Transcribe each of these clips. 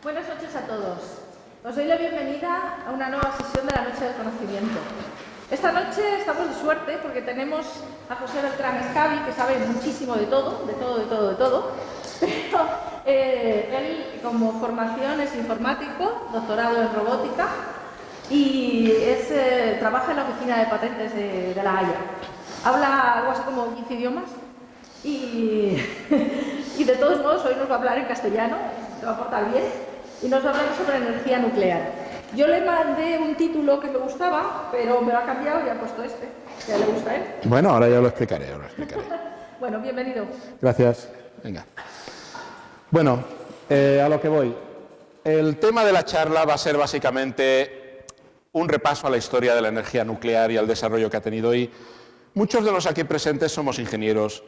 Buenas noches a todos. Os doy la bienvenida a una nueva sesión de la Noche del Conocimiento. Esta noche estamos de suerte porque tenemos a José Beltrán Escabi, que sabe muchísimo de todo. Pero él, como formación, es informático, doctorado en robótica y trabaja en la oficina de patentes de La Haya. Habla algo así como 15 idiomas y de todos modos hoy nos va a hablar en castellano, se va a portar bien y nos va a hablar sobre energía nuclear. Yo le mandé un título que me gustaba, pero me lo ha cambiado y ha puesto este, que le gusta a él. Bueno, ahora ya lo explicaré, Bueno, bienvenido. Gracias. Venga. Bueno, a lo que voy. El tema de la charla va a ser básicamente un repaso a la historia de la energía nuclear y al desarrollo que ha tenido. Y muchos de los aquí presentes somos ingenieros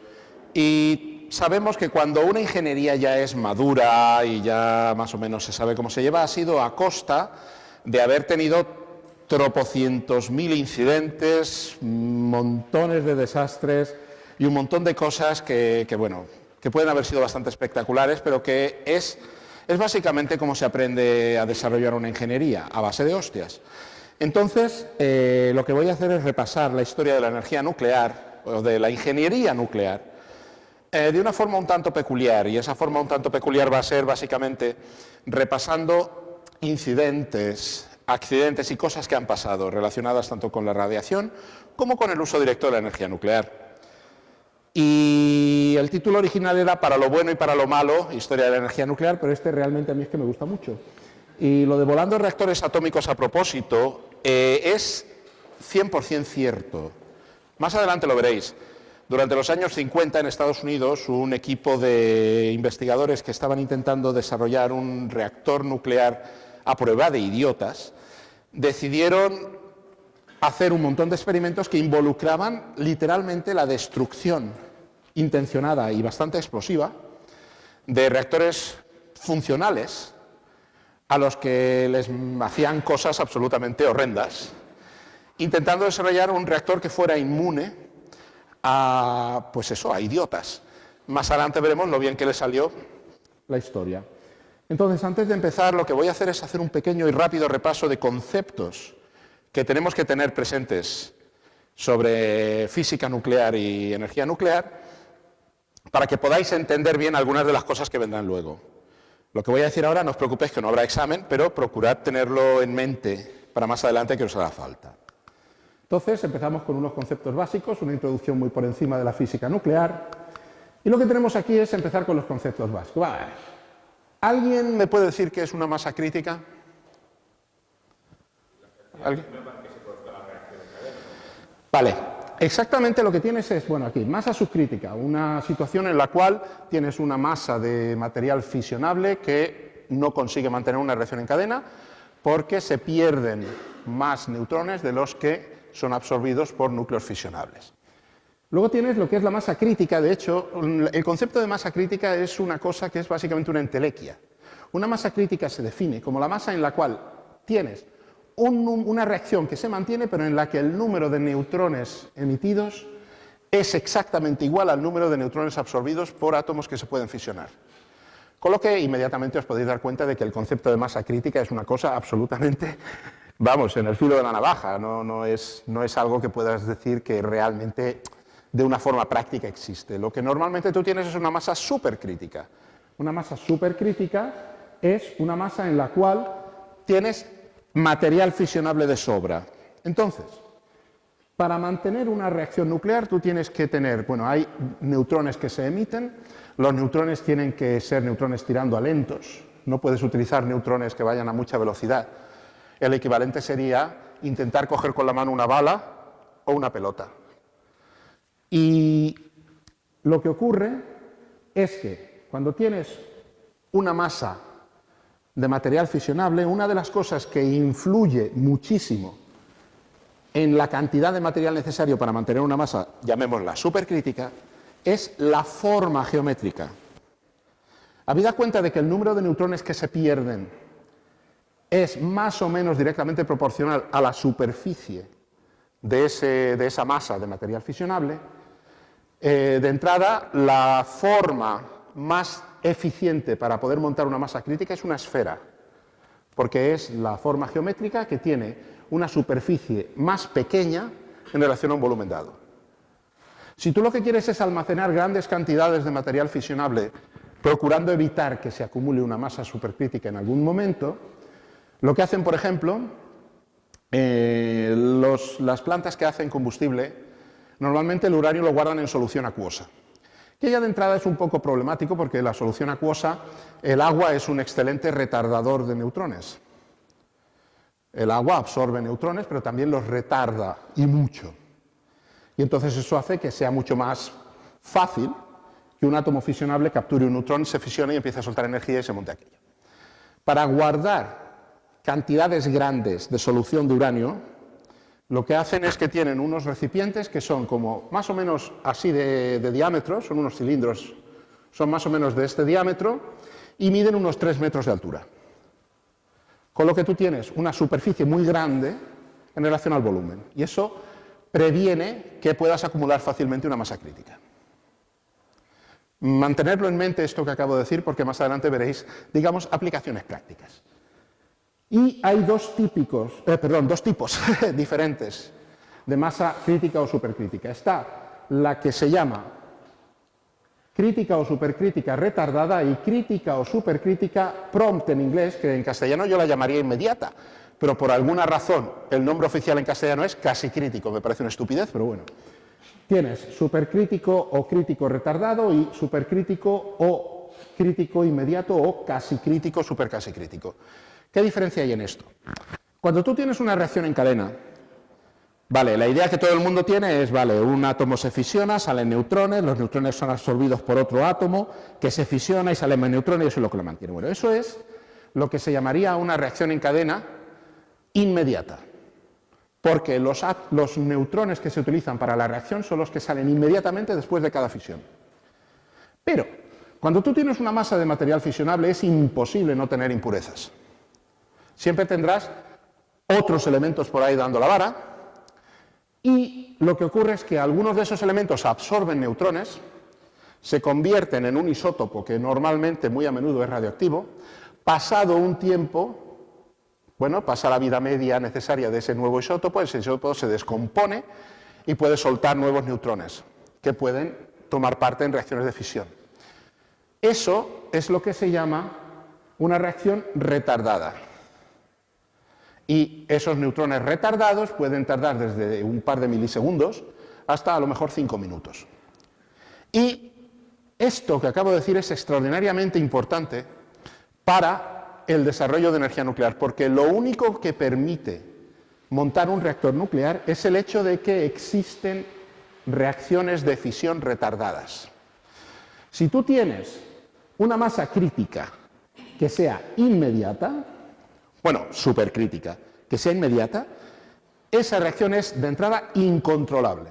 y sabemos que cuando una ingeniería ya es madura y ya más o menos se sabe cómo se lleva, ha sido a costa de haber tenido tropocientos mil incidentes, montones de desastres y un montón de cosas que pueden haber sido bastante espectaculares, pero que es básicamente cómo se aprende a desarrollar una ingeniería, a base de hostias. Entonces, lo que voy a hacer es repasar la historia de la energía nuclear, o de la ingeniería nuclear, de una forma un tanto peculiar, y esa forma un tanto peculiar va a ser básicamente repasando incidentes, accidentes y cosas que han pasado relacionadas tanto con la radiación como con el uso directo de la energía nuclear. Y el título original era Para lo bueno y para lo malo, historia de la energía nuclear, pero este realmente a mí es que me gusta mucho. Y lo de volando reactores atómicos a propósito es 100% cierto. Más adelante lo veréis. Durante los años 50 en Estados Unidos, un equipo de investigadores que estaban intentando desarrollar un reactor nuclear a prueba de idiotas, decidieron hacer un montón de experimentos que involucraban literalmente la destrucción intencionada y bastante explosiva de reactores funcionales a los que les hacían cosas absolutamente horrendas, intentando desarrollar un reactor que fuera inmune a idiotas. Más adelante veremos lo bien que le salió la historia. Entonces, antes de empezar, lo que voy a hacer es hacer un pequeño y rápido repaso de conceptos que tenemos que tener presentes sobre física nuclear y energía nuclear para que podáis entender bien algunas de las cosas que vendrán luego. Lo que voy a decir ahora, no os preocupéis que no habrá examen, pero procurad tenerlo en mente para más adelante que os hará falta. Entonces, empezamos con unos conceptos básicos, una introducción muy por encima de la física nuclear. Y lo que tenemos aquí es empezar con los conceptos básicos. Vale. ¿Alguien me puede decir qué es una masa crítica? ¿Alguien? Vale. Exactamente lo que tienes es, aquí, masa subcrítica, una situación en la cual tienes una masa de material fisionable que no consigue mantener una reacción en cadena porque se pierden más neutrones de los que son absorbidos por núcleos fisionables. Luego tienes lo que es la masa crítica. De hecho, el concepto de masa crítica es una cosa que es básicamente una entelequia. Una masa crítica se define como la masa en la cual tienes una reacción que se mantiene, pero en la que el número de neutrones emitidos es exactamente igual al número de neutrones absorbidos por átomos que se pueden fisionar. Con lo que inmediatamente os podéis dar cuenta de que el concepto de masa crítica es una cosa absolutamente, en el filo de la navaja. No es algo que puedas decir que realmente de una forma práctica existe. Lo que normalmente tú tienes es una masa supercrítica. Una masa supercrítica es una masa en la cual tienes material fisionable de sobra. Entonces, para mantener una reacción nuclear tú tienes que tener, hay neutrones que se emiten, los neutrones tienen que ser neutrones tirando a lentos, no puedes utilizar neutrones que vayan a mucha velocidad. El equivalente sería intentar coger con la mano una bala o una pelota. Y lo que ocurre es que cuando tienes una masa de material fisionable, una de las cosas que influye muchísimo en la cantidad de material necesario para mantener una masa, llamémosla supercrítica, es la forma geométrica. Habida cuenta de que el número de neutrones que se pierden es más o menos directamente proporcional a la superficie de esa masa de material fisionable, de entrada la forma más eficiente para poder montar una masa crítica es una esfera, porque es la forma geométrica que tiene una superficie más pequeña en relación a un volumen dado. Si tú lo que quieres es almacenar grandes cantidades de material fisionable, procurando evitar que se acumule una masa supercrítica en algún momento, lo que hacen, por ejemplo, las plantas que hacen combustible, normalmente el uranio lo guardan en solución acuosa, que ya de entrada es un poco problemático porque la solución acuosa, el agua es un excelente retardador de neutrones. El agua absorbe neutrones, pero también los retarda, y mucho. Y entonces eso hace que sea mucho más fácil que un átomo fisionable capture un neutrón, se fisione y empiece a soltar energía y se monte aquello. Para guardar cantidades grandes de solución de uranio, lo que hacen es que tienen unos recipientes que son como más o menos así de diámetro, son unos cilindros, son más o menos de este diámetro y miden unos 3 metros de altura. Con lo que tú tienes una superficie muy grande en relación al volumen. Y eso previene que puedas acumular fácilmente una masa crítica. Mantenerlo en mente esto que acabo de decir, porque más adelante veréis, digamos, aplicaciones prácticas. Y hay dos tipos diferentes de masa crítica o supercrítica. Está la que se llama crítica o supercrítica retardada y crítica o supercrítica prompt en inglés, que en castellano yo la llamaría inmediata, pero por alguna razón el nombre oficial en castellano es casi crítico, me parece una estupidez, pero bueno. Tienes supercrítico o crítico retardado y supercrítico o crítico inmediato o casi crítico, supercasi crítico. ¿Qué diferencia hay en esto? Cuando tú tienes una reacción en cadena, vale, la idea que todo el mundo tiene es, vale, un átomo se fisiona, salen neutrones, los neutrones son absorbidos por otro átomo, que se fisiona y salen más neutrones y eso es lo que lo mantiene. Bueno, eso es lo que se llamaría una reacción en cadena inmediata, porque los neutrones que se utilizan para la reacción son los que salen inmediatamente después de cada fisión. Pero, cuando tú tienes una masa de material fisionable es imposible no tener impurezas. Siempre tendrás otros elementos por ahí dando la vara, y lo que ocurre es que algunos de esos elementos absorben neutrones, se convierten en un isótopo que normalmente, muy a menudo, es radioactivo. Pasado un tiempo, bueno, pasa la vida media necesaria de ese nuevo isótopo, ese isótopo se descompone y puede soltar nuevos neutrones que pueden tomar parte en reacciones de fisión. Eso es lo que se llama una reacción retardada. Y esos neutrones retardados pueden tardar desde un par de milisegundos hasta a lo mejor 5 minutos. Y esto que acabo de decir es extraordinariamente importante para el desarrollo de energía nuclear, porque lo único que permite montar un reactor nuclear es el hecho de que existen reacciones de fisión retardadas. Si tú tienes una masa crítica que sea inmediata, bueno, supercrítica, que sea inmediata, esa reacción es de entrada incontrolable.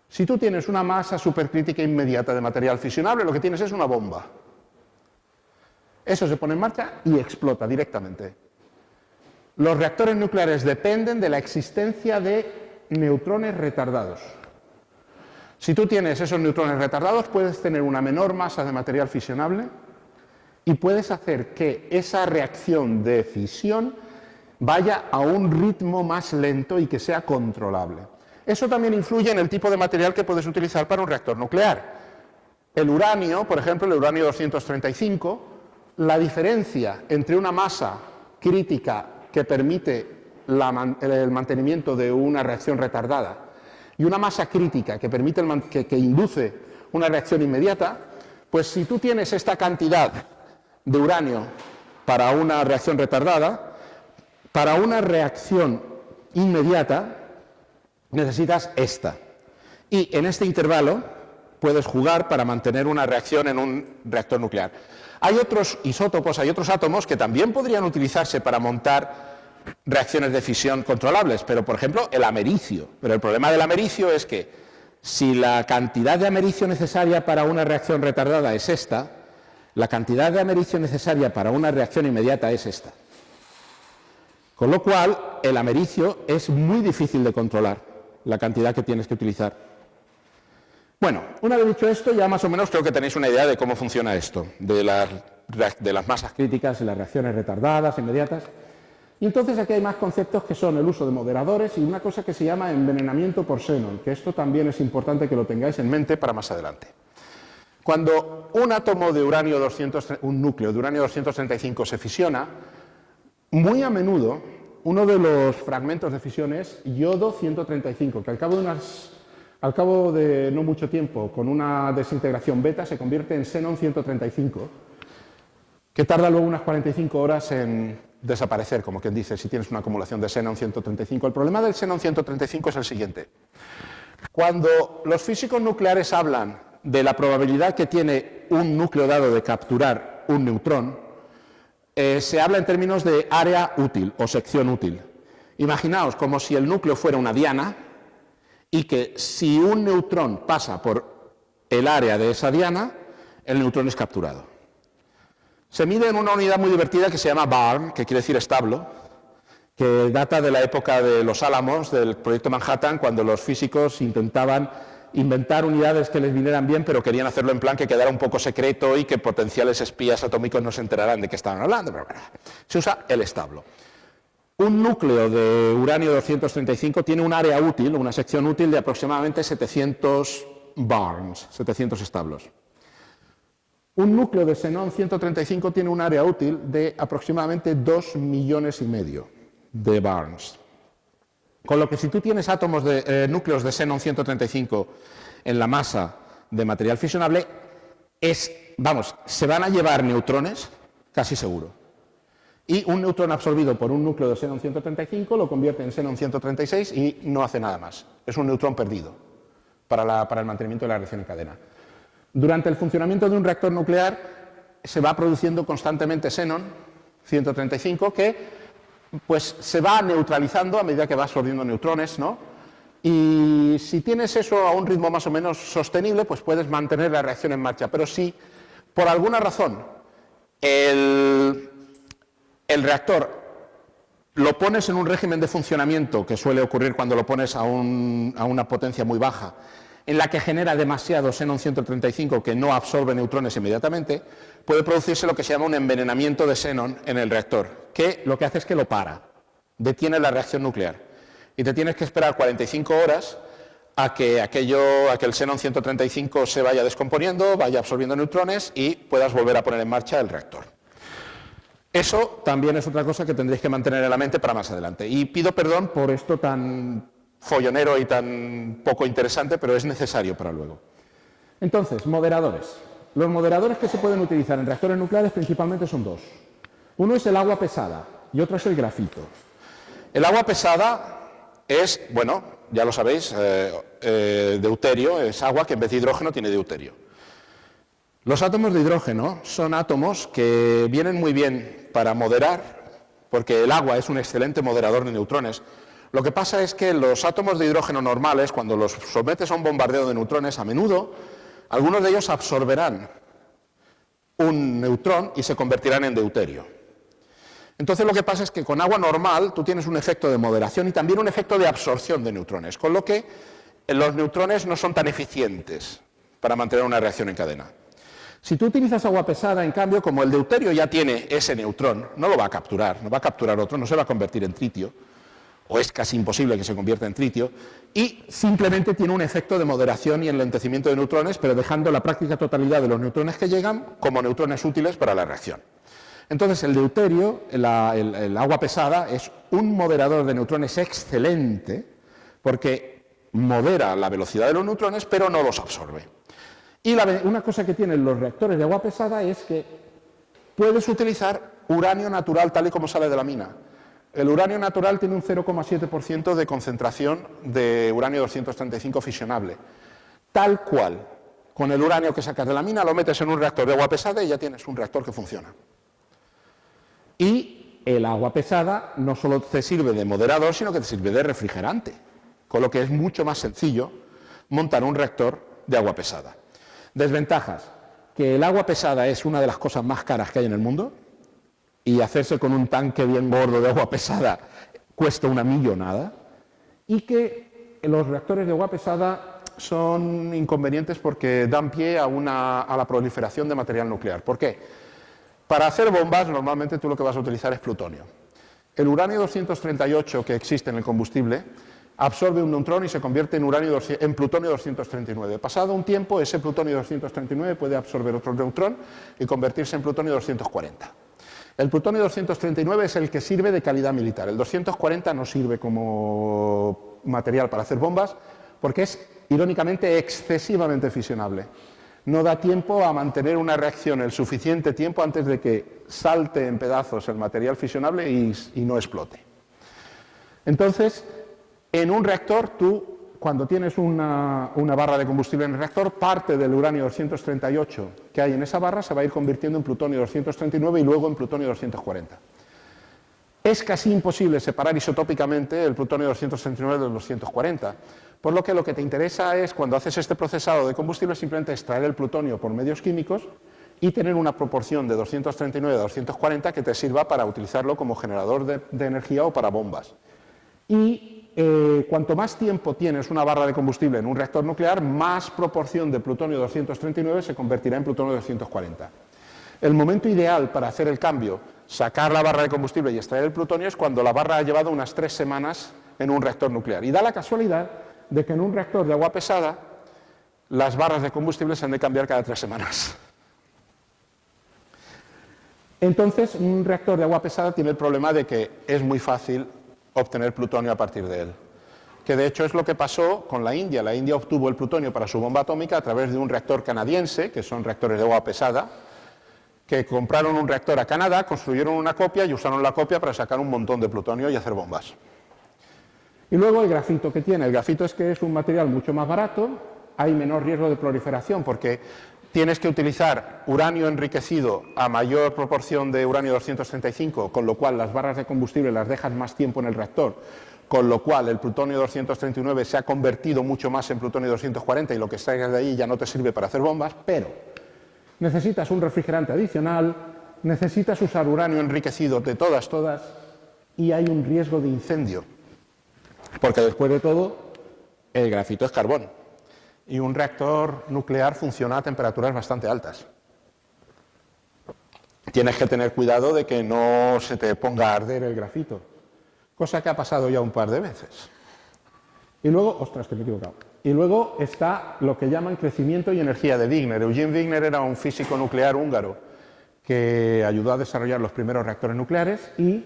Si tú tienes una masa supercrítica inmediata de material fisionable, lo que tienes es una bomba. Eso se pone en marcha y explota directamente. Los reactores nucleares dependen de la existencia de neutrones retardados. Si tú tienes esos neutrones retardados, puedes tener una menor masa de material fisionable y puedes hacer que esa reacción de fisión vaya a un ritmo más lento y que sea controlable. Eso también influye en el tipo de material que puedes utilizar para un reactor nuclear. El uranio, por ejemplo, el uranio 235, la diferencia entre una masa crítica que permite el mantenimiento de una reacción retardada y una masa crítica que permite que induce una reacción inmediata, pues si tú tienes esta cantidad de uranio para una reacción retardada, para una reacción inmediata necesitas esta. Y en este intervalo puedes jugar para mantener una reacción en un reactor nuclear. Hay otros isótopos, hay otros átomos que también podrían utilizarse para montar reacciones de fisión controlables, pero por ejemplo el americio. Pero el problema del americio es que si la cantidad de americio necesaria para una reacción retardada es esta, la cantidad de americio necesaria para una reacción inmediata es esta. Con lo cual, el americio es muy difícil de controlar, la cantidad que tienes que utilizar. Bueno, una vez dicho esto, ya más o menos creo que tenéis una idea de cómo funciona esto, de las masas críticas y las reacciones retardadas, inmediatas. Y entonces aquí hay más conceptos que son el uso de moderadores y una cosa que se llama envenenamiento por xenón, que esto también es importante que lo tengáis en mente para más adelante. Cuando un átomo de uranio 235, un núcleo de uranio 235 se fisiona, muy a menudo uno de los fragmentos de fisión es yodo 135, que al cabo de no mucho tiempo, con una desintegración beta, se convierte en xenón 135, que tarda luego unas 45 horas en desaparecer, como quien dice, si tienes una acumulación de xenón 135. El problema del xenón 135 es el siguiente. Cuando los físicos nucleares hablan de la probabilidad que tiene un núcleo dado de capturar un neutrón, se habla en términos de área útil o sección útil. Imaginaos como si el núcleo fuera una diana y que si un neutrón pasa por el área de esa diana, el neutrón es capturado. Se mide en una unidad muy divertida que se llama barn, que quiere decir establo, que data de la época de los Álamos, del proyecto Manhattan, cuando los físicos intentaban inventar unidades que les vinieran bien, pero querían hacerlo en plan que quedara un poco secreto y que potenciales espías atómicos no se enteraran de qué estaban hablando. Se usa el establo. Un núcleo de uranio 235 tiene un área útil, una sección útil de aproximadamente 700 barns, 700 establos. Un núcleo de xenón 135 tiene un área útil de aproximadamente 2,5 millones de barns. Con lo que si tú tienes átomos de núcleos de xenón 135 en la masa de material fisionable, se van a llevar neutrones, casi seguro. Y un neutrón absorbido por un núcleo de xenón 135 lo convierte en xenón 136 y no hace nada más. Es un neutrón perdido para el mantenimiento de la reacción en cadena. Durante el funcionamiento de un reactor nuclear se va produciendo constantemente xenón 135 que pues se va neutralizando a medida que va absorbiendo neutrones, ¿no? Y si tienes eso a un ritmo más o menos sostenible, pues puedes mantener la reacción en marcha. Pero si por alguna razón el reactor lo pones en un régimen de funcionamiento, que suele ocurrir cuando lo pones a una potencia muy baja, en la que genera demasiado xenón 135 que no absorbe neutrones inmediatamente, puede producirse lo que se llama un envenenamiento de xenón en el reactor, que lo que hace es que lo para, detiene la reacción nuclear. Y te tienes que esperar 45 horas a que el xenón 135 se vaya descomponiendo, vaya absorbiendo neutrones y puedas volver a poner en marcha el reactor. Eso también es otra cosa que tendréis que mantener en la mente para más adelante. Y pido perdón por esto tan follonero y tan poco interesante, pero es necesario para luego. Entonces, moderadores. Los moderadores que se pueden utilizar en reactores nucleares principalmente son dos. Uno es el agua pesada y otro es el grafito. El agua pesada es, bueno, ya lo sabéis, deuterio, es agua que en vez de hidrógeno tiene deuterio. Los átomos de hidrógeno son átomos que vienen muy bien para moderar, porque el agua es un excelente moderador de neutrones. Lo que pasa es que los átomos de hidrógeno normales, cuando los sometes a un bombardeo de neutrones, a menudo, algunos de ellos absorberán un neutrón y se convertirán en deuterio. Entonces lo que pasa es que con agua normal tú tienes un efecto de moderación y también un efecto de absorción de neutrones, con lo que los neutrones no son tan eficientes para mantener una reacción en cadena. Si tú utilizas agua pesada, en cambio, como el deuterio ya tiene ese neutrón, no lo va a capturar, no va a capturar otro, no se va a convertir en tritio, o es casi imposible que se convierta en tritio, y simplemente tiene un efecto de moderación y enlentecimiento de neutrones, pero dejando la práctica totalidad de los neutrones que llegan como neutrones útiles para la reacción. Entonces el deuterio, el agua pesada, es un moderador de neutrones excelente, porque modera la velocidad de los neutrones, pero no los absorbe. Y una cosa que tienen los reactores de agua pesada es que puedes utilizar uranio natural tal y como sale de la mina. El uranio natural tiene un 0,7% de concentración de uranio 235 fisionable. Tal cual, con el uranio que sacas de la mina lo metes en un reactor de agua pesada y ya tienes un reactor que funciona. Y el agua pesada no solo te sirve de moderador, sino que te sirve de refrigerante, con lo que es mucho más sencillo montar un reactor de agua pesada. Desventajas: que el agua pesada es una de las cosas más caras que hay en el mundo, y hacerse con un tanque bien gordo de agua pesada cuesta una millonada, y que los reactores de agua pesada son inconvenientes porque dan pie a la proliferación de material nuclear. ¿Por qué? Para hacer bombas, normalmente tú lo que vas a utilizar es plutonio. El uranio 238 que existe en el combustible absorbe un neutrón y se convierte en plutonio 239. Pasado un tiempo, ese plutonio 239 puede absorber otro neutrón y convertirse en plutonio 240. El plutonio 239 es el que sirve de calidad militar. El 240 no sirve como material para hacer bombas porque es, irónicamente, excesivamente fisionable. No da tiempo a mantener una reacción el suficiente tiempo antes de que salte en pedazos el material fisionable y no explote. Entonces, en un reactor, tú, cuando tienes una barra de combustible en el reactor, parte del uranio 238 que hay en esa barra se va a ir convirtiendo en plutonio 239 y luego en plutonio 240. Es casi imposible separar isotópicamente el plutonio 239 del 240, por lo que te interesa es, cuando haces este procesado de combustible, simplemente extraer el plutonio por medios químicos y tener una proporción de 239 a 240 que te sirva para utilizarlo como generador de energía o para bombas. Y cuanto más tiempo tienes una barra de combustible en un reactor nuclear, más proporción de plutonio 239 se convertirá en plutonio 240. El momento ideal para hacer el cambio, sacar la barra de combustible y extraer el plutonio, es cuando la barra ha llevado unas 3 semanas en un reactor nuclear. Y da la casualidad de que en un reactor de agua pesada las barras de combustible se han de cambiar cada 3 semanas. Entonces, un reactor de agua pesada tiene el problema de que es muy fácil obtener plutonio a partir de él. Que de hecho es lo que pasó con la India. La India obtuvo el plutonio para su bomba atómica a través de un reactor canadiense, que son reactores de agua pesada, que compraron un reactor a Canadá, construyeron una copia y usaron la copia para sacar un montón de plutonio y hacer bombas. Y luego el grafito que tiene. El grafito es que es un material mucho más barato, hay menor riesgo de proliferación porque tienes que utilizar uranio enriquecido a mayor proporción de uranio 235, con lo cual las barras de combustible las dejas más tiempo en el reactor, con lo cual el plutonio 239 se ha convertido mucho más en plutonio 240 y lo que extraigas de ahí ya no te sirve para hacer bombas, pero necesitas un refrigerante adicional, necesitas usar uranio enriquecido de todas, y hay un riesgo de incendio, porque después de todo el grafito es carbón. Y un reactor nuclear funciona a temperaturas bastante altas. Tienes que tener cuidado de que no se te ponga a arder el grafito, cosa que ha pasado ya un par de veces. Y luego, ostras, que me he equivocado. Y luego está lo que llaman crecimiento y energía de Wigner. Eugene Wigner era un físico nuclear húngaro que ayudó a desarrollar los primeros reactores nucleares, y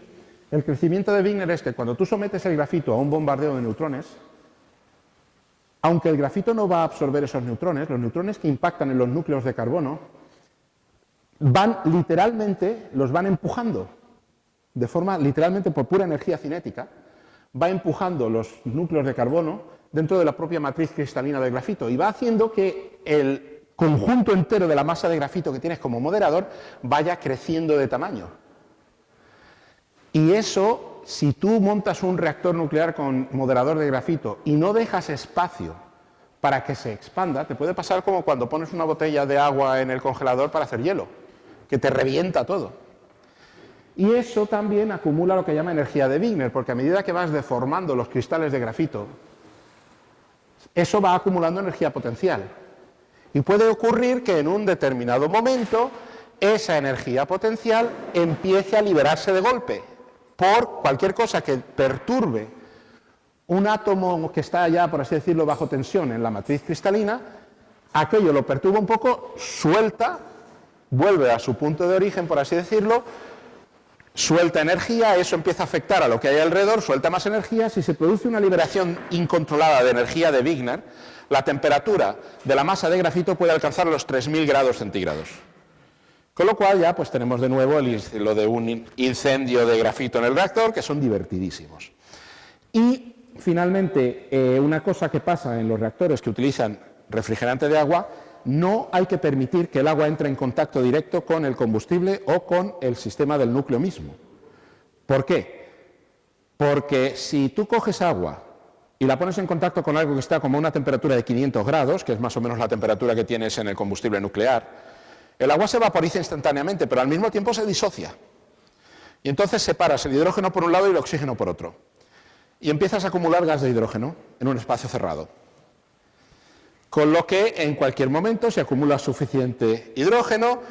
el crecimiento de Wigner es que cuando tú sometes el grafito a un bombardeo de neutrones, aunque el grafito no va a absorber esos neutrones, los neutrones que impactan en los núcleos de carbono los van empujando, de forma literalmente por pura energía cinética, va empujando los núcleos de carbono dentro de la propia matriz cristalina del grafito y va haciendo que el conjunto entero de la masa de grafito que tienes como moderador vaya creciendo de tamaño. Y eso, si tú montas un reactor nuclear con moderador de grafito y no dejas espacio para que se expanda, te puede pasar como cuando pones una botella de agua en el congelador para hacer hielo, que te revienta todo. Y eso también acumula lo que llama energía de Wigner, porque a medida que vas deformando los cristales de grafito, eso va acumulando energía potencial. Y puede ocurrir que en un determinado momento esa energía potencial empiece a liberarse de golpe por cualquier cosa que perturbe un átomo que está ya, por así decirlo, bajo tensión en la matriz cristalina. Aquello lo perturba un poco, suelta, vuelve a su punto de origen, por así decirlo, suelta energía, eso empieza a afectar a lo que hay alrededor, suelta más energía. Si se produce una liberación incontrolada de energía de Wigner, la temperatura de la masa de grafito puede alcanzar los 3000 grados centígrados. Con lo cual ya pues tenemos de nuevo lo de un incendio de grafito en el reactor, que son divertidísimos. Y finalmente, una cosa que pasa en los reactores que utilizan refrigerante de agua, no hay que permitir que el agua entre en contacto directo con el combustible o con el sistema del núcleo mismo. ¿Por qué? Porque si tú coges agua y la pones en contacto con algo que está como a una temperatura de 500 grados, que es más o menos la temperatura que tienes en el combustible nuclear, el agua se vaporiza instantáneamente, pero al mismo tiempo se disocia. Y entonces separas el hidrógeno por un lado y el oxígeno por otro. Y empiezas a acumular gas de hidrógeno en un espacio cerrado. Con lo que en cualquier momento, si acumula suficiente hidrógeno,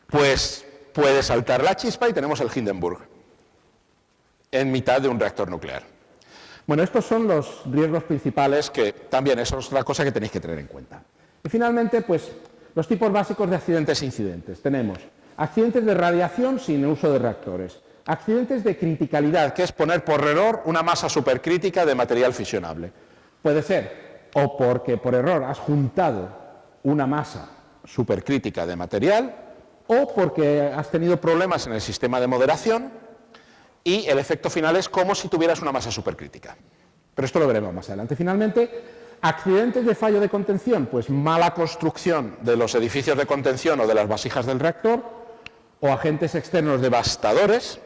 pues puede saltar la chispa y tenemos el Hindenburg en mitad de un reactor nuclear. Bueno, estos son los riesgos principales que también eso es otra cosa que tenéis que tener en cuenta. Y finalmente, pues los tipos básicos de accidentes e incidentes. Tenemos accidentes de radiación sin uso de reactores, accidentes de criticalidad, que es poner por error una masa supercrítica de material fisionable. Puede ser o porque por error has juntado una masa supercrítica de material, o porque has tenido problemas en el sistema de moderación y el efecto final es como si tuvieras una masa supercrítica. Pero esto lo veremos más adelante. Finalmente, accidentes de fallo de contención, pues mala construcción de los edificios de contención o de las vasijas del reactor, o agentes externos devastadores,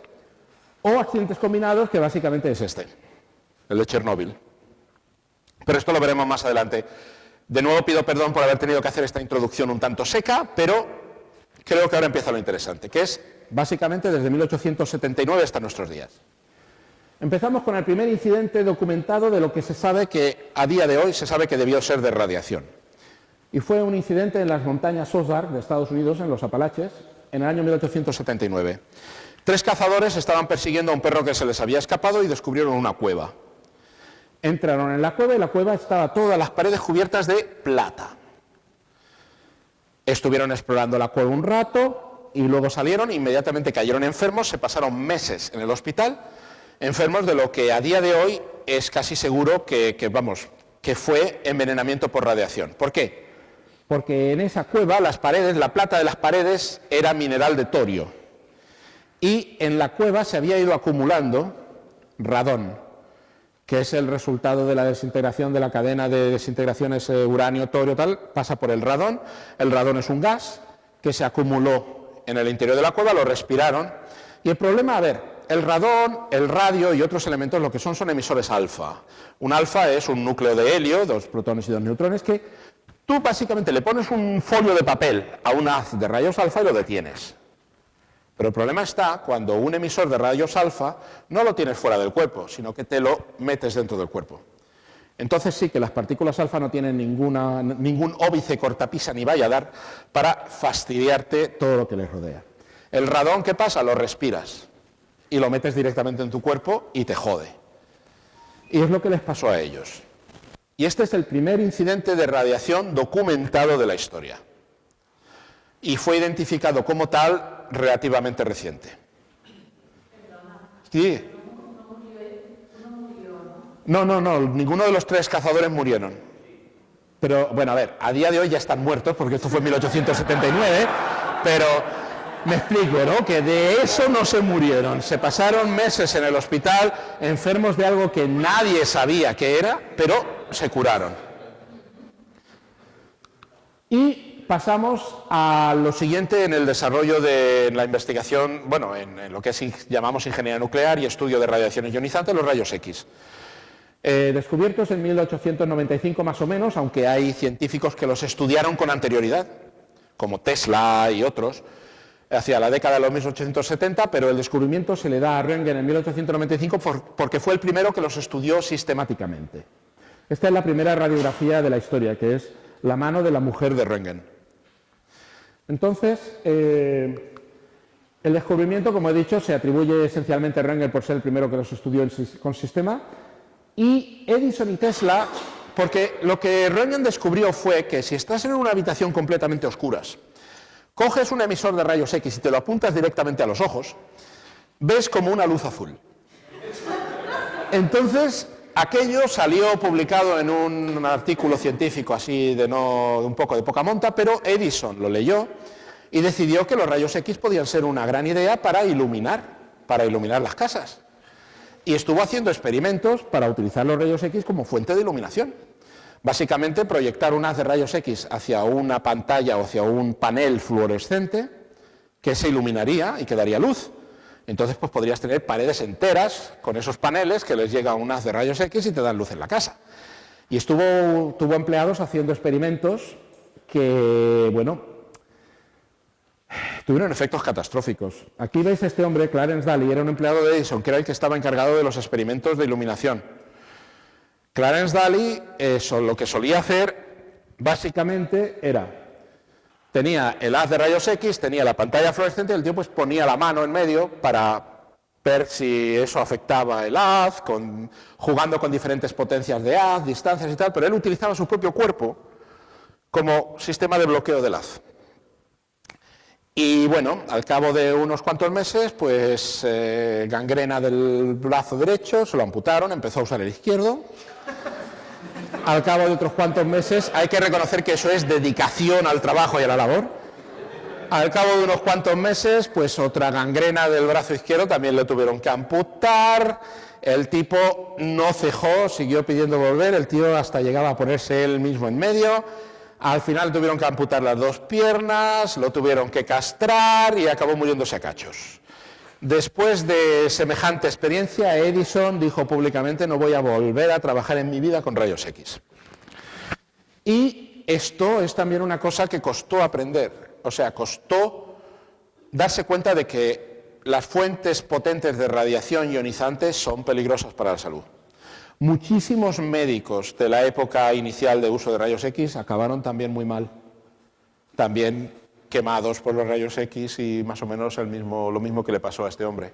o accidentes combinados, que básicamente es este, el de Chernóbil. Pero esto lo veremos más adelante. De nuevo pido perdón por haber tenido que hacer esta introducción un tanto seca, pero creo que ahora empieza lo interesante, que es básicamente desde 1879 hasta nuestros días. Empezamos con el primer incidente documentado de lo que se sabe que a día de hoy se sabe que debió ser de radiación. Y fue un incidente en las montañas Ozark de Estados Unidos, en los Apalaches, en el año 1879. 3 cazadores estaban persiguiendo a un perro que se les había escapado y descubrieron una cueva. Entraron en la cueva y la cueva estaba todas las paredes cubiertas de plata. Estuvieron explorando la cueva un rato y luego salieron, inmediatamente cayeron enfermos, se pasaron meses en el hospital, enfermos de lo que a día de hoy es casi seguro que fue envenenamiento por radiación. ¿Por qué? Porque en esa cueva las paredes, la plata de las paredes era mineral de torio y en la cueva se había ido acumulando radón, que es el resultado de la desintegración de la cadena de desintegraciones uranio, torio, tal, pasa por el radón. El radón es un gas que se acumuló en el interior de la cueva, lo respiraron. Y el problema, a ver, el radón, el radio y otros elementos lo que son emisores alfa. Un alfa es un núcleo de helio, 2 protones y 2 neutrones, que tú básicamente le pones un folio de papel a un haz de rayos alfa y lo detienes. Pero el problema está cuando un emisor de rayos alfa no lo tienes fuera del cuerpo, sino que te lo metes dentro del cuerpo. Entonces sí que las partículas alfa no tienen ningún óbice, cortapisa ni valladar para fastidiarte todo lo que les rodea. El radón, ¿qué pasa? Lo respiras y lo metes directamente en tu cuerpo y te jode. Y es lo que les pasó a ellos. Y este es el primer incidente de radiación documentado de la historia. Y fue identificado como tal relativamente reciente. Sí. No, ninguno de los 3 cazadores murieron. Pero, bueno, a ver, a día de hoy ya están muertos, porque esto fue en 1879, pero me explico, ¿no? Que de eso no se murieron. Se pasaron meses en el hospital, enfermos de algo que nadie sabía qué era, pero se curaron. Y pasamos a lo siguiente en el desarrollo de la investigación, bueno, en lo que llamamos ingeniería nuclear y estudio de radiaciones ionizantes, los rayos X. Descubiertos en 1895 más o menos, aunque hay científicos que los estudiaron con anterioridad, como Tesla y otros, hacia la década de los 1870, pero el descubrimiento se le da a Röntgen en 1895 porque fue el primero que los estudió sistemáticamente. Esta es la primera radiografía de la historia, que es la mano de la mujer de Röntgen. Entonces, el descubrimiento, como he dicho, se atribuye esencialmente a Röntgen por ser el primero que los estudió con sistema, y Edison y Tesla, porque lo que Röntgen descubrió fue que si estás en una habitación completamente oscuras, coges un emisor de rayos X y te lo apuntas directamente a los ojos, ves como una luz azul. Entonces, aquello salió publicado en un artículo científico así de un poco de poca monta, pero Edison lo leyó y decidió que los rayos X podían ser una gran idea para iluminar las casas. Y estuvo haciendo experimentos para utilizar los rayos X como fuente de iluminación. Básicamente proyectar un haz de rayos X hacia una pantalla o hacia un panel fluorescente que se iluminaría y que daría luz. Entonces pues podrías tener paredes enteras con esos paneles que les llega un haz de rayos X y te dan luz en la casa. Y tuvo empleados haciendo experimentos que, bueno, tuvieron efectos catastróficos. Aquí veis a este hombre, Clarence Daly, era un empleado de Edison, que era el que estaba encargado de los experimentos de iluminación. Clarence Daly, lo que solía hacer básicamente tenía el haz de rayos X, tenía la pantalla fluorescente y el tío pues ponía la mano en medio para ver si eso afectaba el haz, jugando con diferentes potencias de haz, distancias y tal, pero él utilizaba su propio cuerpo como sistema de bloqueo del haz. Y bueno, al cabo de unos cuantos meses, pues gangrena del brazo derecho, se lo amputaron, empezó a usar el izquierdo. Al cabo de otros cuantos meses, hay que reconocer que eso es dedicación al trabajo y a la labor. Al cabo de unos cuantos meses, pues otra gangrena del brazo izquierdo, también le tuvieron que amputar. El tipo no cejó, siguió pidiendo volver, el tío hasta llegaba a ponerse él mismo en medio. Al final tuvieron que amputar las dos piernas, lo tuvieron que castrar y acabó muriéndose a cachos. Después de semejante experiencia, Edison dijo públicamente: no voy a volver a trabajar en mi vida con rayos X. Y esto es también una cosa que costó aprender, o sea, costó darse cuenta de que las fuentes potentes de radiación ionizante son peligrosas para la salud. Muchísimos médicos de la época inicial de uso de rayos X acabaron también muy mal, también quemados por los rayos X y más o menos lo mismo que le pasó a este hombre.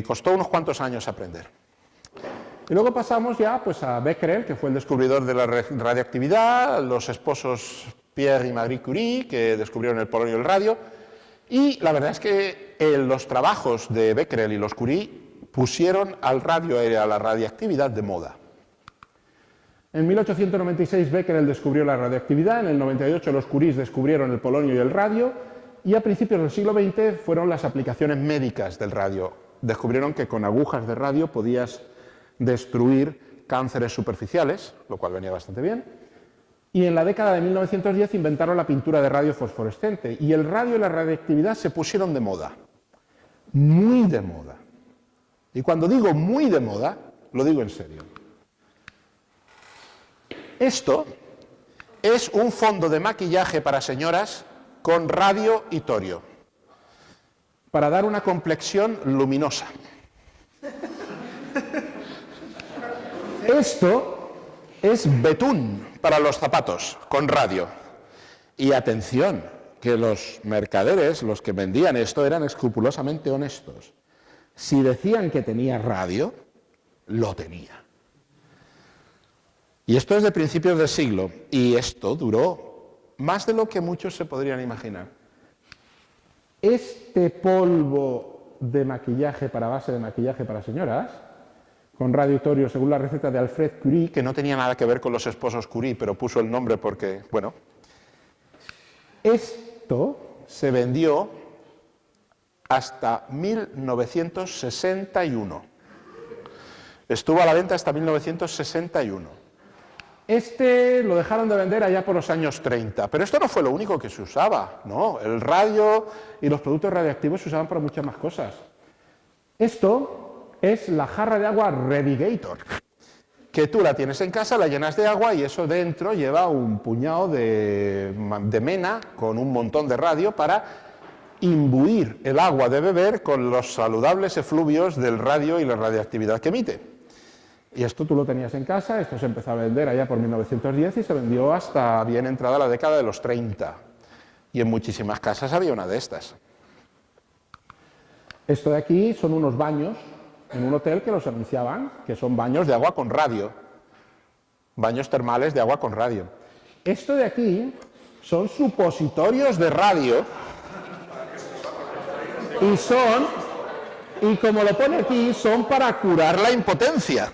Costó unos cuantos años aprender. Y luego pasamos ya pues, a Becquerel, que fue el descubridor de la radioactividad, los esposos Pierre y Marie Curie, que descubrieron el polonio y el radio, y la verdad es que los trabajos de Becquerel y los Curie pusieron al radio y a la radiactividad de moda. En 1896 Becquerel descubrió la radioactividad, en el 98 los Curie descubrieron el polonio y el radio, y a principios del siglo XX fueron las aplicaciones médicas del radio. Descubrieron que con agujas de radio podías destruir cánceres superficiales, lo cual venía bastante bien, y en la década de 1910 inventaron la pintura de radio fosforescente, y el radio y la radioactividad se pusieron de moda, muy de moda. Y cuando digo muy de moda, lo digo en serio. Esto es un fondo de maquillaje para señoras con radio y torio, para dar una complexión luminosa. Esto es betún para los zapatos, con radio. Y atención, que los mercaderes, los que vendían esto, eran escrupulosamente honestos. Si decían que tenía radio, lo tenía. Y esto es de principios del siglo, y esto duró más de lo que muchos se podrían imaginar. Este polvo de maquillaje para base de maquillaje para señoras, con radio y torio según la receta de Alfred Curie, que no tenía nada que ver con los esposos Curie, pero puso el nombre porque, bueno, esto se vendió hasta 1961. Estuvo a la venta hasta 1961. Este lo dejaron de vender allá por los años 30, pero esto no fue lo único que se usaba, no, el radio y los productos radiactivos se usaban para muchas más cosas. Esto es la jarra de agua Redigator, que tú la tienes en casa, la llenas de agua y eso dentro lleva un puñado de mena con un montón de radio para imbuir el agua de beber con los saludables efluvios del radio y la radiactividad que emite. Y esto tú lo tenías en casa, esto se empezó a vender allá por 1910 y se vendió hasta bien entrada la década de los 30. Y en muchísimas casas había una de estas. Esto de aquí son unos baños en un hotel que los anunciaban, que son baños de agua con radio. Baños termales de agua con radio. Esto de aquí son supositorios de radio. Y como lo pone aquí, son para curar la impotencia.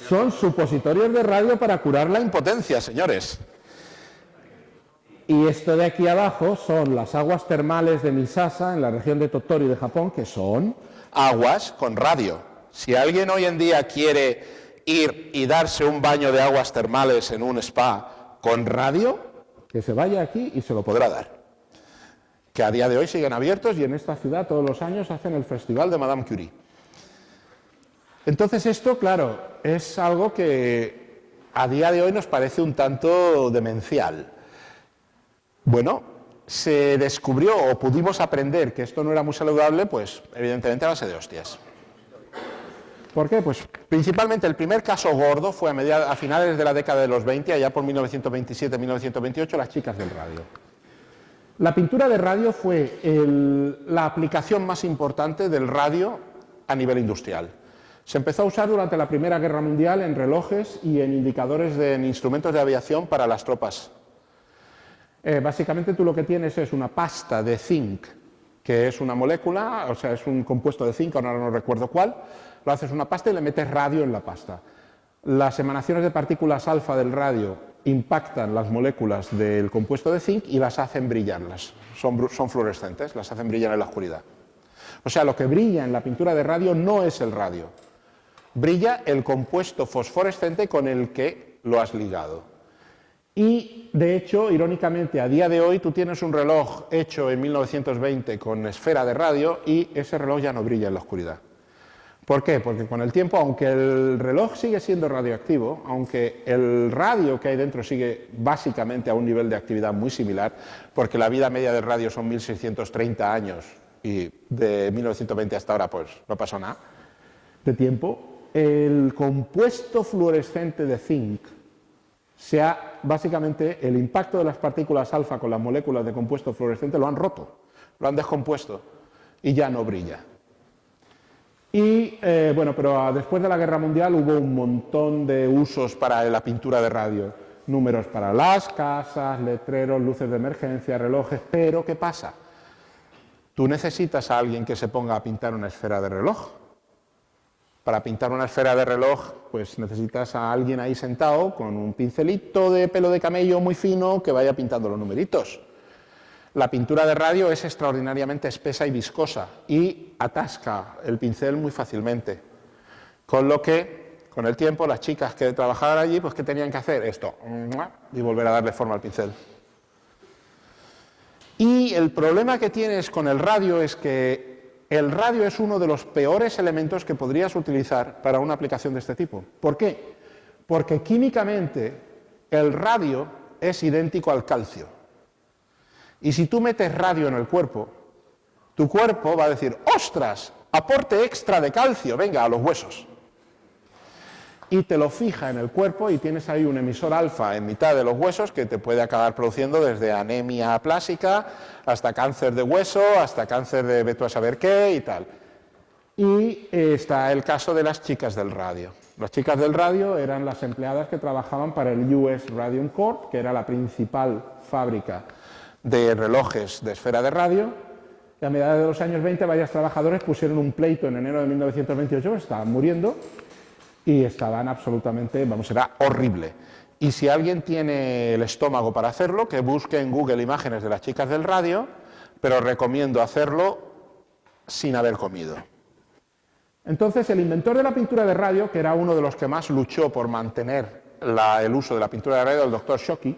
Son supositorios de radio para curar la impotencia, señores. Y esto de aquí abajo son las aguas termales de Misasa, en la región de Tottori de Japón, que son aguas con radio. Si alguien hoy en día quiere ir y darse un baño de aguas termales en un spa con radio, que se vaya aquí y se lo podrá dar. Que a día de hoy siguen abiertos y en esta ciudad todos los años hacen el festival de Madame Curie. Entonces esto, claro, es algo que a día de hoy nos parece un tanto demencial. Bueno, se descubrió o pudimos aprender que esto no era muy saludable, pues evidentemente a base de hostias. ¿Por qué? Pues principalmente el primer caso gordo fue a finales de la década de los 20, allá por 1927-1928, las chicas del radio. La pintura de radio fue la aplicación más importante del radio a nivel industrial. Se empezó a usar durante la Primera Guerra Mundial en relojes y en indicadores en instrumentos de aviación para las tropas. Básicamente tú lo que tienes es una pasta de zinc, que es una molécula, o sea, es un compuesto de zinc, ahora no recuerdo cuál, lo haces una pasta y le metes radio en la pasta. Las emanaciones de partículas alfa del radio impactan las moléculas del compuesto de zinc y las hacen brillarlas. Son fluorescentes, las hacen brillar en la oscuridad. O sea, lo que brilla en la pintura de radio no es el radio. Brilla el compuesto fosforescente con el que lo has ligado. Y, de hecho, irónicamente, a día de hoy tú tienes un reloj hecho en 1920 con esfera de radio y ese reloj ya no brilla en la oscuridad. ¿Por qué? Porque con el tiempo, aunque el reloj sigue siendo radioactivo, aunque el radio que hay dentro sigue básicamente a un nivel de actividad muy similar, porque la vida media del radio son 1630 años y de 1920 hasta ahora pues no pasó nada de tiempo, el compuesto fluorescente de zinc básicamente el impacto de las partículas alfa con las moléculas de compuesto fluorescente lo han roto, lo han descompuesto y ya no brilla. Y bueno, pero después de la Guerra Mundial hubo un montón de usos para la pintura de radio. Números para las casas, letreros, luces de emergencia, relojes. Pero, ¿qué pasa? Tú necesitas a alguien que se ponga a pintar una esfera de reloj. Para pintar una esfera de reloj, pues necesitas a alguien ahí sentado con un pincelito de pelo de camello muy fino que vaya pintando los numeritos. La pintura de radio es extraordinariamente espesa y viscosa y atasca el pincel muy fácilmente. Con lo que, con el tiempo, las chicas que trabajaban allí, pues ¿qué tenían que hacer? Esto, y volver a darle forma al pincel. Y el problema que tienes con el radio es que el radio es uno de los peores elementos que podrías utilizar para una aplicación de este tipo. ¿Por qué? Porque químicamente el radio es idéntico al calcio. Y si tú metes radio en el cuerpo, tu cuerpo va a decir, ¡ostras! Aporte extra de calcio, venga, a los huesos. Y te lo fija en el cuerpo y tienes ahí un emisor alfa en mitad de los huesos que te puede acabar produciendo desde anemia plástica hasta cáncer de hueso, hasta cáncer de vete a saber qué y tal. Y está el caso de las chicas del radio. Las chicas del radio eran las empleadas que trabajaban para el US Radium Corp, que era la principal fábrica de relojes de esfera de radio, y a mediados de los años 20 varios trabajadores pusieron un pleito en enero de 1928, estaban muriendo y estaban absolutamente, era horrible. Y si alguien tiene el estómago para hacerlo, que busque en Google imágenes de las chicas del radio, pero recomiendo hacerlo sin haber comido. Entonces el inventor de la pintura de radio, que era uno de los que más luchó por mantener el uso de la pintura de radio, el doctor Schottky,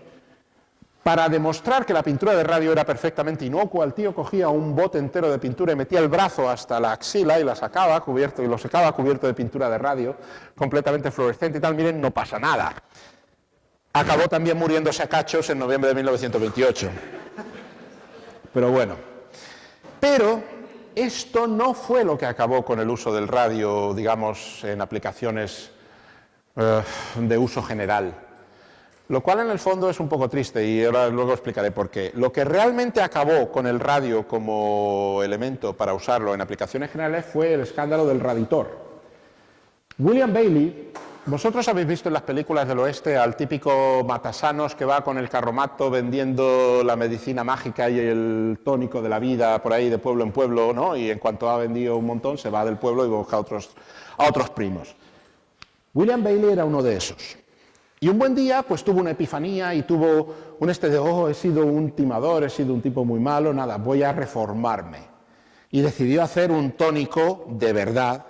para demostrar que la pintura de radio era perfectamente inocua, el tío cogía un bote entero de pintura y metía el brazo hasta la axila y lo sacaba cubierto de pintura de radio, completamente fluorescente y tal. Miren, no pasa nada. Acabó también muriéndose a cachos en noviembre de 1928. Pero bueno. Pero esto no fue lo que acabó con el uso del radio, digamos, en aplicaciones de uso general. Lo cual en el fondo es un poco triste y ahora luego explicaré por qué. Lo que realmente acabó con el radio como elemento para usarlo en aplicaciones generales fue el escándalo del Raditor. William Bailey, vosotros habéis visto en las películas del oeste al típico matasanos que va con el carromato vendiendo la medicina mágica y el tónico de la vida por ahí de pueblo en pueblo, ¿no? Y en cuanto ha vendido un montón se va del pueblo y busca a otros primos. William Bailey era uno de esos. Y un buen día, pues tuvo una epifanía y tuvo he sido un timador, he sido un tipo muy malo, nada, voy a reformarme. Y decidió hacer un tónico de verdad,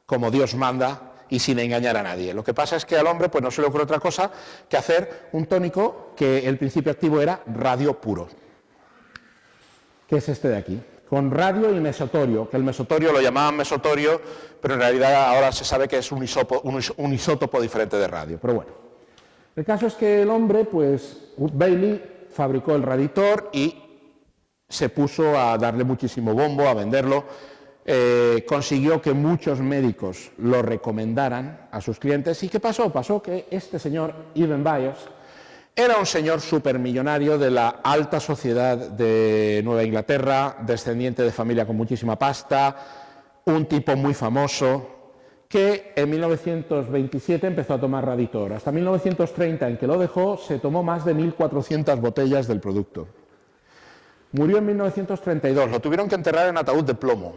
como Dios manda y sin engañar a nadie. Lo que pasa es que al hombre pues no se le ocurre otra cosa que hacer un tónico que el principio activo era radio puro, que es este de aquí, con radio y mesotorio, que el mesotorio lo llamaban mesotorio, pero en realidad ahora se sabe que es un isótopo diferente de radio, pero bueno. El caso es que el hombre, pues, Bailey fabricó el Raditor y se puso a darle muchísimo bombo, a venderlo, consiguió que muchos médicos lo recomendaran a sus clientes. ¿Y qué pasó? Pasó que este señor, Evan Byers, era un señor supermillonario de la alta sociedad de Nueva Inglaterra, descendiente de familia con muchísima pasta, un tipo muy famoso, que en 1927 empezó a tomar Raditor. Hasta 1930, en que lo dejó, se tomó más de 1.400 botellas del producto. Murió en 1932, lo tuvieron que enterrar en ataúd de plomo.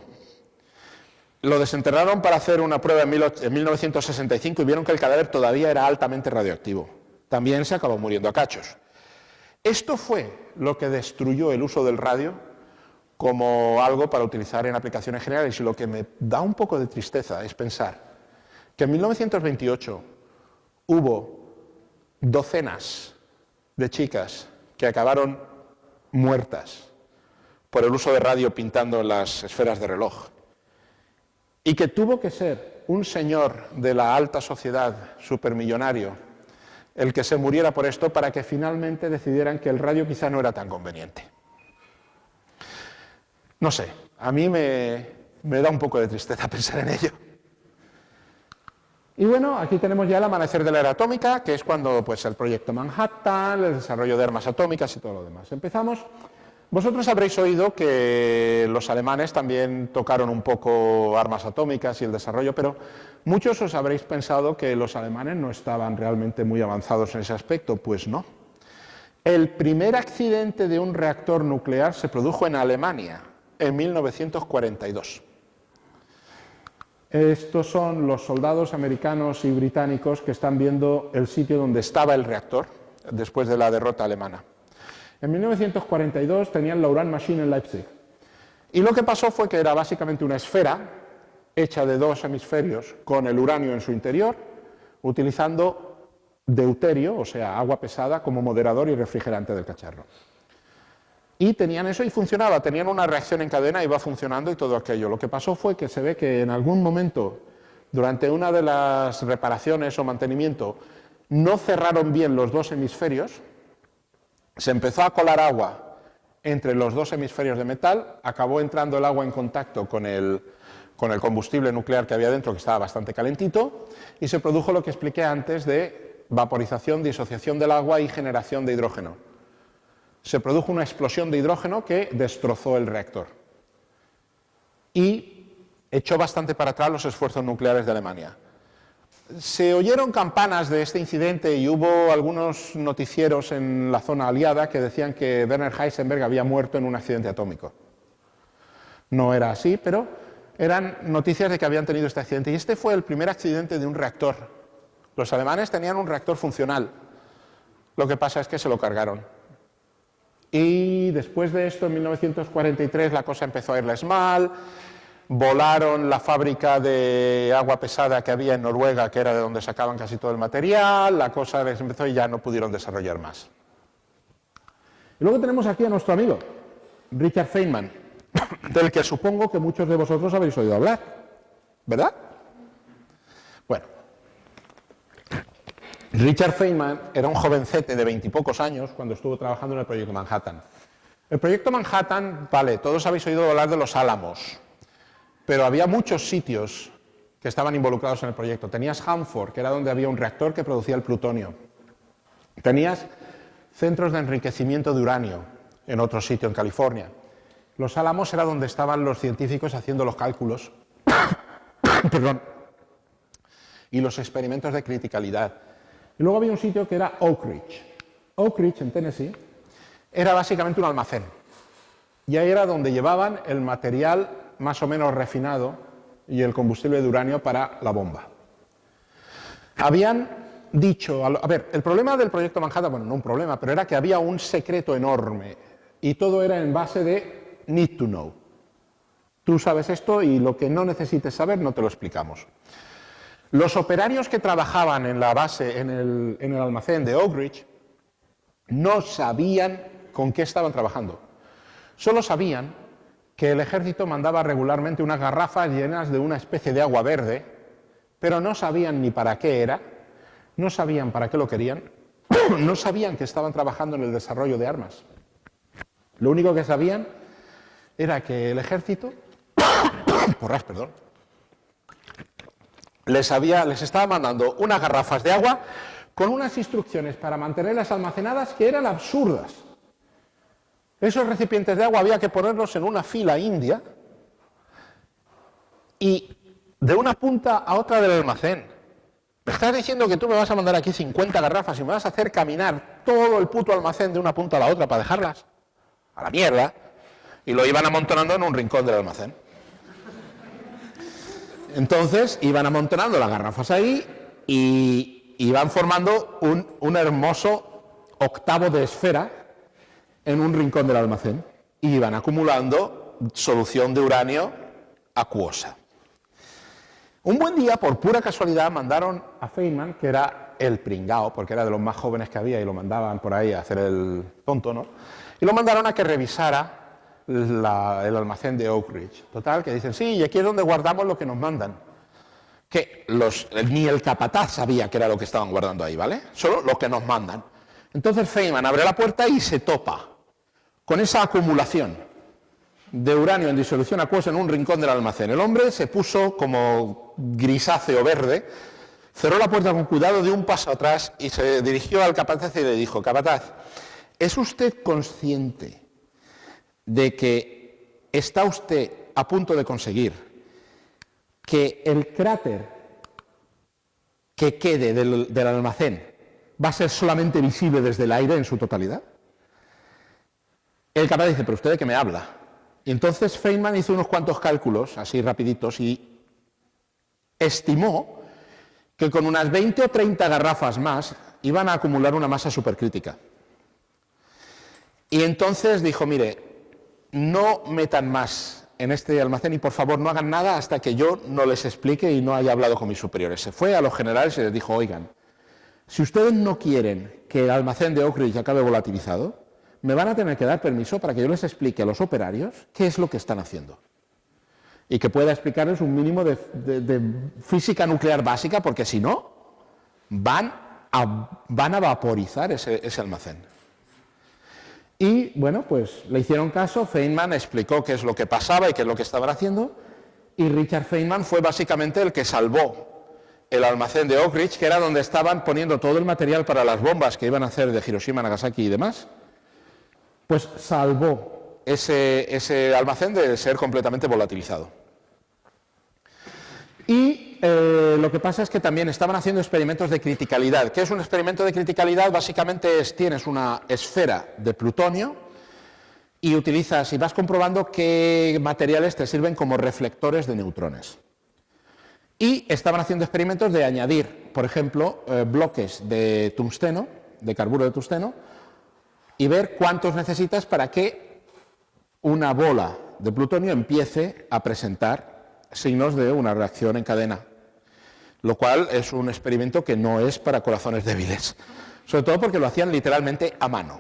Lo desenterraron para hacer una prueba en 1965 y vieron que el cadáver todavía era altamente radioactivo. También se acabó muriendo a cachos. Esto fue lo que destruyó el uso del radio como algo para utilizar en aplicaciones generales, y lo que me da un poco de tristeza es pensar que en 1928 hubo docenas de chicas que acabaron muertas por el uso de radio pintando las esferas de reloj, y que tuvo que ser un señor de la alta sociedad supermillonario el que se muriera por esto para que finalmente decidieran que el radio quizá no era tan conveniente. No sé, a mí me da un poco de tristeza pensar en ello. Y bueno, aquí tenemos ya el amanecer de la era atómica, que es cuando pues, el proyecto Manhattan, el desarrollo de armas atómicas y todo lo demás. Empezamos. Vosotros habréis oído que los alemanes también tocaron un poco armas atómicas y el desarrollo, pero muchos os habréis pensado que los alemanes no estaban realmente muy avanzados en ese aspecto. Pues no. El primer accidente de un reactor nuclear se produjo en Alemania en 1942. Estos son los soldados americanos y británicos que están viendo el sitio donde estaba el reactor después de la derrota alemana. En 1942 tenían la Uran Machine en Leipzig. Y lo que pasó fue que era básicamente una esfera hecha de dos hemisferios con el uranio en su interior, utilizando deuterio, o sea, agua pesada, como moderador y refrigerante del cacharro. Y tenían eso y funcionaba, tenían una reacción en cadena, iba funcionando y todo aquello. Lo que pasó fue que se ve que en algún momento, durante una de las reparaciones o mantenimiento, no cerraron bien los dos hemisferios, se empezó a colar agua entre los dos hemisferios de metal, acabó entrando el agua en contacto con el combustible nuclear que había dentro, que estaba bastante calentito, y se produjo lo que expliqué antes de vaporización, disociación del agua y generación de hidrógeno. Se produjo una explosión de hidrógeno que destrozó el reactor y echó bastante para atrás los esfuerzos nucleares de Alemania. Se oyeron campanas de este incidente y hubo algunos noticieros en la zona aliada que decían que Werner Heisenberg había muerto en un accidente atómico. No era así, pero eran noticias de que habían tenido este accidente. Y este fue el primer accidente de un reactor. Los alemanes tenían un reactor funcional. Lo que pasa es que se lo cargaron. Y después de esto, en 1943, la cosa empezó a irles mal. Volaron la fábrica de agua pesada que había en Noruega, que era de donde sacaban casi todo el material. La cosa les empezó y ya no pudieron desarrollar más. Y luego tenemos aquí a nuestro amigo, Richard Feynman, del que supongo que muchos de vosotros habéis oído hablar, ¿verdad? Bueno, Richard Feynman era un jovencete de 20 y pocos años cuando estuvo trabajando en el proyecto Manhattan. El proyecto Manhattan, vale, todos habéis oído hablar de los Álamos, pero había muchos sitios que estaban involucrados en el proyecto. Tenías Hanford, que era donde había un reactor que producía el plutonio. Tenías centros de enriquecimiento de uranio en otro sitio, en California. Los Álamos era donde estaban los científicos haciendo los cálculos perdón, y los experimentos de criticalidad. Y luego había un sitio que era Oak Ridge. Oak Ridge, en Tennessee, era básicamente un almacén. Y ahí era donde llevaban el material más o menos refinado y el combustible de uranio para la bomba. Habían dicho, a ver, el problema del proyecto Manhattan, bueno, no un problema, pero era que había un secreto enorme y todo era en base de need to know. Tú sabes esto y lo que no necesites saber no te lo explicamos. Los operarios que trabajaban en la base, en el almacén de Oak Ridge, no sabían con qué estaban trabajando. Solo sabían que el ejército mandaba regularmente unas garrafas llenas de una especie de agua verde, pero no sabían ni para qué era, no sabían para qué lo querían, no sabían que estaban trabajando en el desarrollo de armas. Lo único que sabían era que el ejército porras, perdón, les estaba mandando unas garrafas de agua con unas instrucciones para mantenerlas almacenadas que eran absurdas. Esos recipientes de agua había que ponerlos en una fila india y de una punta a otra del almacén. ¿Me estás diciendo que tú me vas a mandar aquí 50 garrafas y me vas a hacer caminar todo el puto almacén de una punta a la otra para dejarlas? A la mierda. Y lo iban amontonando en un rincón del almacén. Entonces iban amontonando las garrafas ahí y iban formando un hermoso octavo de esfera en un rincón del almacén. Y iban acumulando solución de uranio acuosa. Un buen día, por pura casualidad, mandaron a Feynman, que era el pringao, porque era de los más jóvenes que había y lo mandaban por ahí a hacer el tonto, ¿no? Y lo mandaron a que revisara el almacén de Oak Ridge. Total, que dicen, sí, y aquí es donde guardamos lo que nos mandan. Que ni el capataz sabía que era lo que estaban guardando ahí, ¿vale? Solo lo que nos mandan. Entonces Feynman abre la puerta y se topa con esa acumulación de uranio en disolución acuosa en un rincón del almacén. El hombre se puso como grisáceo verde, cerró la puerta con cuidado, dio un paso atrás y se dirigió al capataz y le dijo, capataz, ¿es usted consciente de que está usted a punto de conseguir que el cráter que quede del almacén va a ser solamente visible desde el aire en su totalidad? El capataz dice, ¿pero usted de qué me habla? Y entonces Feynman hizo unos cuantos cálculos, así rapiditos, y estimó que con unas 20 o 30 garrafas más iban a acumular una masa supercrítica. Y entonces dijo, mire, no metan más en este almacén y por favor no hagan nada hasta que yo no les explique y no haya hablado con mis superiores. Se fue a los generales y les dijo, oigan, si ustedes no quieren que el almacén de Oak Ridge acabe volatilizado, me van a tener que dar permiso para que yo les explique a los operarios qué es lo que están haciendo. Y que pueda explicarles un mínimo de física nuclear básica, porque si no, van a vaporizar ese almacén. Y, bueno, pues le hicieron caso, Feynman explicó qué es lo que pasaba y qué es lo que estaban haciendo, y Richard Feynman fue básicamente el que salvó el almacén de Oak Ridge, que era donde estaban poniendo todo el material para las bombas que iban a hacer de Hiroshima, Nagasaki y demás. Pues salvó ese almacén de ser completamente volatilizado. Y lo que pasa es que también estaban haciendo experimentos de criticalidad. ¿Qué es un experimento de criticalidad? Básicamente tienes una esfera de plutonio y utilizas y vas comprobando qué materiales te sirven como reflectores de neutrones. Y estaban haciendo experimentos de añadir, por ejemplo, bloques de tungsteno, de carburo de tungsteno, y ver cuántos necesitas para que una bola de plutonio empiece a presentar signos de una reacción en cadena, lo cual es un experimento que no es para corazones débiles, sobre todo porque lo hacían literalmente a mano.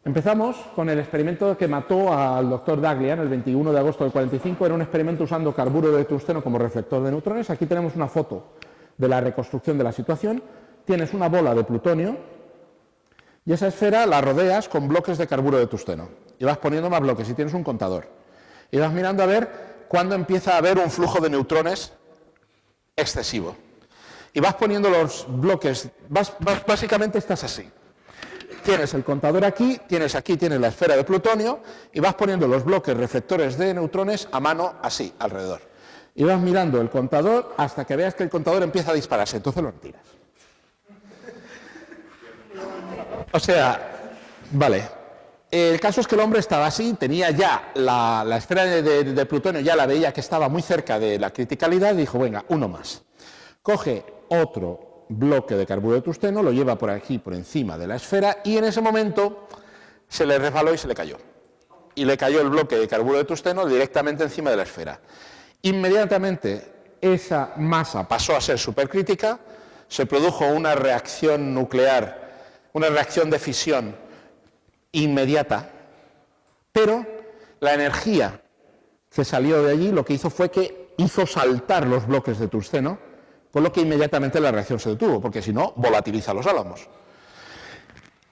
Empezamos con el experimento que mató al doctor Daghlian el 21 de agosto del 45, era un experimento usando carburo de tungsteno como reflector de neutrones. Aquí tenemos una foto de la reconstrucción de la situación. Tienes una bola de plutonio y esa esfera la rodeas con bloques de carburo de tungsteno. Y vas poniendo más bloques y tienes un contador. Y vas mirando a ver cuándo empieza a haber un flujo de neutrones excesivo. Y vas poniendo los bloques, básicamente estás así. Tienes el contador aquí tienes la esfera de plutonio y vas poniendo los bloques reflectores de neutrones a mano así, alrededor. Y vas mirando el contador hasta que veas que el contador empieza a dispararse, entonces lo retiras. O sea, vale. El caso es que el hombre estaba así, tenía ya la esfera de plutonio, ya la veía que estaba muy cerca de la criticalidad y dijo, venga, uno más. Coge otro bloque de carburo de tungsteno, lo lleva por aquí, por encima de la esfera, y en ese momento se le resbaló y se le cayó. Y le cayó el bloque de carburo de tungsteno directamente encima de la esfera. Inmediatamente esa masa pasó a ser supercrítica, se produjo una reacción nuclear, una reacción de fisión inmediata, pero la energía que salió de allí lo que hizo fue que hizo saltar los bloques de tungsteno, con lo que inmediatamente la reacción se detuvo, porque si no, volatiliza los álamos.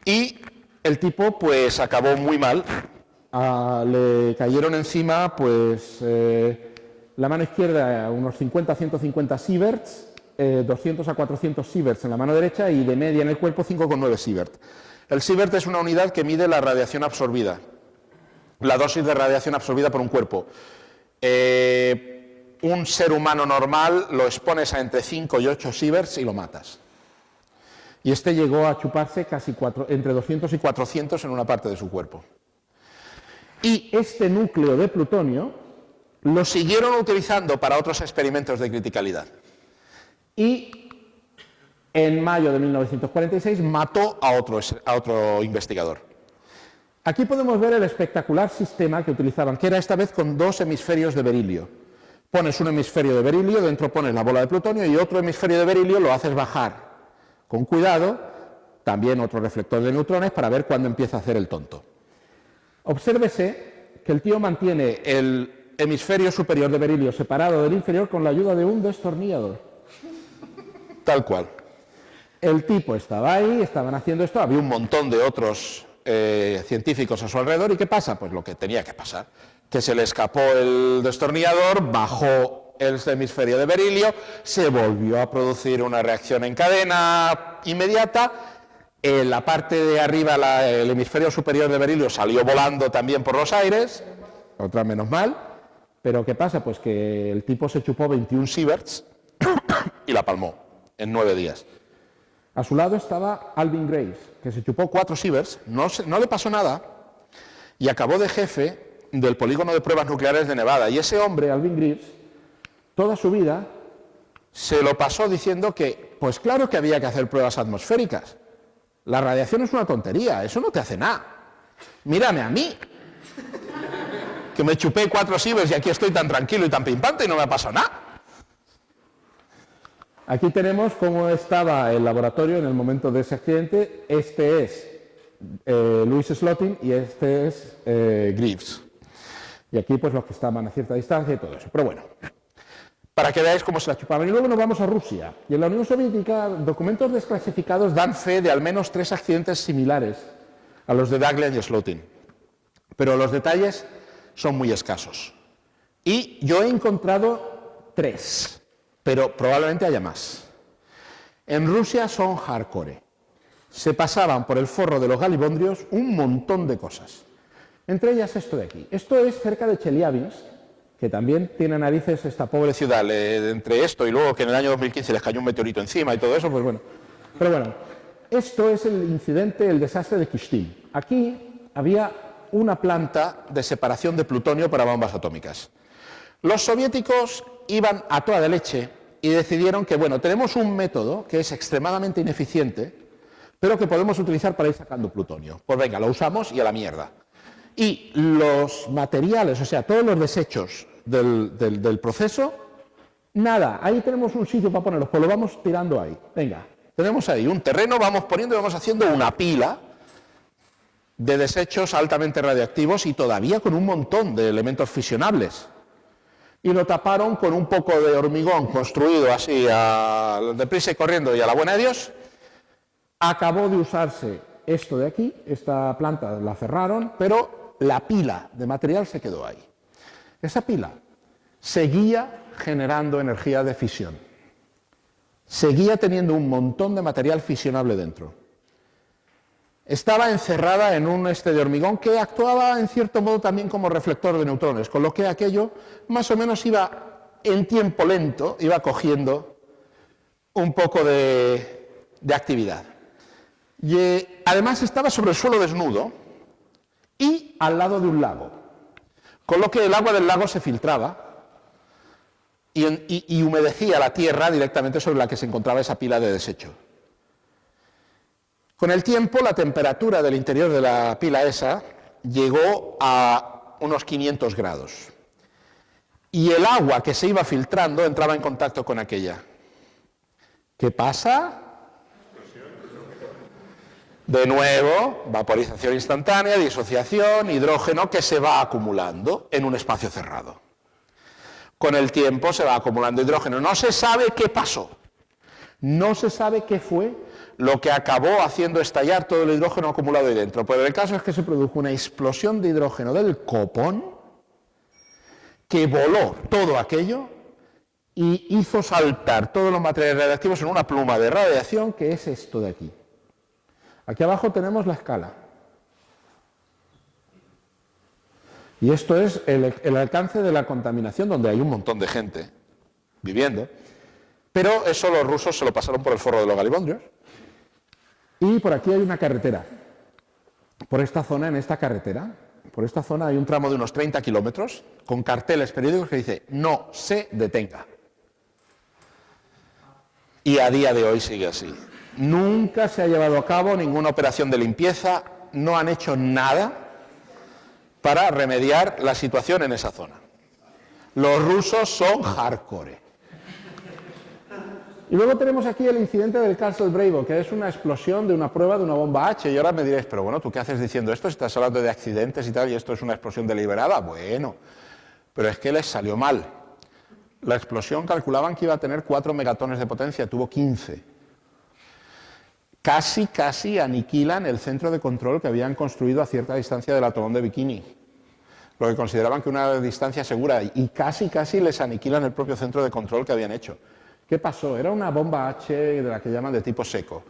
Y el tipo pues acabó muy mal, le cayeron encima, pues, la mano izquierda unos 50 a 150 sieverts, 200 a 400 sieverts en la mano derecha y de media en el cuerpo 5,9 sievert. El sievert es una unidad que mide la radiación absorbida, la dosis de radiación absorbida por un cuerpo. Un ser humano normal lo expones a entre 5 y 8 sieverts y lo matas. Y este llegó a chuparse casi entre 200 y 400 en una parte de su cuerpo. Y este núcleo de plutonio lo siguieron utilizando para otros experimentos de criticalidad. Y en mayo de 1946 mató a otro investigador. Aquí podemos ver el espectacular sistema que utilizaban, que era esta vez con 2 hemisferios de berilio. Pones un hemisferio de berilio, dentro pones la bola de plutonio y otro hemisferio de berilio lo haces bajar con cuidado, también otro reflector de neutrones para ver cuándo empieza a hacer el tonto. Obsérvese que el tío mantiene el hemisferio superior de berilio separado del inferior con la ayuda de un destornillador. Tal cual. El tipo estaba ahí, estaban haciendo esto, había un montón de otros científicos a su alrededor, ¿y qué pasa? Pues lo que tenía que pasar, que se le escapó el destornillador, bajó el hemisferio de berilio, se volvió a producir una reacción en cadena inmediata, en la parte de arriba, el hemisferio superior de berilio salió volando también por los aires, otra menos mal, pero ¿qué pasa? Pues que el tipo se chupó 21 sieverts y la palmó en 9 días. A su lado estaba Alvin Graves, que se chupó 4 sieverts, no le pasó nada, y acabó de jefe del polígono de pruebas nucleares de Nevada. Y ese hombre, Alvin Graves, toda su vida se lo pasó diciendo que, pues claro que había que hacer pruebas atmosféricas. La radiación es una tontería, eso no te hace nada. Mírame a mí, que me chupé 4 sieverts y aquí estoy tan tranquilo y tan pimpante y no me ha pasado nada. Aquí tenemos cómo estaba el laboratorio en el momento de ese accidente. Este es Louis Slotin y este es Graves. Y aquí pues los que estaban a cierta distancia y todo eso. Pero bueno, para que veáis cómo se la chupaban. Y luego nos vamos a Rusia. Y en la Unión Soviética, documentos desclasificados dan fe de al menos 3 accidentes similares a los de Daghlian y Slotin. Pero los detalles son muy escasos. Y yo he encontrado 3. Pero probablemente haya más. En Rusia son hardcore. Se pasaban por el forro de los galibondrios un montón de cosas. Entre ellas esto de aquí. Esto es cerca de Chelyabinsk, que también tiene narices esta pobre ciudad. Entre esto y luego que en el año 2015 les cayó un meteorito encima y todo eso, pues bueno. Pero bueno, esto es el incidente, el desastre de Kyshtym. Aquí había una planta de separación de plutonio para bombas atómicas. Los soviéticos iban a toda de leche y decidieron que, bueno, tenemos un método que es extremadamente ineficiente, pero que podemos utilizar para ir sacando plutonio. Pues venga, lo usamos y a la mierda. Y los materiales, o sea, todos los desechos del proceso, nada, ahí tenemos un sitio para ponerlos, pues lo vamos tirando ahí. Venga, tenemos ahí un terreno, vamos poniendo y vamos haciendo una pila de desechos altamente radiactivos y todavía con un montón de elementos fisionables. Y lo taparon con un poco de hormigón construido así deprisa y corriendo y a la buena de Dios. Acabó de usarse esto de aquí, esta planta la cerraron, pero la pila de material se quedó ahí. Esa pila seguía generando energía de fisión. Seguía teniendo un montón de material fisionable dentro. Estaba encerrada en un de hormigón que actuaba en cierto modo también como reflector de neutrones, con lo que aquello más o menos iba en tiempo lento, iba cogiendo un poco de actividad. Y además estaba sobre el suelo desnudo y al lado de un lago, con lo que el agua del lago se filtraba y humedecía la tierra directamente sobre la que se encontraba esa pila de desecho. Con el tiempo, la temperatura del interior de la pila esa llegó a unos 500 grados. Y el agua que se iba filtrando entraba en contacto con aquella. ¿Qué pasa? De nuevo, vaporización instantánea, disociación, hidrógeno que se va acumulando en un espacio cerrado. Con el tiempo se va acumulando hidrógeno. No se sabe qué pasó. No se sabe qué fue lo que acabó haciendo estallar todo el hidrógeno acumulado ahí dentro. Pero el caso es que se produjo una explosión de hidrógeno del copón que voló todo aquello y hizo saltar todos los materiales radiactivos en una pluma de radiación, que es esto de aquí. Aquí abajo tenemos la escala. Y esto es el alcance de la contaminación, donde hay un montón de gente viviendo. Pero eso los rusos se lo pasaron por el forro de los galibondrios. Y por aquí hay una carretera. Por esta zona, en esta carretera, por esta zona hay un tramo de unos 30 kilómetros con carteles periódicos que dice "no se detenga". Y a día de hoy sigue así. Nunca se ha llevado a cabo ninguna operación de limpieza, no han hecho nada para remediar la situación en esa zona. Los rusos son hardcore. Y luego tenemos aquí el incidente del Castle Bravo, que es una explosión de una prueba de una bomba H. Y ahora me diréis, pero bueno, ¿tú qué haces diciendo esto? Estás hablando de accidentes y tal, y esto es una explosión deliberada. Bueno, pero es que les salió mal. La explosión calculaban que iba a tener 4 megatones de potencia, tuvo 15. Casi aniquilan el centro de control que habían construido a cierta distancia del atolón de Bikini. Lo que consideraban que una distancia segura, y casi les aniquilan el propio centro de control que habían hecho. ¿Qué pasó? Era una bomba H de la que llaman de tipo seco,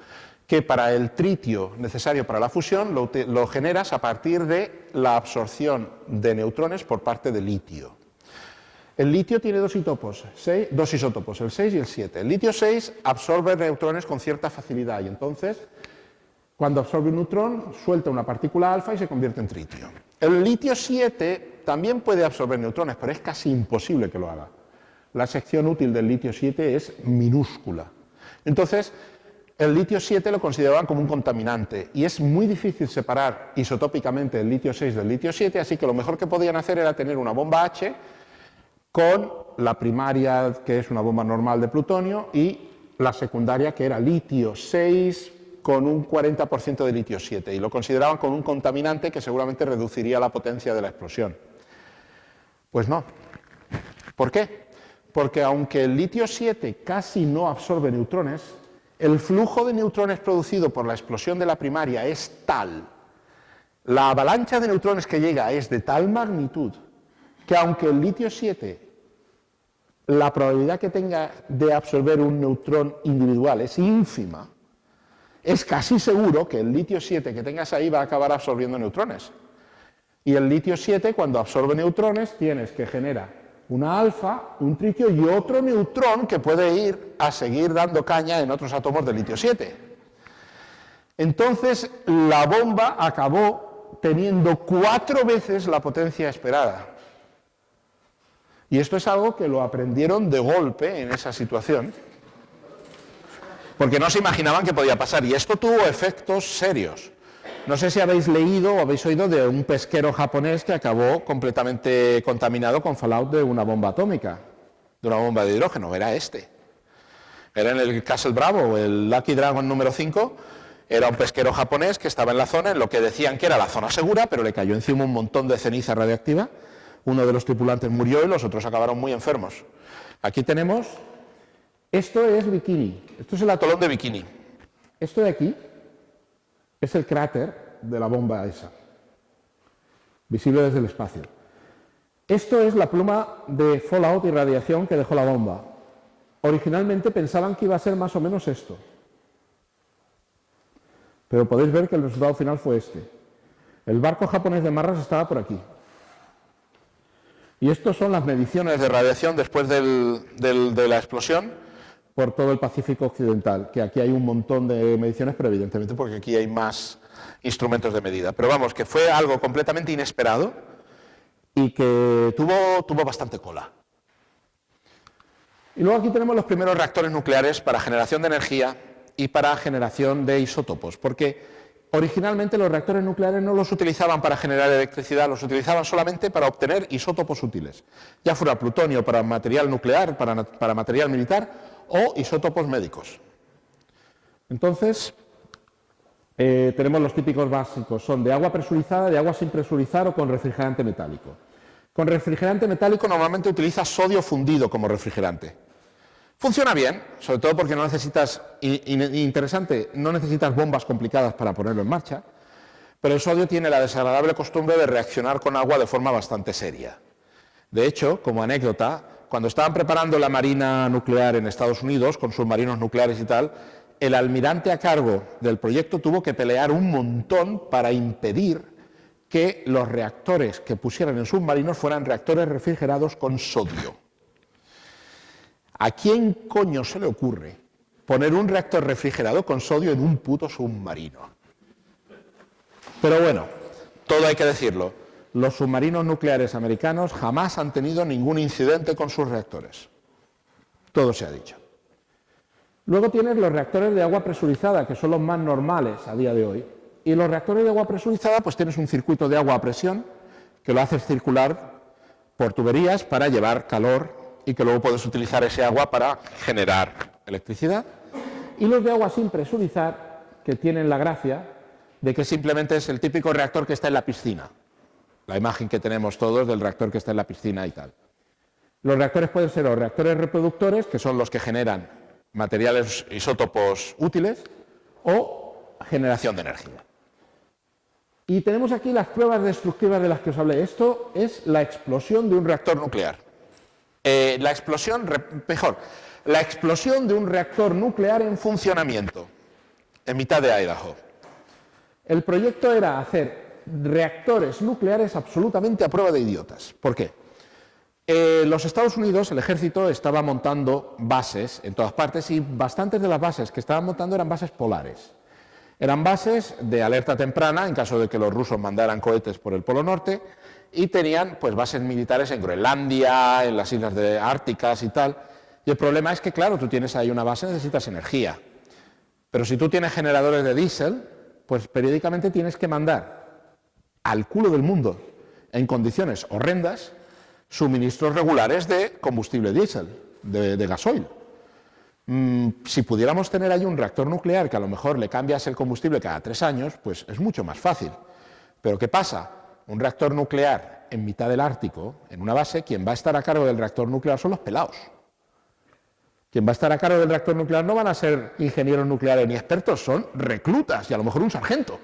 que para el tritio necesario para la fusión lo generas a partir de la absorción de neutrones por parte del litio. El litio tiene dos isótopos, el 6 y el 7. El litio 6 absorbe neutrones con cierta facilidad y entonces, cuando absorbe un neutrón, suelta una partícula alfa y se convierte en tritio. El litio 7 también puede absorber neutrones, pero es casi imposible que lo haga. La sección útil del litio 7 es minúscula. Entonces, el litio 7 lo consideraban como un contaminante y es muy difícil separar isotópicamente el litio 6 del litio 7, así que lo mejor que podían hacer era tener una bomba H con la primaria, que es una bomba normal de plutonio, y la secundaria, que era litio 6 con un 40% de litio 7, y lo consideraban como un contaminante que seguramente reduciría la potencia de la explosión. Pues no. ¿Por qué? Porque aunque el litio 7 casi no absorbe neutrones, el flujo de neutrones producido por la explosión de la primaria es tal, la avalancha de neutrones que llega es de tal magnitud, que aunque el litio 7, la probabilidad que tenga de absorber un neutrón individual es ínfima, es casi seguro que el litio 7 que tengas ahí va a acabar absorbiendo neutrones. Y el litio 7, cuando absorbe neutrones, tienes que generar una alfa, un tritio y otro neutrón que puede ir a seguir dando caña en otros átomos de litio 7. Entonces, la bomba acabó teniendo 4 veces la potencia esperada. Y esto es algo que lo aprendieron de golpe en esa situación, porque no se imaginaban que podía pasar, y esto tuvo efectos serios. No sé si habéis leído o habéis oído de un pesquero japonés que acabó completamente contaminado con fallout de una bomba atómica, de una bomba de hidrógeno. Era este. Era en el Castle Bravo, el Lucky Dragon número 5. Era un pesquero japonés que estaba en la zona, en lo que decían que era la zona segura, pero le cayó encima un montón de ceniza radiactiva. Uno de los tripulantes murió y los otros acabaron muy enfermos. Aquí tenemos, esto es Bikini, esto es el atolón de Bikini. Esto de aquí es el cráter de la bomba esa, visible desde el espacio. Esto es la pluma de fallout y radiación que dejó la bomba. Originalmente pensaban que iba a ser más o menos esto, pero podéis ver que el resultado final fue este. El barco japonés de Marras estaba por aquí. Y estas son las mediciones de radiación después de la explosión por todo el Pacífico Occidental, que aquí hay un montón de mediciones, pero evidentemente porque aquí hay más instrumentos de medida. Pero vamos, que fue algo completamente inesperado y que tuvo bastante cola. Y luego aquí tenemos los primeros reactores nucleares para generación de energía y para generación de isótopos, porque originalmente los reactores nucleares no los utilizaban para generar electricidad, los utilizaban solamente para obtener isótopos útiles, ya fuera plutonio para material nuclear, para material militar o isótopos médicos. Entonces, tenemos los típicos básicos, son de agua presurizada, de agua sin presurizar o con refrigerante metálico. Con refrigerante metálico normalmente utiliza sodio fundido como refrigerante. Funciona bien, sobre todo porque no necesitas, interesante, no necesitas bombas complicadas para ponerlo en marcha, pero el sodio tiene la desagradable costumbre de reaccionar con agua de forma bastante seria. De hecho, como anécdota, cuando estaban preparando la marina nuclear en Estados Unidos, con submarinos nucleares y tal, el almirante a cargo del proyecto tuvo que pelear un montón para impedir que los reactores que pusieran en submarinos fueran reactores refrigerados con sodio. ¿A quién coño se le ocurre poner un reactor refrigerado con sodio en un puto submarino? Pero bueno, todo hay que decirlo. Los submarinos nucleares americanos jamás han tenido ningún incidente con sus reactores. Todo se ha dicho. Luego tienes los reactores de agua presurizada, que son los más normales a día de hoy. Y los reactores de agua presurizada, pues tienes un circuito de agua a presión que lo haces circular por tuberías para llevar calor y que luego puedes utilizar ese agua para generar electricidad. Y los de agua sin presurizar, que tienen la gracia de que simplemente es el típico reactor que está en la piscina. La imagen que tenemos todos del reactor que está en la piscina y tal. Los reactores pueden ser los reactores reproductores, que son los que generan materiales isótopos útiles, o generación de energía. Y tenemos aquí las pruebas destructivas de las que os hablé. Esto es la explosión de un reactor nuclear. La explosión de un reactor nuclear en funcionamiento, en mitad de Idaho. El proyecto era hacer reactores nucleares absolutamente a prueba de idiotas. ¿Por qué? Los Estados Unidos, el ejército, estaba montando bases en todas partes y bastantes de las bases que estaban montando eran bases polares. Eran bases de alerta temprana en caso de que los rusos mandaran cohetes por el Polo Norte y tenían pues bases militares en Groenlandia, en las islas árticas y tal. Y el problema es que, claro, tú tienes ahí una base, necesitas energía. Pero si tú tienes generadores de diésel, pues periódicamente tienes que mandar al culo del mundo, en condiciones horrendas, suministros regulares de combustible diésel, de gasoil. Si pudiéramos tener ahí un reactor nuclear que a lo mejor le cambias el combustible cada 3 años, pues es mucho más fácil. Pero ¿qué pasa? Un reactor nuclear en mitad del Ártico, en una base, quien va a estar a cargo del reactor nuclear son los pelados. Quien va a estar a cargo del reactor nuclear no van a ser ingenieros nucleares ni expertos, son reclutas y a lo mejor un sargento.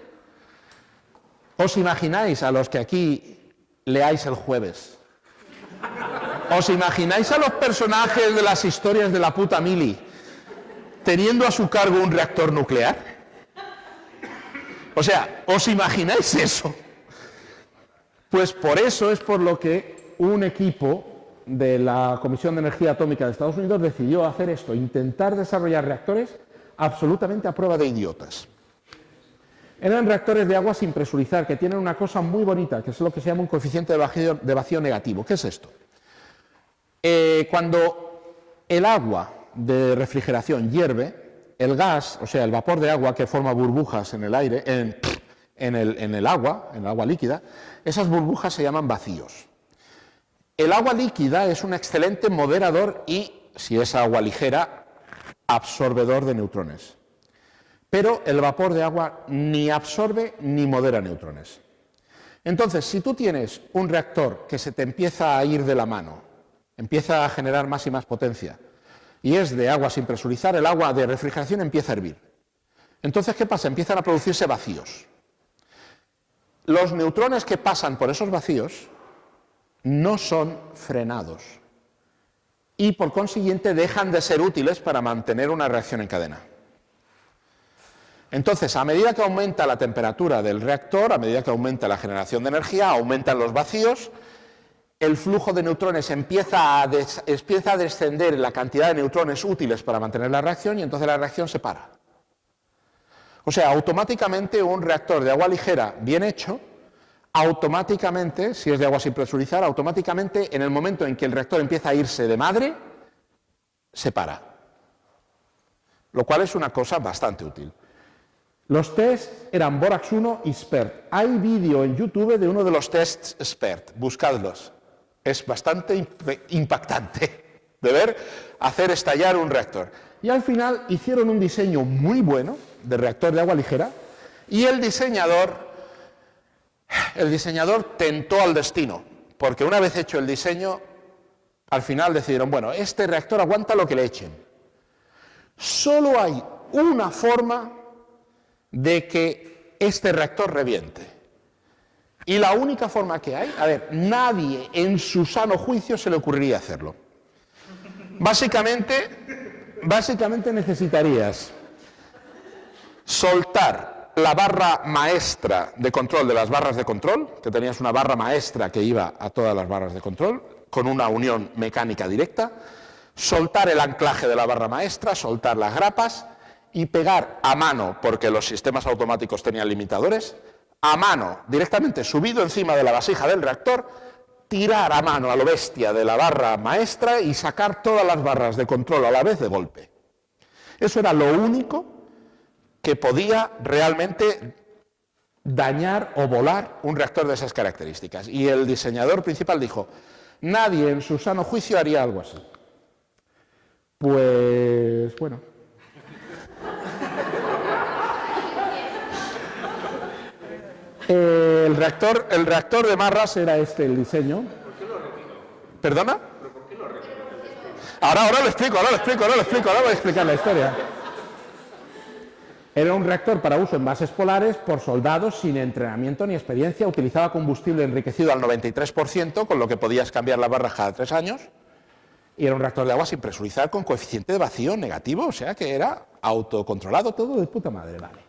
¿Os imagináis a los que aquí leáis el jueves? ¿Os imagináis a los personajes de las historias de la puta mili teniendo a su cargo un reactor nuclear? O sea, ¿os imagináis eso? Pues por eso es por lo que un equipo de la Comisión de Energía Atómica de Estados Unidos decidió hacer esto, intentar desarrollar reactores absolutamente a prueba de idiotas. Eran reactores de agua sin presurizar, que tienen una cosa muy bonita, que es lo que se llama un coeficiente de vacío negativo. ¿Qué es esto? Cuando el agua de refrigeración hierve, el gas, o sea, el vapor de agua que forma burbujas en el aire, en el agua líquida, esas burbujas se llaman vacíos. El agua líquida es un excelente moderador y, si es agua ligera, absorbedor de neutrones. Pero el vapor de agua ni absorbe ni modera neutrones. Entonces, si tú tienes un reactor que se te empieza a ir de la mano, empieza a generar más y más potencia, y es de agua sin presurizar, el agua de refrigeración empieza a hervir. Entonces, ¿qué pasa? Empiezan a producirse vacíos. Los neutrones que pasan por esos vacíos no son frenados y, por consiguiente, dejan de ser útiles para mantener una reacción en cadena. Entonces, a medida que aumenta la temperatura del reactor, a medida que aumenta la generación de energía, aumentan los vacíos, el flujo de neutrones empieza a descender en la cantidad de neutrones útiles para mantener la reacción y entonces la reacción se para. O sea, automáticamente un reactor de agua ligera bien hecho, automáticamente, si es de agua sin presurizar, automáticamente en el momento en que el reactor empieza a irse de madre, se para. Lo cual es una cosa bastante útil. Los tests eran Borax 1 y SPERT. Hay vídeo en YouTube de uno de los tests SPERT, buscadlos. Es bastante impactante de ver hacer estallar un reactor. Y al final hicieron un diseño muy bueno de reactor de agua ligera y el diseñador tentó al destino, porque una vez hecho el diseño, al final decidieron, bueno, este reactor aguanta lo que le echen. Solo hay una forma de que este reactor reviente. Y la única forma que hay, a ver, nadie en su sano juicio se le ocurriría hacerlo. Básicamente necesitarías soltar la barra maestra de control de las barras de control, que tenías una barra maestra que iba a todas las barras de control, con una unión mecánica directa, soltar el anclaje de la barra maestra, soltar las grapas y pegar a mano, porque los sistemas automáticos tenían limitadores, a mano, directamente subido encima de la vasija del reactor, tirar a mano a lo bestia de la barra maestra y sacar todas las barras de control a la vez de golpe. Eso era lo único que podía realmente dañar o volar un reactor de esas características. Y el diseñador principal dijo, nadie en su sano juicio haría algo así. Pues, bueno. El reactor de Marras era este el diseño. ¿Por qué lo retiró? ¿Perdona? ¿Pero por qué lo retiró? Ahora lo explico, ahora voy a explicar la historia. Era un reactor para uso en bases polares por soldados sin entrenamiento ni experiencia. Utilizaba combustible enriquecido al 93%, con lo que podías cambiar la barra cada 3 años. Y era un reactor de agua sin presurizar con coeficiente de vacío negativo, o sea que era autocontrolado, todo de puta madre, vale.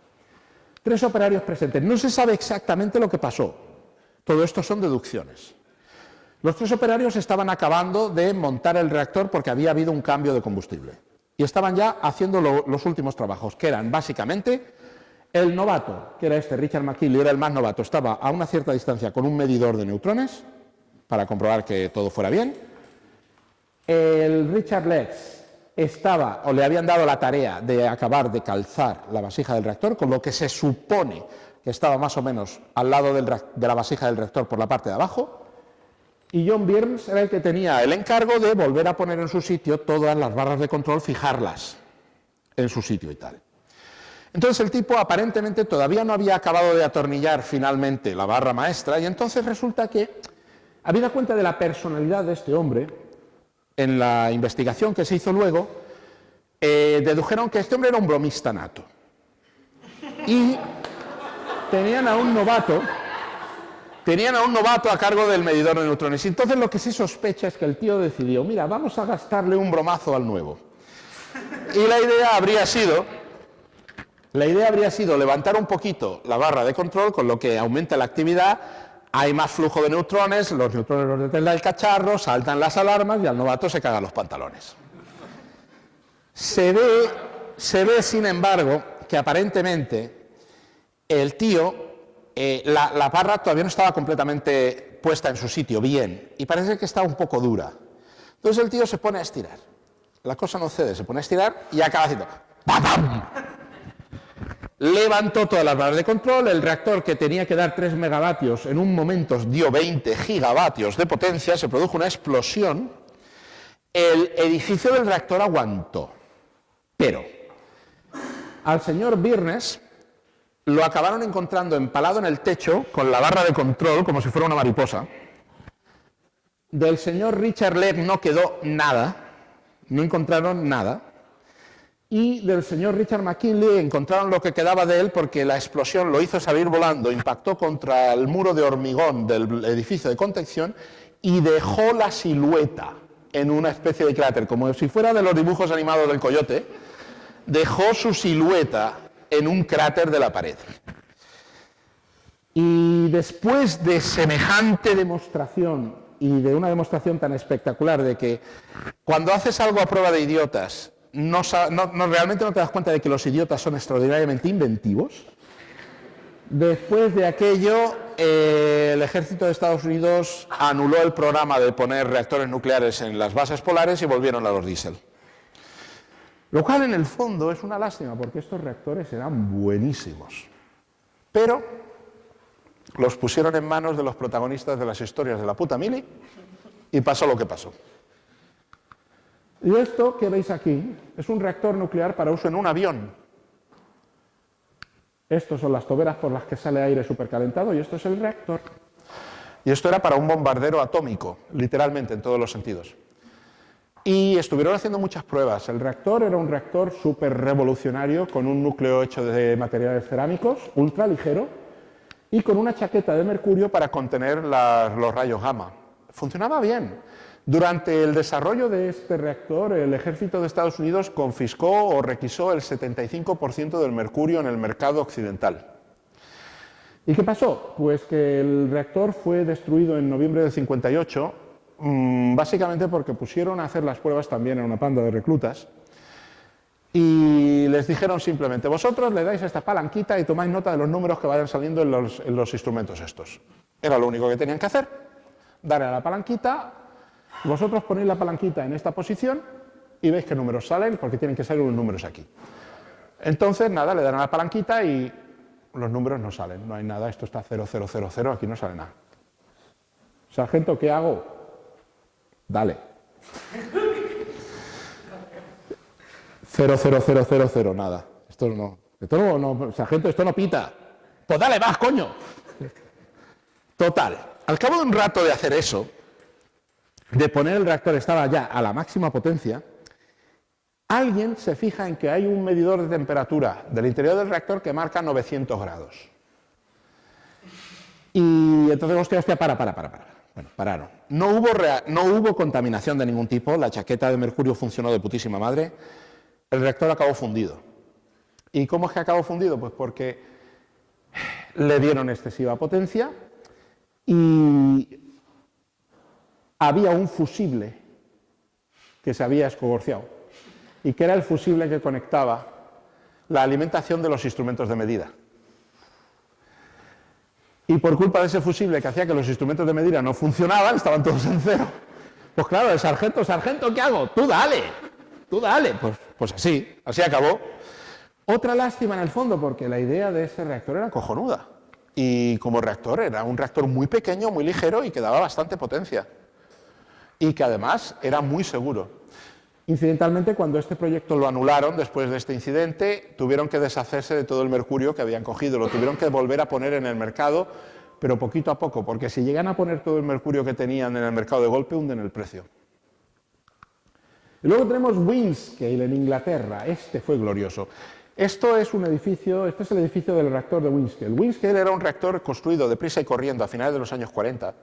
3 operarios presentes. No se sabe exactamente lo que pasó. Todo esto son deducciones. Los 3 operarios estaban acabando de montar el reactor porque había habido un cambio de combustible. Y estaban ya haciendo los últimos trabajos, que eran básicamente el novato, que era este Richard McKinley, era el más novato, estaba a una cierta distancia con un medidor de neutrones para comprobar que todo fuera bien. El Richard Lex estaba, o le habían dado la tarea de acabar de calzar la vasija del reactor, con lo que se supone que estaba más o menos al lado de la vasija del reactor por la parte de abajo, y John Byrnes era el que tenía el encargo de volver a poner en su sitio todas las barras de control, fijarlas en su sitio y tal. Entonces el tipo aparentemente todavía no había acabado de atornillar finalmente la barra maestra, y entonces resulta que, habida cuenta de la personalidad de este hombre, en la investigación que se hizo luego, dedujeron que este hombre era un bromista nato. Y tenían a un novato a cargo del medidor de neutrones. Y entonces lo que se sospecha es que el tío decidió, mira, vamos a gastarle un bromazo al nuevo. Y la idea habría sido levantar un poquito la barra de control, con lo que aumenta la actividad, hay más flujo de neutrones, los neutrones los detecta el cacharro, saltan las alarmas y al novato se cagan los pantalones. Se ve, sin embargo, que aparentemente el tío, la barra todavía no estaba completamente puesta en su sitio bien, y parece que estaba un poco dura. Entonces el tío se pone a estirar. La cosa no cede, se pone a estirar y acaba haciendo ¡pam, pam! Levantó todas las barras de control, el reactor que tenía que dar 3 megavatios en un momento dio 20 gigavatios de potencia, se produjo una explosión, el edificio del reactor aguantó, pero al señor Byrnes lo acabaron encontrando empalado en el techo con la barra de control como si fuera una mariposa. Del señor Richard Lex no quedó nada, no encontraron nada. Y del señor Richard McKinley encontraron lo que quedaba de él porque la explosión lo hizo salir volando, impactó contra el muro de hormigón del edificio de contención y dejó la silueta en una especie de cráter, como si fuera de los dibujos animados del Coyote, dejó su silueta en un cráter de la pared. Y después de semejante demostración, y de una demostración tan espectacular de que cuando haces algo a prueba de idiotas, realmente no te das cuenta de que los idiotas son extraordinariamente inventivos. Después de aquello, el ejército de Estados Unidos anuló el programa de poner reactores nucleares en las bases polares y volvieron a los diésel. Lo cual en el fondo es una lástima porque estos reactores eran buenísimos. Pero los pusieron en manos de los protagonistas de las historias de la puta mili y pasó lo que pasó. Y esto que veis aquí es un reactor nuclear para uso en un avión. Estos son las toberas por las que sale aire supercalentado y esto es el reactor. Y esto era para un bombardero atómico, literalmente en todos los sentidos. y estuvieron haciendo muchas pruebas. El reactor era un reactor súper revolucionario, con un núcleo hecho de materiales cerámicos, ultra ligero, y con una chaqueta de mercurio para contener los rayos gamma. Funcionaba bien. Durante el desarrollo de este reactor, el ejército de Estados Unidos confiscó o requisó el 75% del mercurio en el mercado occidental. ¿Y qué pasó? Pues que el reactor fue destruido en noviembre del 58, básicamente porque pusieron a hacer las pruebas también a una panda de reclutas y les dijeron simplemente: vosotros le dais a esta palanquita y tomáis nota de los números que vayan saliendo en los instrumentos estos. Era lo único que tenían que hacer, darle a la palanquita, vosotros ponéis la palanquita en esta posición y veis qué números salen, porque tienen que salir unos números aquí. Entonces, nada, le dan a la palanquita y los números no salen, no hay nada, esto está 0000, aquí no sale nada. Sargento, ¿qué hago? Dale. 00000, nada. Esto no, sargento, esto no pita. Pues dale más, coño. Total, al cabo de un rato de hacer eso, de poner el reactor, estaba ya a la máxima potencia, alguien se fija en que hay un medidor de temperatura del interior del reactor que marca 900 grados. Y entonces, hostia, para. Bueno, pararon. No hubo contaminación de ningún tipo, la chaqueta de mercurio funcionó de putísima madre, el reactor acabó fundido. ¿Y cómo es que acabó fundido? Pues porque le dieron excesiva potencia y había un fusible que se había escogorciado y que era el fusible que conectaba la alimentación de los instrumentos de medida. Y por culpa de ese fusible que hacía que los instrumentos de medida no funcionaban, estaban todos en cero. Pues claro, el sargento, ¿qué hago? Tú dale. Pues así acabó. Otra lástima en el fondo, porque la idea de ese reactor era cojonuda. Y como reactor era un reactor muy pequeño, muy ligero y que daba bastante potencia. Y que además era muy seguro. Incidentalmente, cuando este proyecto lo anularon después de este incidente, tuvieron que deshacerse de todo el mercurio que habían cogido, lo tuvieron que volver a poner en el mercado, pero poquito a poco, porque si llegan a poner todo el mercurio que tenían en el mercado de golpe, hunden el precio. Y luego tenemos Windscale en Inglaterra, este fue glorioso. Este es el edificio del reactor de Windscale. Windscale era un reactor construido deprisa y corriendo a finales de los años 40,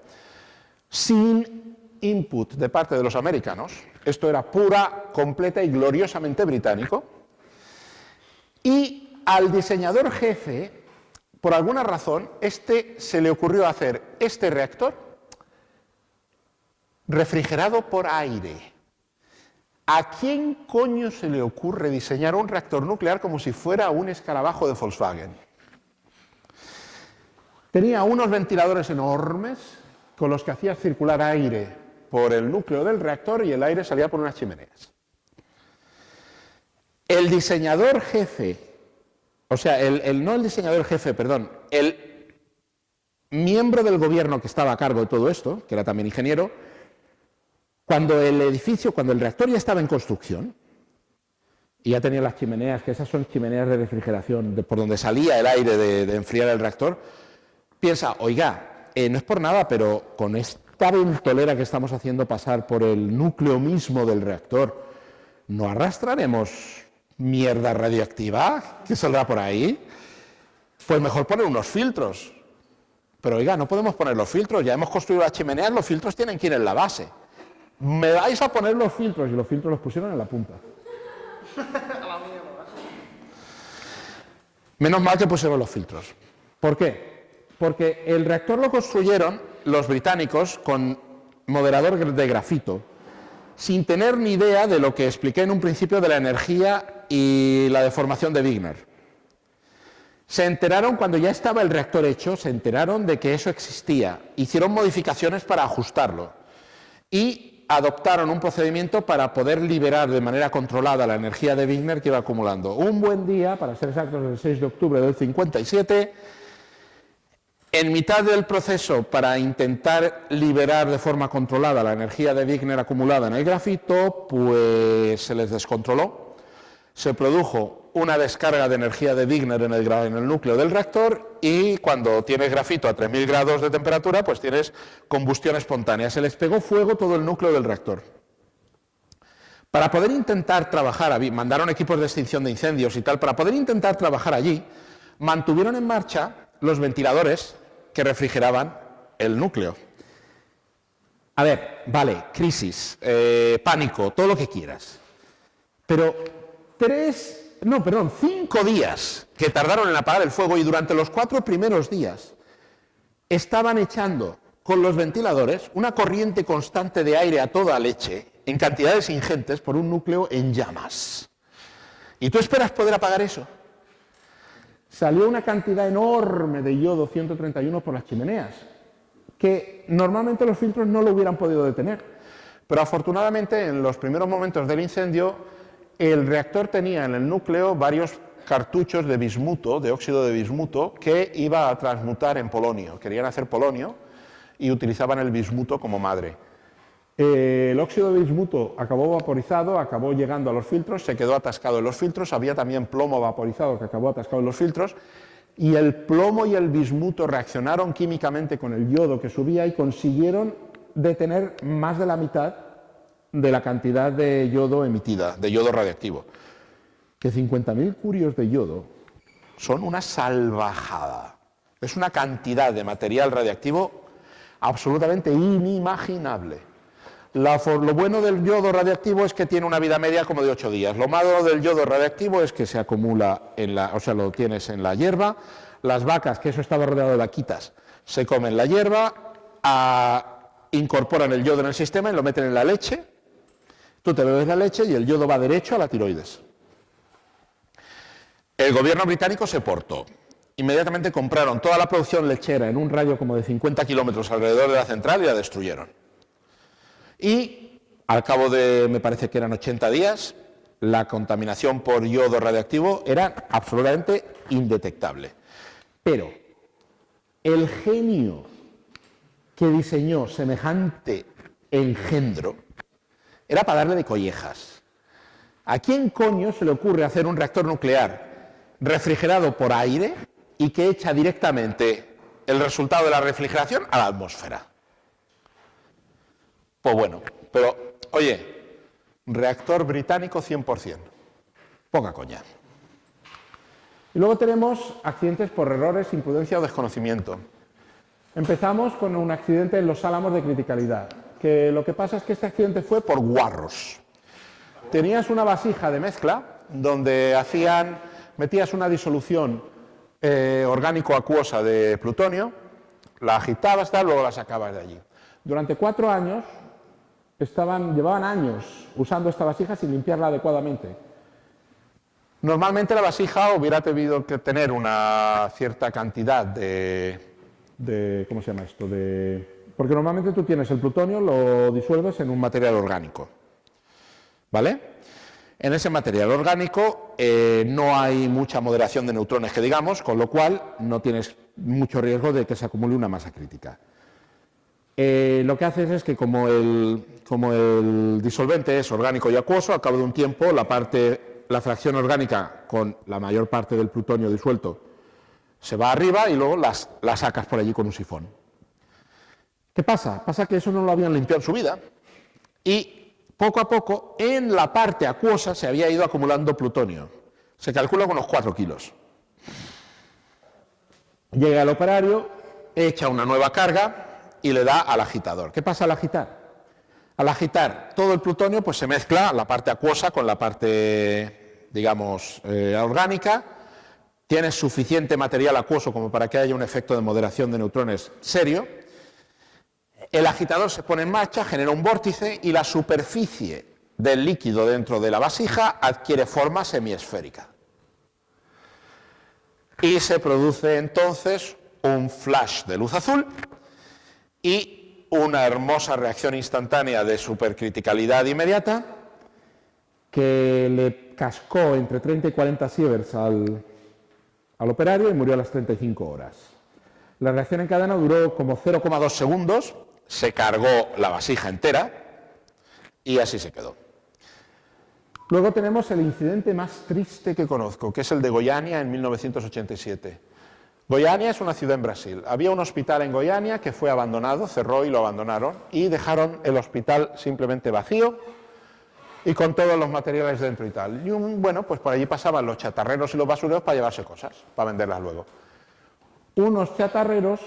sin input de parte de los americanos. Esto era pura, completa y gloriosamente británico. Y al diseñador jefe, por alguna razón, se le ocurrió hacer este reactor refrigerado por aire. ¿A quién coño se le ocurre diseñar un reactor nuclear como si fuera un escarabajo de Volkswagen? Tenía unos ventiladores enormes con los que hacía circular aire por el núcleo del reactor y el aire salía por unas chimeneas. El diseñador jefe, el miembro del gobierno que estaba a cargo de todo esto, que era también ingeniero, cuando el reactor ya estaba en construcción y ya tenía las chimeneas, que esas son chimeneas de refrigeración, por donde salía el aire de enfriar el reactor, piensa, oiga, no es por nada, pero con esta ventolera que estamos haciendo pasar por el núcleo mismo del reactor, ¿no arrastraremos mierda radioactiva que saldrá por ahí? Pues mejor poner unos filtros. Pero oiga, no podemos poner los filtros, ya hemos construido las chimeneas, los filtros tienen que ir en la base. Me vais a poner los filtros, y los filtros los pusieron en la punta. Menos mal que pusieron los filtros. ¿Por qué? Porque el reactor lo construyeron los británicos con moderador de grafito, sin tener ni idea de lo que expliqué en un principio de la energía y la deformación de Wigner. Se enteraron cuando ya estaba el reactor hecho, se enteraron de que eso existía, hicieron modificaciones para ajustarlo y adoptaron un procedimiento para poder liberar de manera controlada la energía de Wigner que iba acumulando. Un buen día, para ser exactos, el 6 de octubre del 57, en mitad del proceso para intentar liberar de forma controlada la energía de Wigner acumulada en el grafito, pues se les descontroló. Se produjo una descarga de energía de Wigner en el núcleo del reactor y cuando tienes grafito a 3000 grados de temperatura, pues tienes combustión espontánea. Se les pegó fuego todo el núcleo del reactor. Para poder intentar trabajar allí, mandaron equipos de extinción de incendios y tal, para poder intentar trabajar allí, mantuvieron en marcha los ventiladores que refrigeraban el núcleo. A ver, vale, crisis, pánico, todo lo que quieras. Pero 5 días que tardaron en apagar el fuego, y durante los 4 primeros días estaban echando con los ventiladores una corriente constante de aire a toda leche, en cantidades ingentes, por un núcleo en llamas. ¿Y tú esperas poder apagar eso? Salió una cantidad enorme de yodo 131 por las chimeneas, que normalmente los filtros no lo hubieran podido detener. Pero afortunadamente, en los primeros momentos del incendio, el reactor tenía en el núcleo varios cartuchos de bismuto, de óxido de bismuto, que iba a transmutar en polonio. Querían hacer polonio y utilizaban el bismuto como madre. El óxido de bismuto acabó vaporizado, acabó llegando a los filtros, se quedó atascado en los filtros. Había también plomo vaporizado que acabó atascado en los filtros, y el plomo y el bismuto reaccionaron químicamente con el yodo que subía y consiguieron detener más de la mitad de la cantidad de yodo emitida, de yodo radiactivo. Que 50.000 curios de yodo son una salvajada. Es una cantidad de material radiactivo absolutamente inimaginable. Lo bueno del yodo radiactivo es que tiene una vida media como de 8 días. Lo malo del yodo radiactivo es que se acumula lo tienes en la hierba. Las vacas, que eso estaba rodeado de vaquitas, se comen la hierba, incorporan el yodo en el sistema y lo meten en la leche. Tú te bebes la leche y el yodo va derecho a la tiroides. El gobierno británico se portó. Inmediatamente compraron toda la producción lechera en un radio como de 50 kilómetros alrededor de la central y la destruyeron. Y al cabo de, me parece que eran 80 días, la contaminación por yodo radiactivo era absolutamente indetectable. Pero el genio que diseñó semejante engendro era para darle de collejas. ¿A quién coño se le ocurre hacer un reactor nuclear refrigerado por aire y que echa directamente el resultado de la refrigeración a la atmósfera? Pues bueno, pero, oye, reactor británico 100%. Poca coña. Y luego tenemos accidentes por errores, imprudencia o desconocimiento. Empezamos con un accidente en los Álamos de criticalidad, que lo que pasa es que este accidente fue por guarros. Tenías una vasija de mezcla donde metías una disolución orgánico-acuosa de plutonio, la agitabas, luego la sacabas de allí. Durante 4 años llevaban años usando esta vasija sin limpiarla adecuadamente. Normalmente la vasija hubiera tenido que tener una cierta cantidad ¿cómo se llama esto? Porque normalmente tú tienes el plutonio, lo disuelves en un material orgánico, ¿vale? En ese material orgánico no hay mucha moderación de neutrones que digamos, con lo cual no tienes mucho riesgo de que se acumule una masa crítica. Lo que haces es que como el disolvente es orgánico y acuoso, al cabo de un tiempo la fracción orgánica con la mayor parte del plutonio disuelto se va arriba y luego la sacas por allí con un sifón. ¿Qué pasa? Pasa que eso no lo habían limpiado en su vida y poco a poco en la parte acuosa se había ido acumulando plutonio. Se calcula con unos 4 kilos. Llega el operario, echa una nueva carga y le da al agitador. ¿Qué pasa al agitar? Al agitar todo el plutonio pues se mezcla la parte acuosa con la parte, digamos, orgánica. Tienes suficiente material acuoso como para que haya un efecto de moderación de neutrones serio. El agitador se pone en marcha, genera un vórtice y la superficie del líquido dentro de la vasija adquiere forma semiesférica. Y se produce entonces un flash de luz azul y una hermosa reacción instantánea de supercriticalidad inmediata que le cascó entre 30 y 40 sieverts al operario y murió a las 35 horas. La reacción en cadena duró como 0,2 segundos, se cargó la vasija entera y así se quedó. Luego tenemos el incidente más triste que conozco, que es el de Goiânia en 1987. Goiânia es una ciudad en Brasil. Había un hospital en Goiânia que fue abandonado, cerró y lo abandonaron, y dejaron el hospital simplemente vacío, y con todos los materiales dentro y tal. Y bueno, pues por allí pasaban los chatarreros y los basureros para llevarse cosas, para venderlas luego. Dos chatarreros,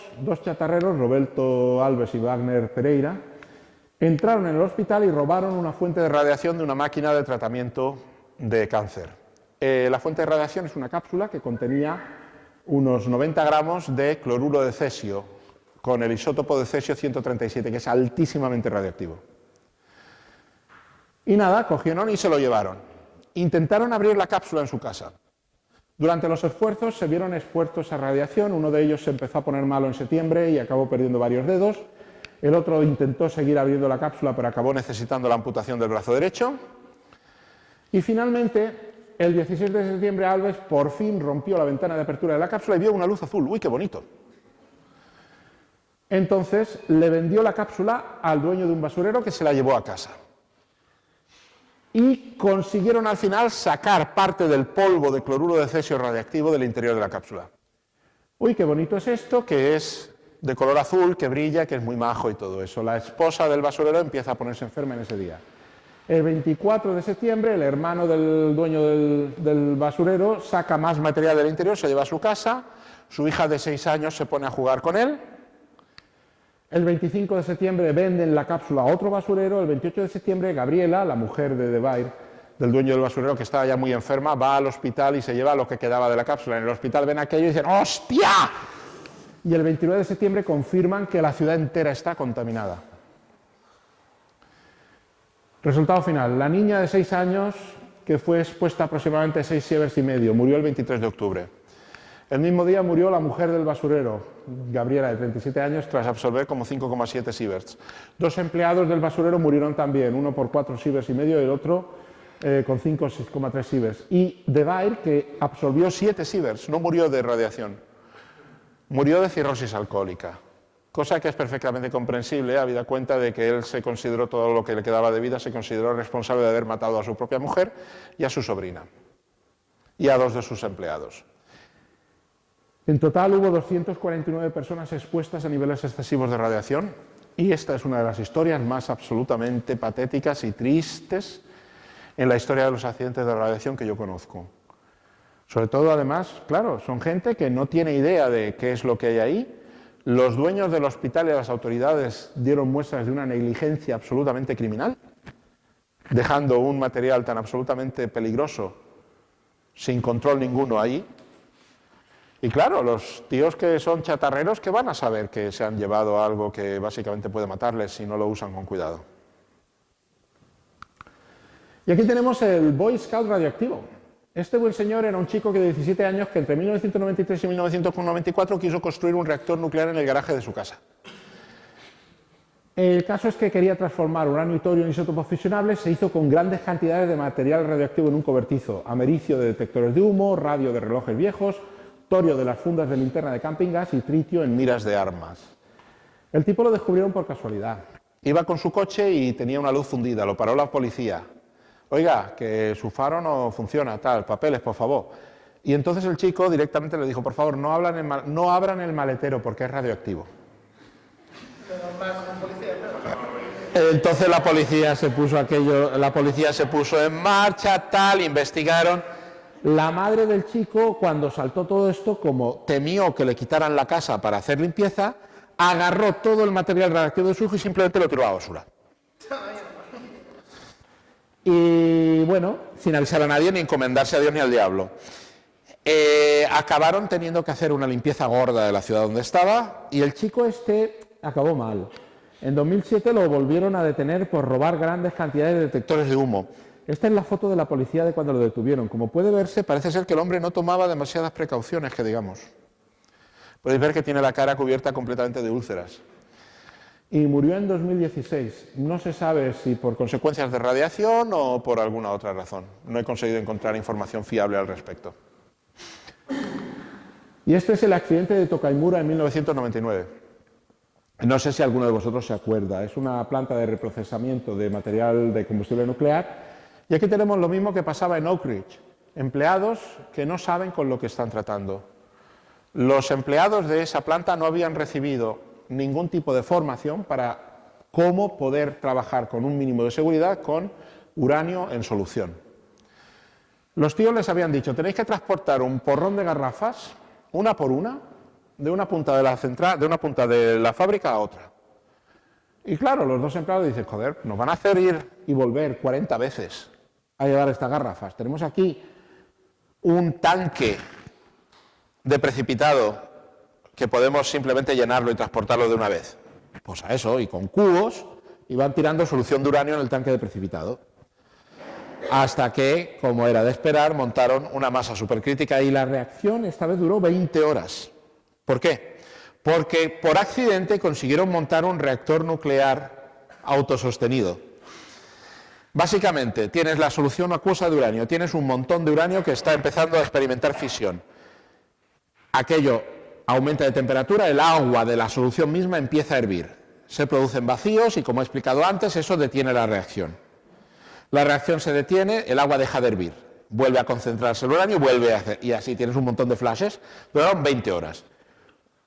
Roberto Alves y Wagner Pereira, entraron en el hospital y robaron una fuente de radiación de una máquina de tratamiento de cáncer. La fuente de radiación es una cápsula que contenía unos 90 gramos de cloruro de cesio, con el isótopo de cesio 137, que es altísimamente radiactivo. Y nada, cogieron y se lo llevaron. Intentaron abrir la cápsula en su casa. Durante los esfuerzos se vieron expuestos a radiación, uno de ellos se empezó a poner malo en septiembre y acabó perdiendo varios dedos, el otro intentó seguir abriendo la cápsula pero acabó necesitando la amputación del brazo derecho, y finalmente, el 16 de septiembre, Alves por fin rompió la ventana de apertura de la cápsula y vio una luz azul. ¡Uy, qué bonito! Entonces le vendió la cápsula al dueño de un basurero que se la llevó a casa. Y consiguieron al final sacar parte del polvo de cloruro de cesio radiactivo del interior de la cápsula. ¡Uy, qué bonito es esto! Que es de color azul, que brilla, que es muy majo y todo eso. La esposa del basurero empieza a ponerse enferma en ese día. El 24 de septiembre, el hermano del dueño del basurero saca más material del interior, se lleva a su casa, su hija de 6 años se pone a jugar con él. El 25 de septiembre venden la cápsula a otro basurero. El 28 de septiembre, Gabriela, la mujer de Bair, del dueño del basurero, que estaba ya muy enferma, va al hospital y se lleva lo que quedaba de la cápsula. En el hospital ven aquello y dicen ¡hostia! Y el 29 de septiembre confirman que la ciudad entera está contaminada. Resultado final, la niña de 6 años, que fue expuesta aproximadamente a 6 sieverts y medio, murió el 23 de octubre. El mismo día murió la mujer del basurero, Gabriela, de 37 años, tras absorber como 5,7 sieverts. 2 empleados del basurero murieron también, uno por 4 sieverts y medio y el otro con 5,3 sieverts. Y de Bair, que absorbió 7 sieverts, no murió de radiación, murió de cirrosis alcohólica. Cosa que es perfectamente comprensible, habida cuenta de que él se consideró todo lo que le quedaba de vida, se consideró responsable de haber matado a su propia mujer y a su sobrina, y a 2 de sus empleados. En total hubo 249 personas expuestas a niveles excesivos de radiación, y esta es una de las historias más absolutamente patéticas y tristes en la historia de los accidentes de radiación que yo conozco. Sobre todo, además, claro, son gente que no tiene idea de qué es lo que hay ahí. Los dueños del hospital y las autoridades dieron muestras de una negligencia absolutamente criminal, dejando un material tan absolutamente peligroso, sin control ninguno ahí. Y claro, los tíos que son chatarreros, ¿qué van a saber que se han llevado algo que básicamente puede matarles si no lo usan con cuidado? Y aquí tenemos el Boy Scout radioactivo. Este buen señor era un chico de 17 años que entre 1993 y 1994 quiso construir un reactor nuclear en el garaje de su casa. El caso es que quería transformar uranio y torio en isótopos fisionables, se hizo con grandes cantidades de material radioactivo en un cobertizo, americio de detectores de humo, radio de relojes viejos, torio de las fundas de linterna de camping gas y tritio en miras de armas. El tipo lo descubrieron por casualidad. Iba con su coche y tenía una luz fundida, lo paró la policía. Oiga, que su faro no funciona, tal, papeles, por favor. Y entonces el chico directamente le dijo, por favor, no abran el maletero porque es radioactivo. Entonces la policía se puso en marcha, tal, investigaron. La madre del chico, cuando saltó todo esto, como temió que le quitaran la casa para hacer limpieza, agarró todo el material radioactivo de su hijo y simplemente lo tiró a la basura. Y bueno, sin avisar a nadie, ni encomendarse a Dios ni al diablo. Acabaron teniendo que hacer una limpieza gorda de la ciudad donde estaba y el chico este acabó mal. En 2007 lo volvieron a detener por robar grandes cantidades de detectores de humo. Esta es la foto de la policía de cuando lo detuvieron. Como puede verse, parece ser que el hombre no tomaba demasiadas precauciones, que digamos. Podéis ver que tiene la cara cubierta completamente de úlceras. Y murió en 2016. No se sabe si por consecuencias de radiación o por alguna otra razón. No he conseguido encontrar información fiable al respecto. Y este es el accidente de Tokaimura en 1999. No sé si alguno de vosotros se acuerda. Es una planta de reprocesamiento de material de combustible nuclear. Y aquí tenemos lo mismo que pasaba en Oak Ridge. Empleados que no saben con lo que están tratando. Los empleados de esa planta no habían recibido ningún tipo de formación para cómo poder trabajar con un mínimo de seguridad con uranio en solución. Los tíos les habían dicho, tenéis que transportar un porrón de garrafas, una por una, de una punta de la central, de una punta de la fábrica a otra. Y claro, los dos empleados dicen, joder, nos van a hacer ir y volver 40 veces a llevar estas garrafas. Tenemos aquí un tanque de precipitado que podemos simplemente llenarlo y transportarlo de una vez. Pues a eso, y con cubos, iban tirando solución de uranio en el tanque de precipitado. Hasta que, como era de esperar, montaron una masa supercrítica y la reacción esta vez duró 20 horas. ¿Por qué? Porque por accidente consiguieron montar un reactor nuclear autosostenido. Básicamente, tienes la solución acuosa de uranio, tienes un montón de uranio que está empezando a experimentar fisión. Aquello aumenta de temperatura, el agua de la solución misma empieza a hervir. Se producen vacíos y, como he explicado antes, eso detiene la reacción. La reacción se detiene, el agua deja de hervir, vuelve a concentrarse el uranio, vuelve a hacer, y así tienes un montón de flashes, duraron 20 horas.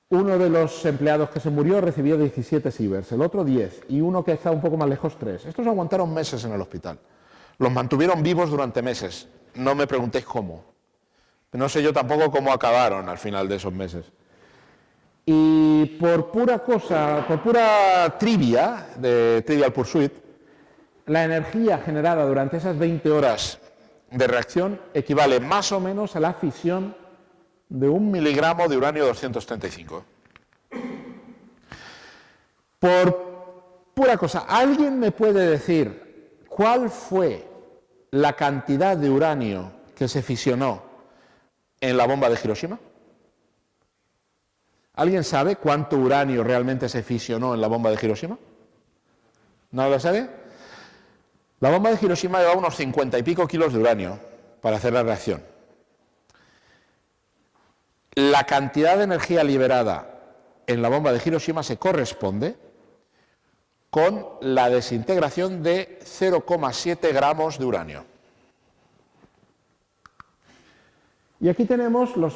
Uno de los empleados que se murió recibió 17 sieverts, el otro 10, y uno que está un poco más lejos 3. Estos aguantaron meses en el hospital. Los mantuvieron vivos durante meses. No me preguntéis cómo. No sé yo tampoco cómo acabaron al final de esos meses. Y por pura trivia, de Trivial Pursuit, la energía generada durante esas 20 horas de reacción equivale más o menos a la fisión de 1 miligramo de uranio 235. Por pura cosa, ¿alguien me puede decir cuál fue la cantidad de uranio que se fisionó en la bomba de Hiroshima? ¿Alguien sabe cuánto uranio realmente se fisionó en la bomba de Hiroshima? ¿No lo sabe? La bomba de Hiroshima llevaba unos 50 y pico kilos de uranio para hacer la reacción. La cantidad de energía liberada en la bomba de Hiroshima se corresponde con la desintegración de 0,7 gramos de uranio. Y aquí tenemos los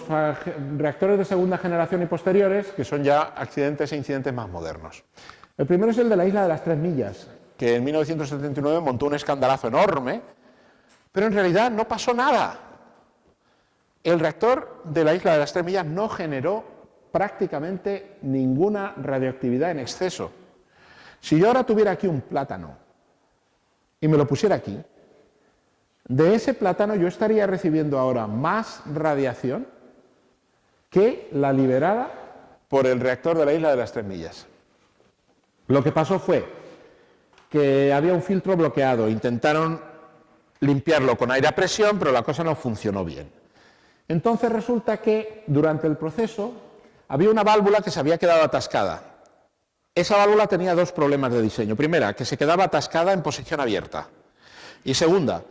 reactores de segunda generación y posteriores, que son ya accidentes e incidentes más modernos. El primero es el de la isla de las 3 millas, que en 1979 montó un escandalazo enorme, pero en realidad no pasó nada. El reactor de la isla de las 3 millas no generó prácticamente ninguna radioactividad en exceso. Si yo ahora tuviera aquí un plátano y me lo pusiera aquí, de ese plátano yo estaría recibiendo ahora más radiación que la liberada por el reactor de la isla de las 3 millas. Lo que pasó fue que había un filtro bloqueado, intentaron limpiarlo con aire a presión, pero la cosa no funcionó bien. Entonces resulta que durante el proceso había una válvula que se había quedado atascada. Esa válvula tenía dos problemas de diseño. Primera, que se quedaba atascada en posición abierta. Y segunda,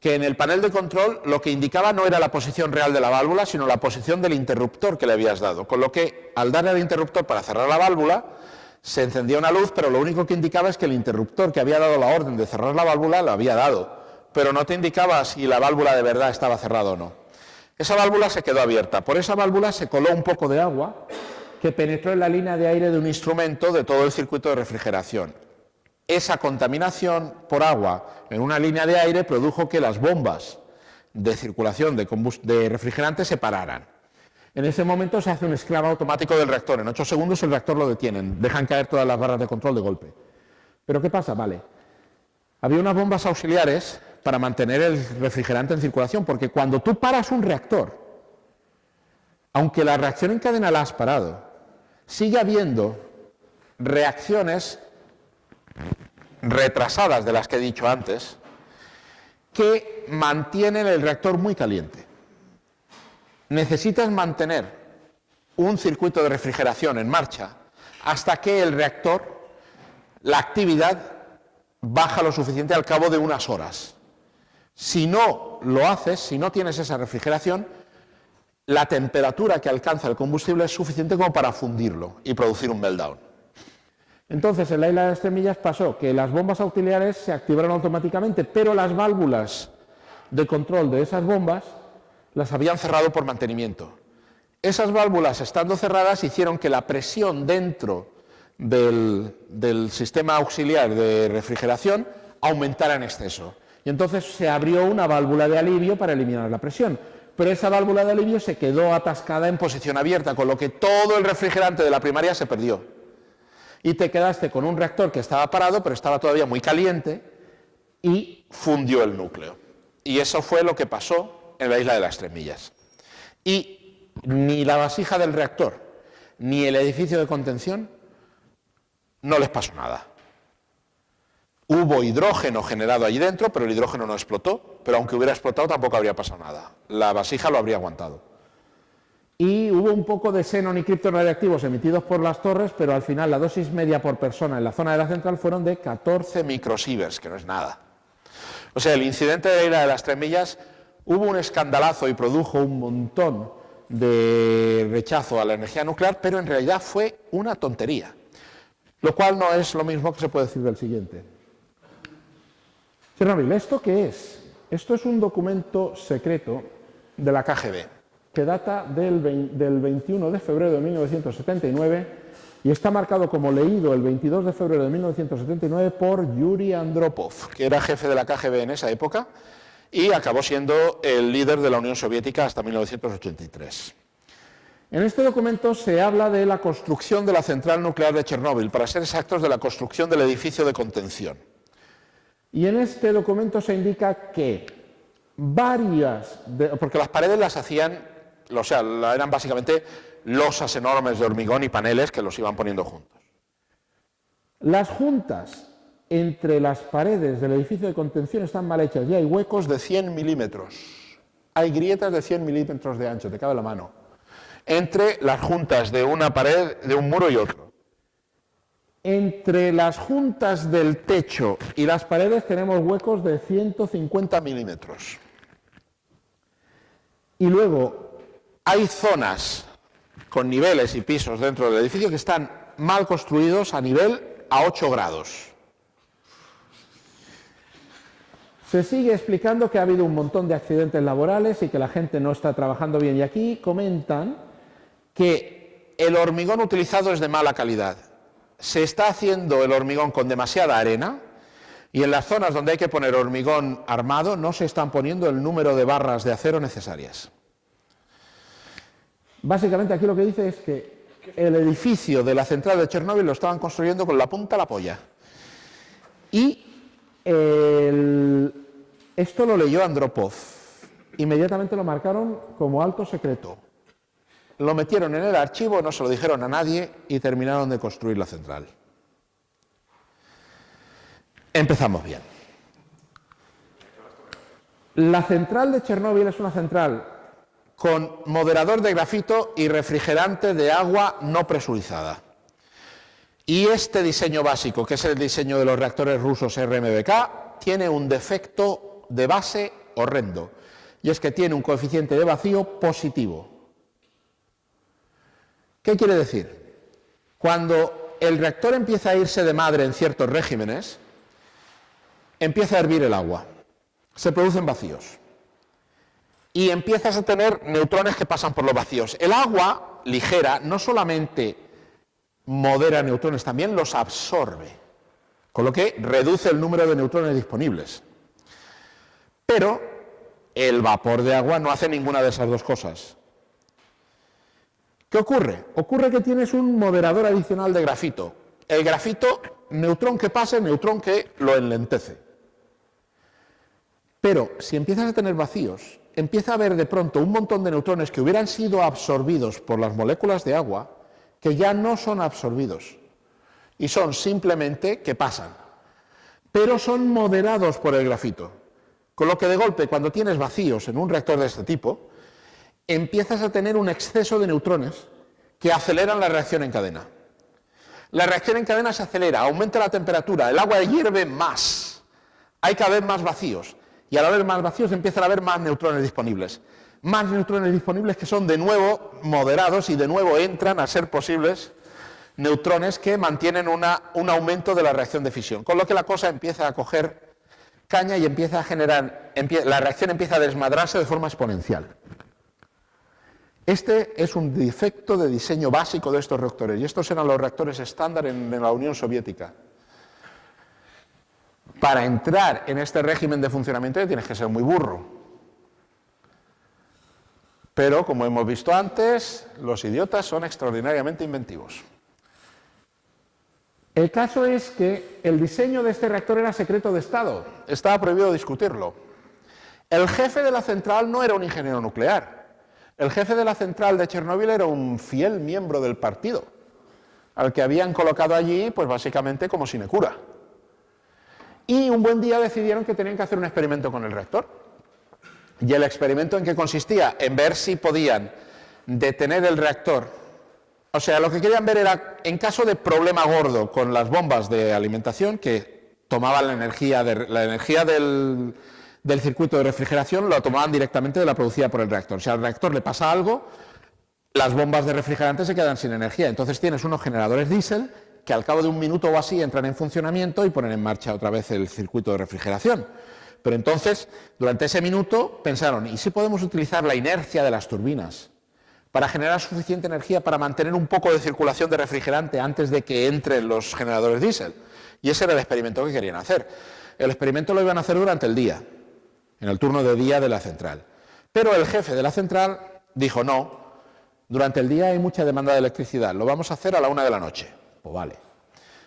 que en el panel de control lo que indicaba no era la posición real de la válvula, sino la posición del interruptor que le habías dado. Con lo que al darle al interruptor para cerrar la válvula, se encendía una luz, pero lo único que indicaba es que el interruptor que había dado la orden de cerrar la válvula lo había dado, pero no te indicaba si la válvula de verdad estaba cerrada o no. Esa válvula se quedó abierta. Por esa válvula se coló un poco de agua que penetró en la línea de aire de un instrumento de todo el circuito de refrigeración. Esa contaminación por agua en una línea de aire produjo que las bombas de circulación de refrigerante se pararan. En ese momento se hace un esclavo automático del reactor. En 8 segundos el reactor lo detienen, dejan caer todas las barras de control de golpe. ¿Pero qué pasa? Vale. Había unas bombas auxiliares para mantener el refrigerante en circulación, porque cuando tú paras un reactor, aunque la reacción en cadena la has parado, sigue habiendo reacciones retrasadas de las que he dicho antes, que mantienen el reactor muy caliente. Necesitas mantener un circuito de refrigeración en marcha hasta que el reactor, la actividad, baja lo suficiente al cabo de unas horas. Si no lo haces, si no tienes esa refrigeración, la temperatura que alcanza el combustible es suficiente como para fundirlo y producir un meltdown. Entonces, en la isla de las 3 millas pasó que las bombas auxiliares se activaron automáticamente, pero las válvulas de control de esas bombas las habían cerrado por mantenimiento. Esas válvulas, estando cerradas, hicieron que la presión dentro del sistema auxiliar de refrigeración aumentara en exceso. Y entonces se abrió una válvula de alivio para eliminar la presión. Pero esa válvula de alivio se quedó atascada en posición abierta, con lo que todo el refrigerante de la primaria se perdió. Y te quedaste con un reactor que estaba parado, pero estaba todavía muy caliente, y fundió el núcleo. Y eso fue lo que pasó en la isla de las Tres Millas. Y ni la vasija del reactor, ni el edificio de contención, no les pasó nada. Hubo hidrógeno generado allí dentro, pero el hidrógeno no explotó, pero aunque hubiera explotado tampoco habría pasado nada. La vasija lo habría aguantado. Y hubo un poco de xenón y criptón radiactivos emitidos por las torres, pero al final la dosis media por persona en la zona de la central fueron de 14 microsieverts, que no es nada. O sea, el incidente de la isla de las Tres Millas hubo un escandalazo y produjo un montón de rechazo a la energía nuclear, pero en realidad fue una tontería. Lo cual no es lo mismo que se puede decir del siguiente. Chernobyl, ¿esto qué es? Esto es un documento secreto de la KGB, que data del 21 de febrero de 1979 y está marcado como leído el 22 de febrero de 1979 por Yuri Andropov, que era jefe de la KGB en esa época y acabó siendo el líder de la Unión Soviética hasta 1983. En este documento se habla de la construcción de la central nuclear de Chernóbil, para ser exactos, de la construcción del edificio de contención. Y en este documento se indica que porque las paredes las hacían, o sea, eran básicamente losas enormes de hormigón y paneles que los iban poniendo juntos. Las juntas entre las paredes del edificio de contención están mal hechas y hay huecos de 100 milímetros. Hay grietas de 100 milímetros de ancho, te cabe la mano, entre las juntas de una pared, de un muro y otro. Entre las juntas del techo y las paredes tenemos huecos de 150 milímetros. Y luego hay zonas con niveles y pisos dentro del edificio que están mal construidos a nivel a 8 grados. Se sigue explicando que ha habido un montón de accidentes laborales y que la gente no está trabajando bien. Y aquí comentan que el hormigón utilizado es de mala calidad. Se está haciendo el hormigón con demasiada arena y en las zonas donde hay que poner hormigón armado no se están poniendo el número de barras de acero necesarias. Básicamente aquí lo que dice es que el edificio de la central de Chernóbil lo estaban construyendo con la punta a la polla. Y esto lo leyó Andropov. Inmediatamente lo marcaron como alto secreto. Lo metieron en el archivo, no se lo dijeron a nadie y terminaron de construir la central. Empezamos bien. La central de Chernóbil es una central con moderador de grafito y refrigerante de agua no presurizada. Y este diseño básico, que es el diseño de los reactores rusos RMBK, tiene un defecto de base horrendo, y es que tiene un coeficiente de vacío positivo. ¿Qué quiere decir? Cuando el reactor empieza a irse de madre en ciertos regímenes, empieza a hervir el agua, se producen vacíos y empiezas a tener neutrones que pasan por los vacíos. El agua ligera no solamente modera neutrones, también los absorbe, con lo que reduce el número de neutrones disponibles. Pero el vapor de agua no hace ninguna de esas dos cosas. ¿Qué ocurre? Ocurre que tienes un moderador adicional de grafito. El grafito, neutrón que pase, neutrón que lo enlentece. Pero si empiezas a tener vacíos, empieza a haber de pronto un montón de neutrones que hubieran sido absorbidos por las moléculas de agua, que ya no son absorbidos. Y son simplemente que pasan. Pero son moderados por el grafito. Con lo que de golpe, cuando tienes vacíos en un reactor de este tipo, empiezas a tener un exceso de neutrones que aceleran la reacción en cadena. La reacción en cadena se acelera, aumenta la temperatura, el agua hierve más, hay cada vez más vacíos, y al haber más vacíos empiezan a haber más neutrones disponibles. Más neutrones disponibles que son de nuevo moderados y de nuevo entran a ser posibles neutrones que mantienen un aumento de la reacción de fisión. Con lo que la cosa empieza a coger caña y empieza a generar, la reacción empieza a desmadrarse de forma exponencial. Este es un defecto de diseño básico de estos reactores, y estos eran los reactores estándar en la Unión Soviética. para entrar en este régimen de funcionamiento tienes que ser muy burro. Pero, como hemos visto antes, los idiotas son extraordinariamente inventivos. El caso es que el diseño de este reactor era secreto de Estado. Estaba prohibido discutirlo. El jefe de la central no era un ingeniero nuclear. El jefe de la central de Chernóbil era un fiel miembro del partido, al que habían colocado allí, pues básicamente como sinecura. Y un buen día decidieron que tenían que hacer un experimento con el reactor. ¿Y el experimento en qué consistía? En ver si podían detener el reactor. O sea, lo que querían ver era, en caso de problema gordo con las bombas de alimentación, que tomaban la energía del circuito de refrigeración, lo tomaban directamente de la producida por el reactor. Si al reactor le pasa algo, las bombas de refrigerante se quedan sin energía. Entonces tienes unos generadores diésel que al cabo de un minuto o así entran en funcionamiento y ponen en marcha otra vez el circuito de refrigeración. Pero entonces, durante ese minuto, pensaron, ¿y si podemos utilizar la inercia de las turbinas para generar suficiente energía para mantener un poco de circulación de refrigerante antes de que entren los generadores diésel? Y ese era el experimento que querían hacer. El experimento lo iban a hacer durante el día, en el turno de día de la central. Pero el jefe de la central dijo, no, durante el día hay mucha demanda de electricidad, lo vamos a hacer a la 1 de la noche. Pues vale.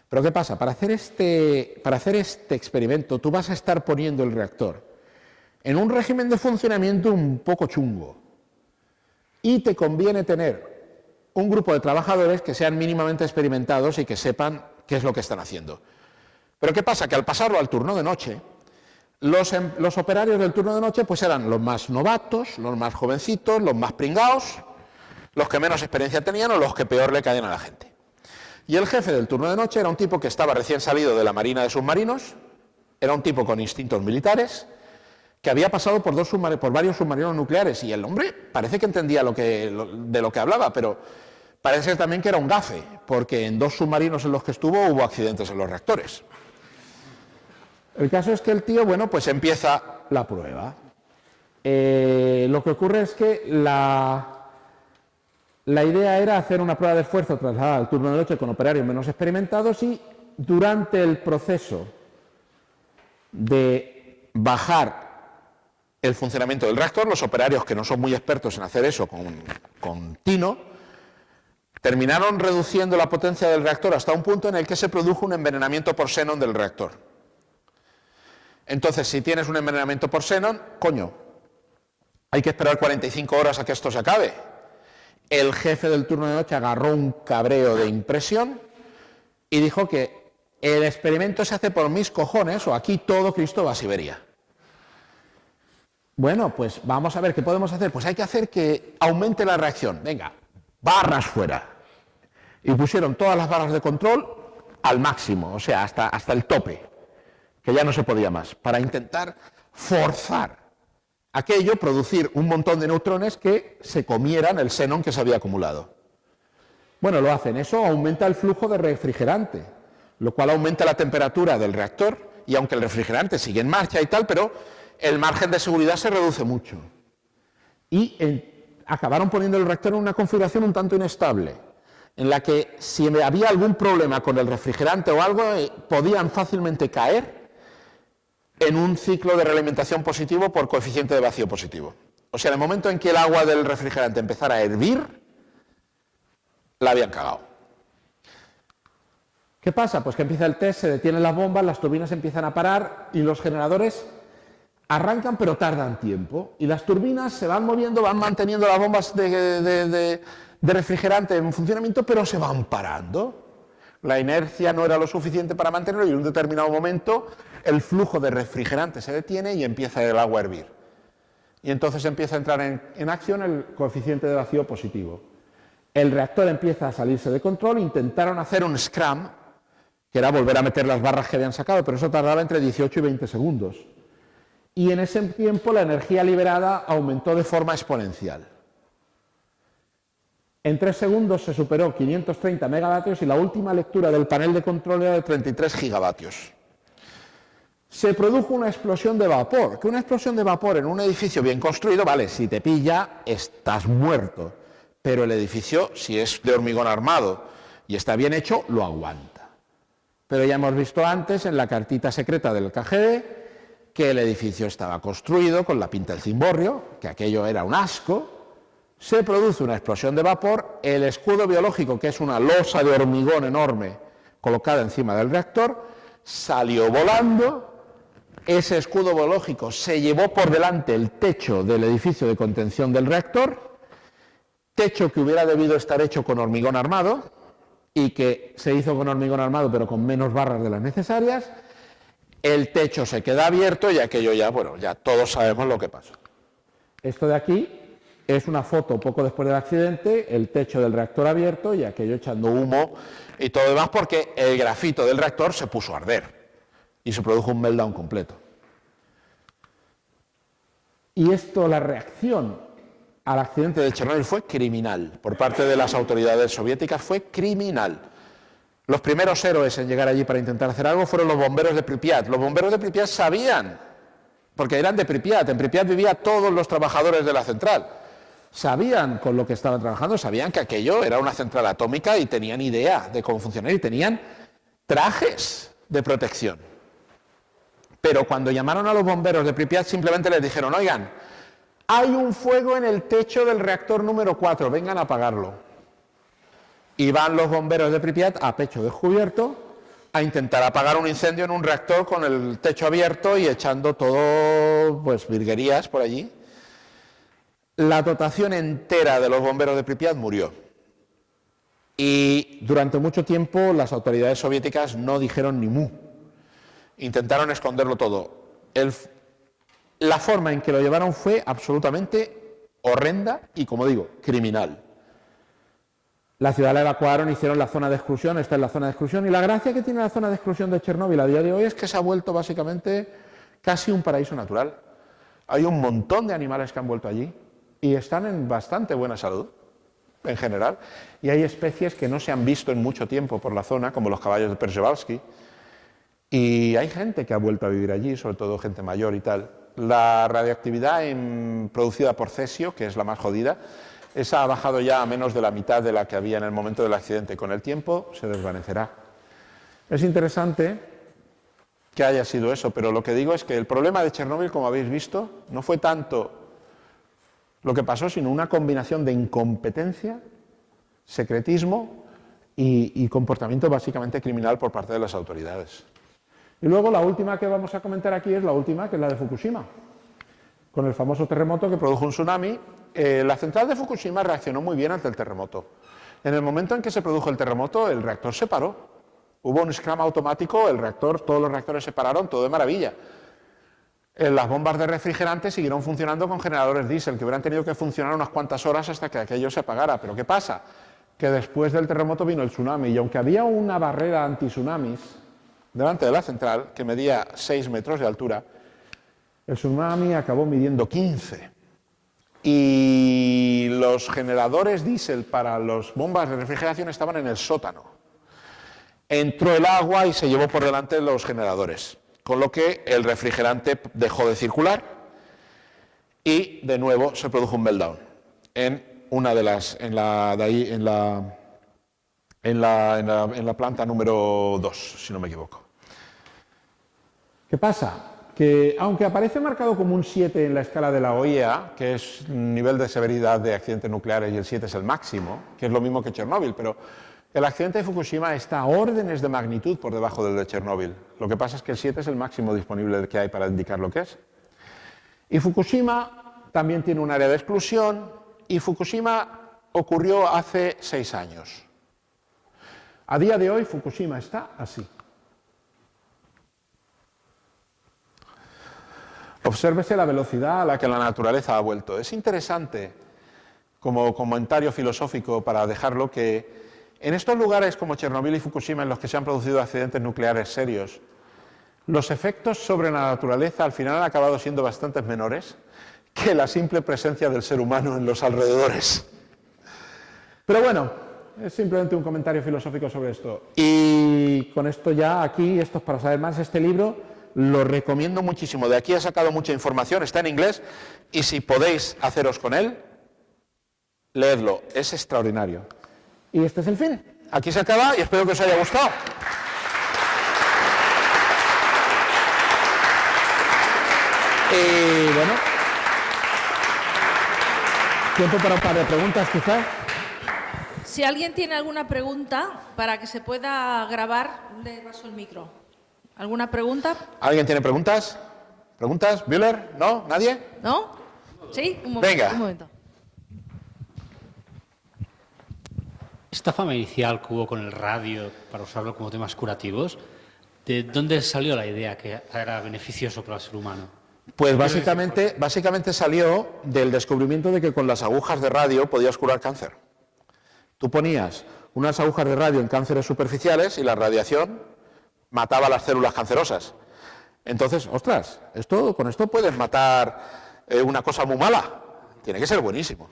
Pero ¿qué pasa? Para hacer este experimento tú vas a estar poniendo el reactor en un régimen de funcionamiento un poco chungo. Y te conviene tener un grupo de trabajadores que sean mínimamente experimentados y que sepan qué es lo que están haciendo. Pero ¿qué pasa? Que al pasarlo al turno de noche, los operarios del turno de noche pues eran los más novatos, los más jovencitos, los más pringaos, los que menos experiencia tenían o los que peor le caían a la gente. Y el jefe del turno de noche era un tipo que estaba recién salido de la Marina de Submarinos, era un tipo con instintos militares, que había pasado por varios submarinos nucleares, y el hombre parece que entendía de lo que hablaba, pero parece ser también que era un gafe, porque en 2 submarinos en los que estuvo hubo accidentes en los reactores. El caso es que el tío, bueno, pues empieza la prueba. Lo que ocurre es que la idea era hacer una prueba de esfuerzo trasladada al turno de noche con operarios menos experimentados, y durante el proceso de bajar el funcionamiento del reactor, los operarios que no son muy expertos en hacer eso con tino, terminaron reduciendo la potencia del reactor hasta un punto en el que se produjo un envenenamiento por xenón del reactor. Entonces, si tienes un envenenamiento por xenón, coño, hay que esperar 45 horas a que esto se acabe. El jefe del turno de noche agarró un cabreo de impresión y dijo que el experimento se hace por mis cojones o aquí todo Cristo va a Siberia. Bueno, pues vamos a ver qué podemos hacer. Pues hay que hacer que aumente la reacción. Venga, barras fuera. Y pusieron todas las barras de control al máximo, o sea, hasta el tope, que ya no se podía más, para intentar forzar aquello, producir un montón de neutrones que se comieran el xenón que se había acumulado. Bueno, lo hacen. Eso aumenta el flujo de refrigerante, lo cual aumenta la temperatura del reactor, y aunque el refrigerante sigue en marcha y tal, pero el margen de seguridad se reduce mucho. Y acabaron poniendo el reactor en una configuración un tanto inestable, en la que si había algún problema con el refrigerante o algo, podían fácilmente caer en un ciclo de realimentación positivo por coeficiente de vacío positivo. O sea, en el momento en que el agua del refrigerante empezara a hervir, la habían cagado. ¿Qué pasa? Pues que empieza el test, se detienen las bombas, las turbinas empiezan a parar y los generadores arrancan pero tardan tiempo. Y las turbinas se van moviendo, van manteniendo las bombas de refrigerante en funcionamiento, pero se van parando. La inercia no era lo suficiente para mantenerlo y en un determinado momento el flujo de refrigerante se detiene y empieza el agua a hervir. Y entonces empieza a entrar en acción el coeficiente de vacío positivo. El reactor empieza a salirse de control, intentaron hacer un scram, que era volver a meter las barras que habían sacado, pero eso tardaba entre 18 y 20 segundos. Y en ese tiempo la energía liberada aumentó de forma exponencial. En 3 segundos se superó 530 megavatios y la última lectura del panel de control era de 33 gigavatios. Se produjo una explosión de vapor, que una explosión de vapor en un edificio bien construido, vale, si te pilla, estás muerto. Pero el edificio, si es de hormigón armado y está bien hecho, lo aguanta. Pero ya hemos visto antes en la cartita secreta del KGB que el edificio estaba construido con la pinta del cimborrio, que aquello era un asco. Se produce una explosión de vapor, el escudo biológico, que es una losa de hormigón enorme colocada encima del reactor, salió volando. Ese escudo biológico se llevó por delante el techo del edificio de contención del reactor, techo que hubiera debido estar hecho con hormigón armado y que se hizo con hormigón armado pero con menos barras de las necesarias. El techo se queda abierto y aquello ya, bueno, ya todos sabemos lo que pasó. Esto de aquí es una foto poco después del accidente, el techo del reactor abierto y aquello echando humo y todo demás porque el grafito del reactor se puso a arder y se produjo un meltdown completo. Y esto, la reacción al accidente de Chernóbil fue criminal por parte de las autoridades soviéticas, fue criminal. Los primeros héroes en llegar allí para intentar hacer algo fueron los bomberos de Pripyat. Los bomberos de Pripyat sabían, porque eran de Pripyat, en Pripyat vivían todos los trabajadores de la central. Sabían con lo que estaban trabajando, sabían que aquello era una central atómica y tenían idea de cómo funcionar y tenían trajes de protección. Pero cuando llamaron a los bomberos de Pripyat simplemente les dijeron, oigan, hay un fuego en el techo del reactor número 4, vengan a apagarlo. Y van los bomberos de Pripyat a pecho descubierto a intentar apagar un incendio en un reactor con el techo abierto y echando todo, pues, virguerías por allí. La dotación entera de los bomberos de Pripyat murió. Y durante mucho tiempo las autoridades soviéticas no dijeron ni mu. Intentaron esconderlo todo. La forma en que lo llevaron fue absolutamente horrenda y, como digo, criminal. La ciudad la evacuaron, hicieron la zona de exclusión, esta es la zona de exclusión, y la gracia que tiene la zona de exclusión de Chernóbil a día de hoy es que se ha vuelto básicamente casi un paraíso natural. Hay un montón de animales que han vuelto allí y están en bastante buena salud, en general, y hay especies que no se han visto en mucho tiempo por la zona, como los caballos de Przewalski, y hay gente que ha vuelto a vivir allí, sobre todo gente mayor y tal. La radioactividad producida por cesio, que es la más jodida, esa ha bajado ya a menos de la mitad de la que había en el momento del accidente. Con el tiempo se desvanecerá. Es interesante que haya sido eso, pero lo que digo es que el problema de Chernóbil, como habéis visto, no fue tanto lo que pasó, sino una combinación de incompetencia, secretismo y comportamiento básicamente criminal por parte de las autoridades. Y luego la última que vamos a comentar aquí es la última, que es la de Fukushima. Con el famoso terremoto que produjo un tsunami, la central de Fukushima reaccionó muy bien ante el terremoto. En el momento en que se produjo el terremoto, el reactor se paró. Hubo un scram automático, todos los reactores se pararon, todo de maravilla. Las bombas de refrigerante siguieron funcionando con generadores diésel, que hubieran tenido que funcionar unas cuantas horas hasta que aquello se apagara. Pero ¿qué pasa? Que después del terremoto vino el tsunami, y aunque había una barrera anti-tsunamis delante de la central, que medía 6 metros de altura, el tsunami acabó midiendo 15. Y los generadores diésel para las bombas de refrigeración estaban en el sótano. Entró el agua y se llevó por delante los generadores, con lo que el refrigerante dejó de circular y de nuevo se produjo un meltdown en la planta número 2, si no me equivoco. ¿Qué pasa? Que aunque aparece marcado como un 7 en la escala de la OIEA, que es un nivel de severidad de accidentes nucleares y el 7 es el máximo, que es lo mismo que Chernóbil, pero el accidente de Fukushima está a órdenes de magnitud por debajo del de Chernóbil. Lo que pasa es que el 7 es el máximo disponible que hay para indicar lo que es. Y Fukushima también tiene un área de exclusión, y Fukushima ocurrió hace 6 años. A día de hoy Fukushima está así. Obsérvese la velocidad a la que la naturaleza ha vuelto. Es interesante, como comentario filosófico para dejarlo, que en estos lugares como Chernóbil y Fukushima, en los que se han producido accidentes nucleares serios, los efectos sobre la naturaleza al final han acabado siendo bastante menores que la simple presencia del ser humano en los alrededores. Pero bueno, es simplemente un comentario filosófico sobre esto. Y con esto ya aquí, esto es para saber más, este libro lo recomiendo muchísimo. De aquí he sacado mucha información, está en inglés, y si podéis haceros con él, leedlo, es extraordinario. Y este es el fin. Aquí se acaba y espero que os haya gustado. Y bueno, tiempo para un par de preguntas, quizás. Si alguien tiene alguna pregunta, para que se pueda grabar, le paso el micro. ¿Alguna pregunta? ¿Alguien tiene preguntas? ¿Preguntas? ¿Bühler? ¿No? ¿Nadie? ¿No? ¿Sí? Un momento. Venga. Un momento. Esta fama inicial que hubo con el radio para usarlo como temas curativos, ¿de dónde salió la idea que era beneficioso para el ser humano? Pues básicamente salió del descubrimiento de que con las agujas de radio podías curar cáncer. Tú ponías unas agujas de radio en cánceres superficiales y la radiación mataba las células cancerosas. Entonces, ostras, con esto puedes matar una cosa muy mala. Tiene que ser buenísimo.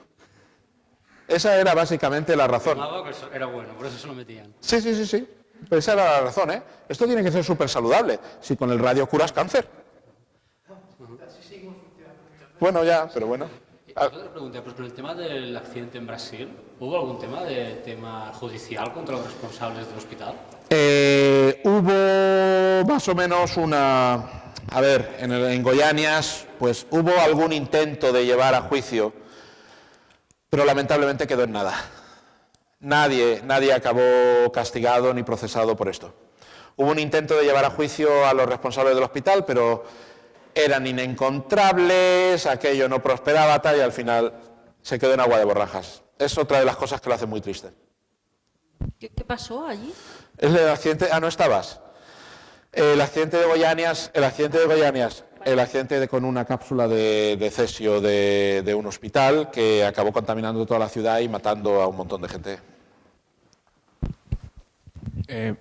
Esa era básicamente la razón. Era bueno, por eso se lo metían. Sí. Pues esa era la razón, ¿eh? Esto tiene que ser súper saludable. Si con el radio curas cáncer. Bueno, ya, pero bueno. Otra pregunta, pues con el tema del accidente en Brasil, ¿hubo algún tema judicial contra los responsables del hospital? Hubo más o menos a ver, en Goiânias, pues hubo algún intento de llevar a juicio, pero lamentablemente quedó en nada. Nadie acabó castigado ni procesado por esto. Hubo un intento de llevar a juicio a los responsables del hospital, pero eran inencontrables, aquello no prosperaba tal, y al final se quedó en agua de borrajas. Es otra de las cosas que lo hace muy triste. ¿Qué pasó allí? Es el accidente. No estabas. El accidente de Goiânias, con una cápsula de cesio de un hospital que acabó contaminando toda la ciudad y matando a un montón de gente.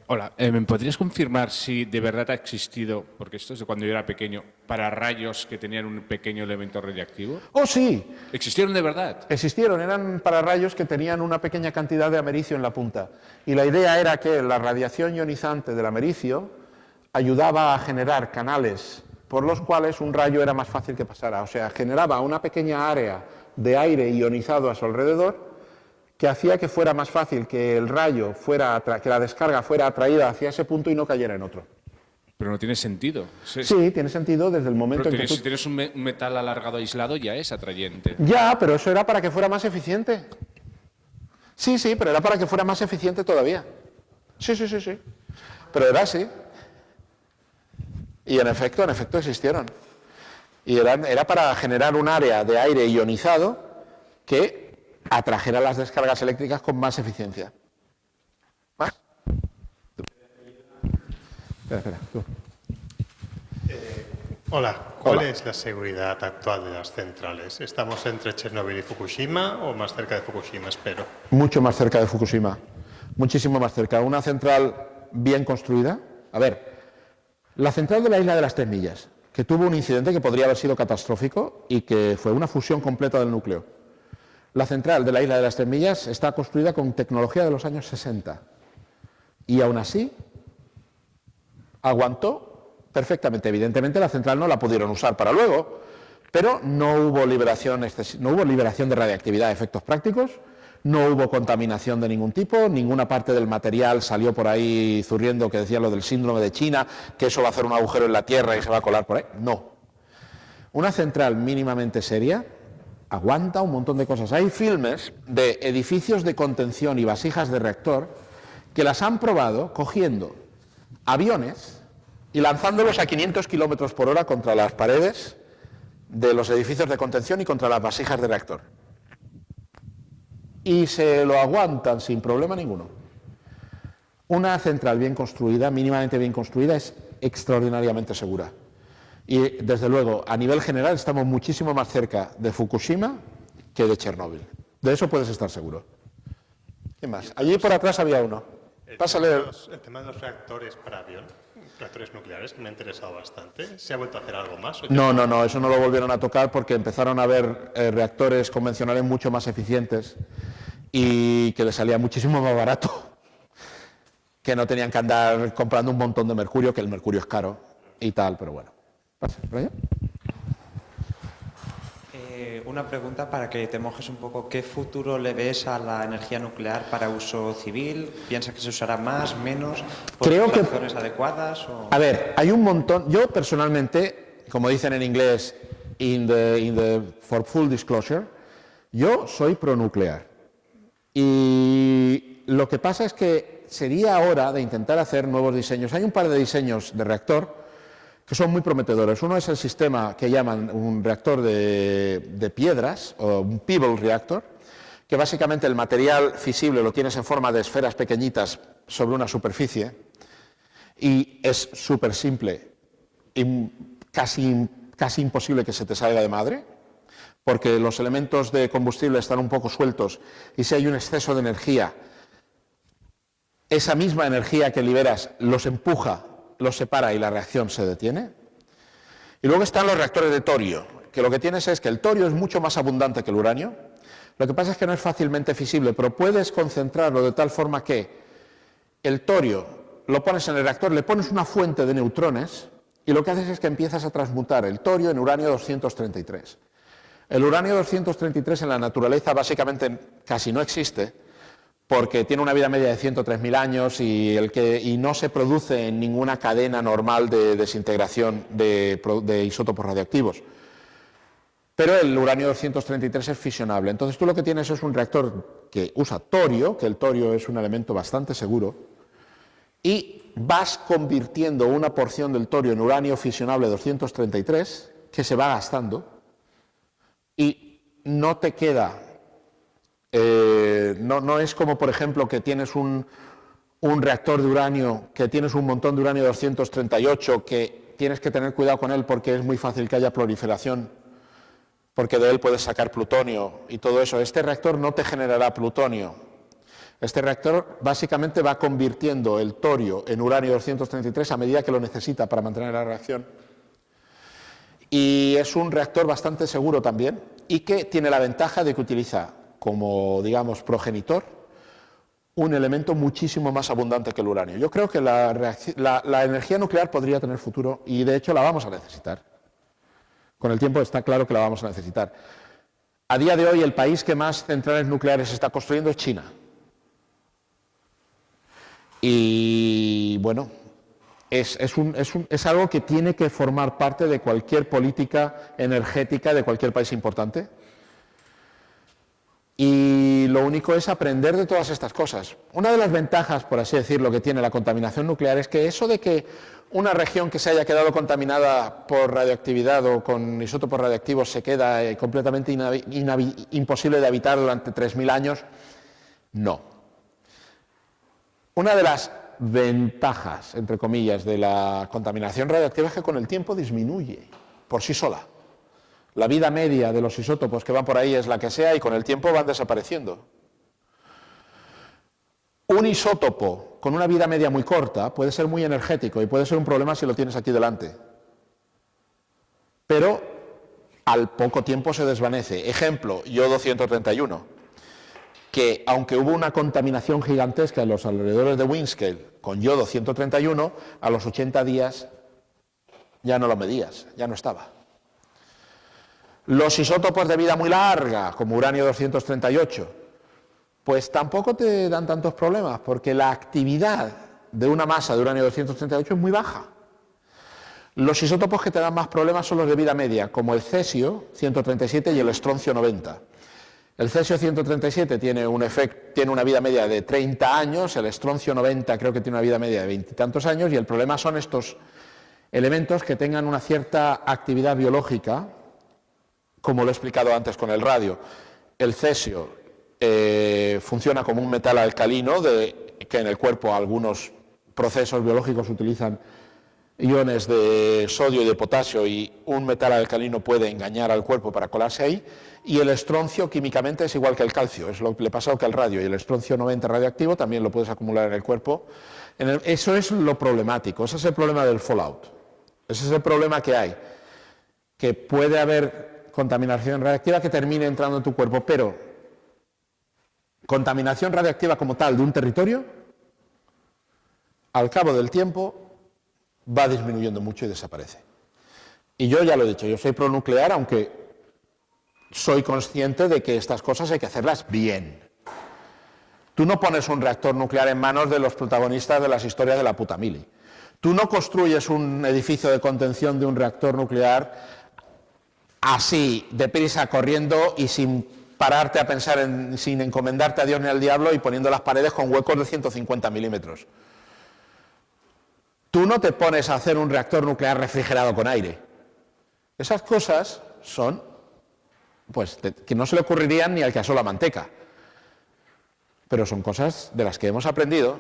Hola, ¿me podrías confirmar si de verdad ha existido, porque esto es de cuando yo era pequeño, pararrayos que tenían un pequeño elemento radiactivo? ¡Oh, sí! ¿Existieron de verdad? Existieron, eran pararrayos que tenían una pequeña cantidad de americio en la punta. Y la idea era que la radiación ionizante del americio ayudaba a generar canales por los cuales un rayo era más fácil que pasara. O sea, generaba una pequeña área de aire ionizado a su alrededor que hacía que fuera más fácil que el rayo que la descarga fuera atraída hacia ese punto y no cayera en otro. Pero no tiene sentido. Sí, tiene sentido desde el momento en que si tienes un metal alargado aislado ya es atrayente. Ya, pero eso era para que fuera más eficiente. Sí, pero era para que fuera más eficiente todavía. Sí. Pero era así. Y en efecto existieron. Y era para generar un área de aire ionizado que atrajera las descargas eléctricas con más eficiencia. ¿Más? Espera, tú. Hola, ¿cuál es la seguridad actual de las centrales? ¿Estamos entre Chernobyl y Fukushima o más cerca de Fukushima, espero? Mucho más cerca de Fukushima, muchísimo más cerca. Una central bien construida. A ver, la central de la isla de las 3 millas, que tuvo un incidente que podría haber sido catastrófico y que fue una fusión completa del núcleo. La central de la isla de las 3 millas está construida con tecnología de los años 60 y aún así aguantó perfectamente. Evidentemente la central no la pudieron usar para luego, pero no hubo liberación de radiactividad a efectos prácticos, no hubo contaminación de ningún tipo, ninguna parte del material salió por ahí zurriendo, que decía lo del síndrome de China, que eso va a hacer un agujero en la tierra y se va a colar por ahí. No. Una central mínimamente seria aguanta un montón de cosas. Hay filmes de edificios de contención y vasijas de reactor que las han probado cogiendo aviones y lanzándolos a 500 kilómetros por hora contra las paredes de los edificios de contención y contra las vasijas de reactor. Y se lo aguantan sin problema ninguno. Una central bien construida, mínimamente bien construida, es extraordinariamente segura. Y, desde luego, a nivel general estamos muchísimo más cerca de Fukushima que de Chernóbil. De eso puedes estar seguro. ¿Qué más? Allí por atrás había uno. Pásale. El tema de los reactores para avión, reactores nucleares, que me ha interesado bastante. ¿Se ha vuelto a hacer algo más? No, eso no lo volvieron a tocar porque empezaron a haber reactores convencionales mucho más eficientes y que les salía muchísimo más barato, que no tenían que andar comprando un montón de mercurio, que el mercurio es caro y tal, pero bueno. Pasa, por allá. Una pregunta para que te mojes un poco. ¿Qué futuro le ves a la energía nuclear para uso civil? ¿Piensas que se usará más, menos? ¿Por razones adecuadas? O... A ver, hay un montón. Yo personalmente, como dicen en inglés, for full disclosure, yo soy pronuclear. Y lo que pasa es que sería hora de intentar hacer nuevos diseños. Hay un par de diseños de reactor que son muy prometedores. Uno es el sistema que llaman un reactor de piedras, o un pebble reactor, que básicamente el material fisible lo tienes en forma de esferas pequeñitas sobre una superficie, y es súper simple y casi imposible que se te salga de madre, porque los elementos de combustible están un poco sueltos y si hay un exceso de energía, esa misma energía que liberas los empuja, los separa y la reacción se detiene. Y luego están los reactores de torio, que lo que tienes es que el torio es mucho más abundante que el uranio. Lo que pasa es que no es fácilmente fisible, pero puedes concentrarlo de tal forma que el torio lo pones en el reactor, le pones una fuente de neutrones y lo que haces es que empiezas a transmutar el torio en uranio 233. El uranio 233 en la naturaleza básicamente casi no existe porque tiene una vida media de 103.000 años y no se produce en ninguna cadena normal de desintegración de isótopos radioactivos. Pero el uranio 233 es fisionable. Entonces tú lo que tienes es un reactor que usa torio, que el torio es un elemento bastante seguro, y vas convirtiendo una porción del torio en uranio fisionable 233, que se va gastando, y no te queda, no es como por ejemplo que tienes un reactor de uranio, que tienes un montón de uranio 238, que tienes que tener cuidado con él porque es muy fácil que haya proliferación, porque de él puedes sacar plutonio y todo eso. Este reactor no te generará plutonio. Este reactor básicamente va convirtiendo el torio en uranio 233 a medida que lo necesita para mantener la reacción. Y es un reactor bastante seguro también y que tiene la ventaja de que utiliza como, digamos, progenitor un elemento muchísimo más abundante que el uranio. Yo creo que la energía nuclear podría tener futuro y de hecho la vamos a necesitar. Con el tiempo está claro que la vamos a necesitar. A día de hoy el país que más centrales nucleares está construyendo es China. Y bueno, es algo que tiene que formar parte de cualquier política energética de cualquier país importante. Y lo único es aprender de todas estas cosas. Una de las ventajas, por así decirlo, que tiene la contaminación nuclear es que eso de que una región que se haya quedado contaminada por radioactividad o con isótopos radioactivos se queda completamente imposible de habitar durante 3.000 años, no. Una de las ventajas, entre comillas, de la contaminación radioactiva es que con el tiempo disminuye por sí sola. La vida media de los isótopos que van por ahí es la que sea y con el tiempo van desapareciendo. Un isótopo con una vida media muy corta puede ser muy energético y puede ser un problema si lo tienes aquí delante. Pero al poco tiempo se desvanece. Ejemplo, yodo 131, que aunque hubo una contaminación gigantesca en los alrededores de Windscale con yodo 131, a los 80 días ya no lo medías, ya no estaba. Los isótopos de vida muy larga, como uranio 238, pues tampoco te dan tantos problemas, porque la actividad de una masa de uranio 238 es muy baja. Los isótopos que te dan más problemas son los de vida media, como el cesio 137 y el estroncio 90. El cesio 137 tiene una vida media de 30 años, el estroncio 90 creo que tiene una vida media de 20 y tantos años, y el problema son estos elementos que tengan una cierta actividad biológica, como lo he explicado antes con el radio. El cesio funciona como un metal alcalino, que en el cuerpo algunos procesos biológicos utilizan iones de sodio y de potasio, y un metal alcalino puede engañar al cuerpo para colarse ahí. Y el estroncio químicamente es igual que el calcio, es lo que le pasa que al radio, y el estroncio 90 radioactivo también lo puedes acumular en el cuerpo. Eso es lo problemático, ese es el problema del fallout, ese es el problema que hay, que puede haber contaminación radiactiva que termine entrando en tu cuerpo, pero contaminación radiactiva como tal de un territorio, al cabo del tiempo va disminuyendo mucho y desaparece. Y yo ya lo he dicho, yo soy pronuclear, aunque soy consciente de que estas cosas hay que hacerlas bien. Tú no pones un reactor nuclear en manos de los protagonistas de las historias de la puta mili. Tú no construyes un edificio de contención de un reactor nuclear así, deprisa, corriendo y sin pararte a pensar, sin encomendarte a Dios ni al diablo y poniendo las paredes con huecos de 150 milímetros. Tú no te pones a hacer un reactor nuclear refrigerado con aire. Esas cosas son, pues, que no se le ocurrirían ni al que asó la manteca. Pero son cosas de las que hemos aprendido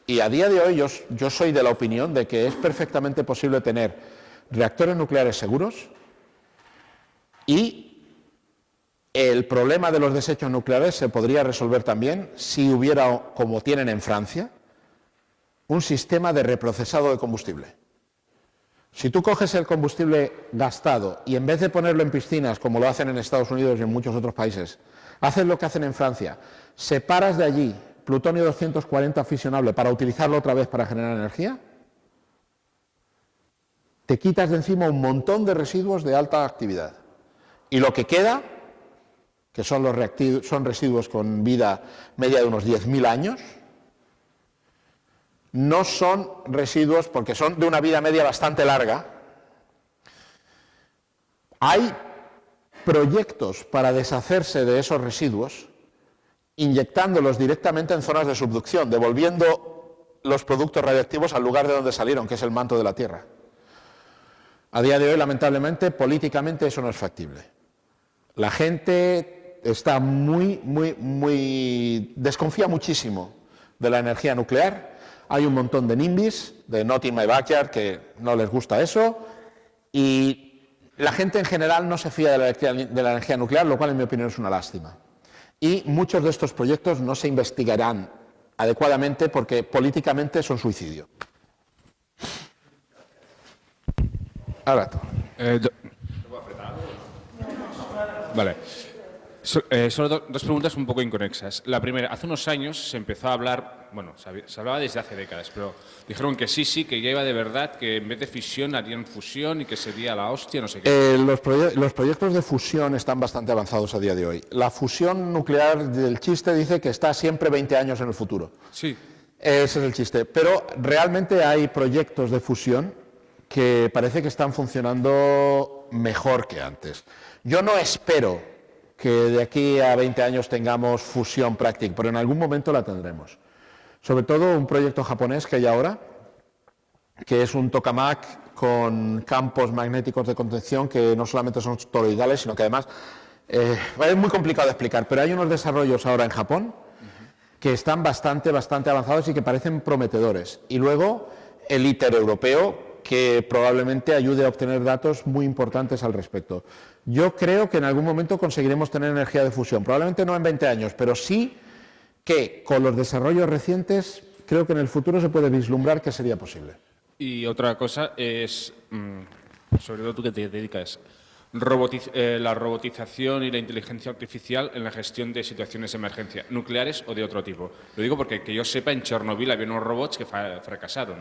y a día de hoy yo soy de la opinión de que es perfectamente posible tener reactores nucleares seguros y el problema de los desechos nucleares se podría resolver también si hubiera, como tienen en Francia, un sistema de reprocesado de combustible. Si tú coges el combustible gastado y en vez de ponerlo en piscinas, como lo hacen en Estados Unidos y en muchos otros países, haces lo que hacen en Francia, separas de allí plutonio 240 fisionable para utilizarlo otra vez para generar energía, te quitas de encima un montón de residuos de alta actividad. Y lo que queda, que son residuos con vida media de unos 10.000 años, no son residuos porque son de una vida media bastante larga. Hay proyectos para deshacerse de esos residuos inyectándolos directamente en zonas de subducción, devolviendo los productos radiactivos al lugar de donde salieron, que es el manto de la Tierra. A día de hoy, lamentablemente, políticamente eso no es factible. La gente está desconfía muchísimo de la energía nuclear. Hay un montón de NIMBYs, de Not in My Backyard, que no les gusta eso, y la gente en general no se fía de la energía nuclear, lo cual en mi opinión es una lástima. Y muchos de estos proyectos no se investigarán adecuadamente porque políticamente son suicidio. Ahora tú. Vale. Solo dos preguntas un poco inconexas. La primera, hace unos años se empezó a hablar, bueno, se hablaba desde hace décadas, pero dijeron que sí, que ya iba de verdad, que en vez de fisión harían fusión y que sería la hostia, no sé qué. Los proyectos de fusión están bastante avanzados a día de hoy. La fusión nuclear del chiste dice que está siempre 20 años en el futuro. Sí. Ese es el chiste. Pero realmente hay proyectos de fusión que parece que están funcionando mejor que antes. Yo no espero que de aquí a 20 años tengamos fusión práctica, pero en algún momento la tendremos. Sobre todo un proyecto japonés que hay ahora, que es un tokamak con campos magnéticos de contención que no solamente son toroidales, sino que además es muy complicado de explicar, pero hay unos desarrollos ahora en Japón que están bastante avanzados y que parecen prometedores. Y luego el ITER europeo, que probablemente ayude a obtener datos muy importantes al respecto. Yo creo que en algún momento conseguiremos tener energía de fusión, probablemente no en 20 años, pero sí que con los desarrollos recientes creo que en el futuro se puede vislumbrar que sería posible. Y otra cosa es, sobre todo tú que te dedicas, la robotización y la inteligencia artificial en la gestión de situaciones de emergencia, nucleares o de otro tipo. Lo digo porque, que yo sepa, en Chernobyl había unos robots que fracasaron.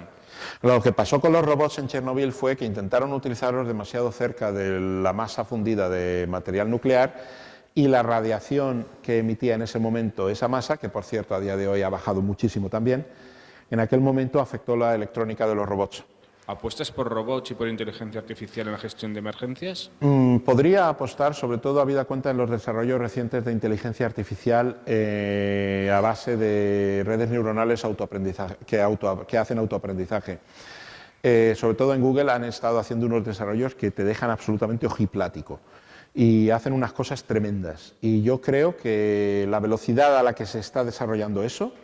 Lo que pasó con los robots en Chernobyl fue que intentaron utilizarlos demasiado cerca de la masa fundida de material nuclear y la radiación que emitía en ese momento esa masa, que por cierto a día de hoy ha bajado muchísimo también, en aquel momento afectó la electrónica de los robots. ¿Apuestas por robots y por inteligencia artificial en la gestión de emergencias? Podría apostar, sobre todo habida cuenta en los desarrollos recientes de inteligencia artificial a base de redes neuronales que hacen autoaprendizaje. Sobre todo en Google han estado haciendo unos desarrollos que te dejan absolutamente ojiplático y hacen unas cosas tremendas. Y yo creo que la velocidad a la que se está desarrollando eso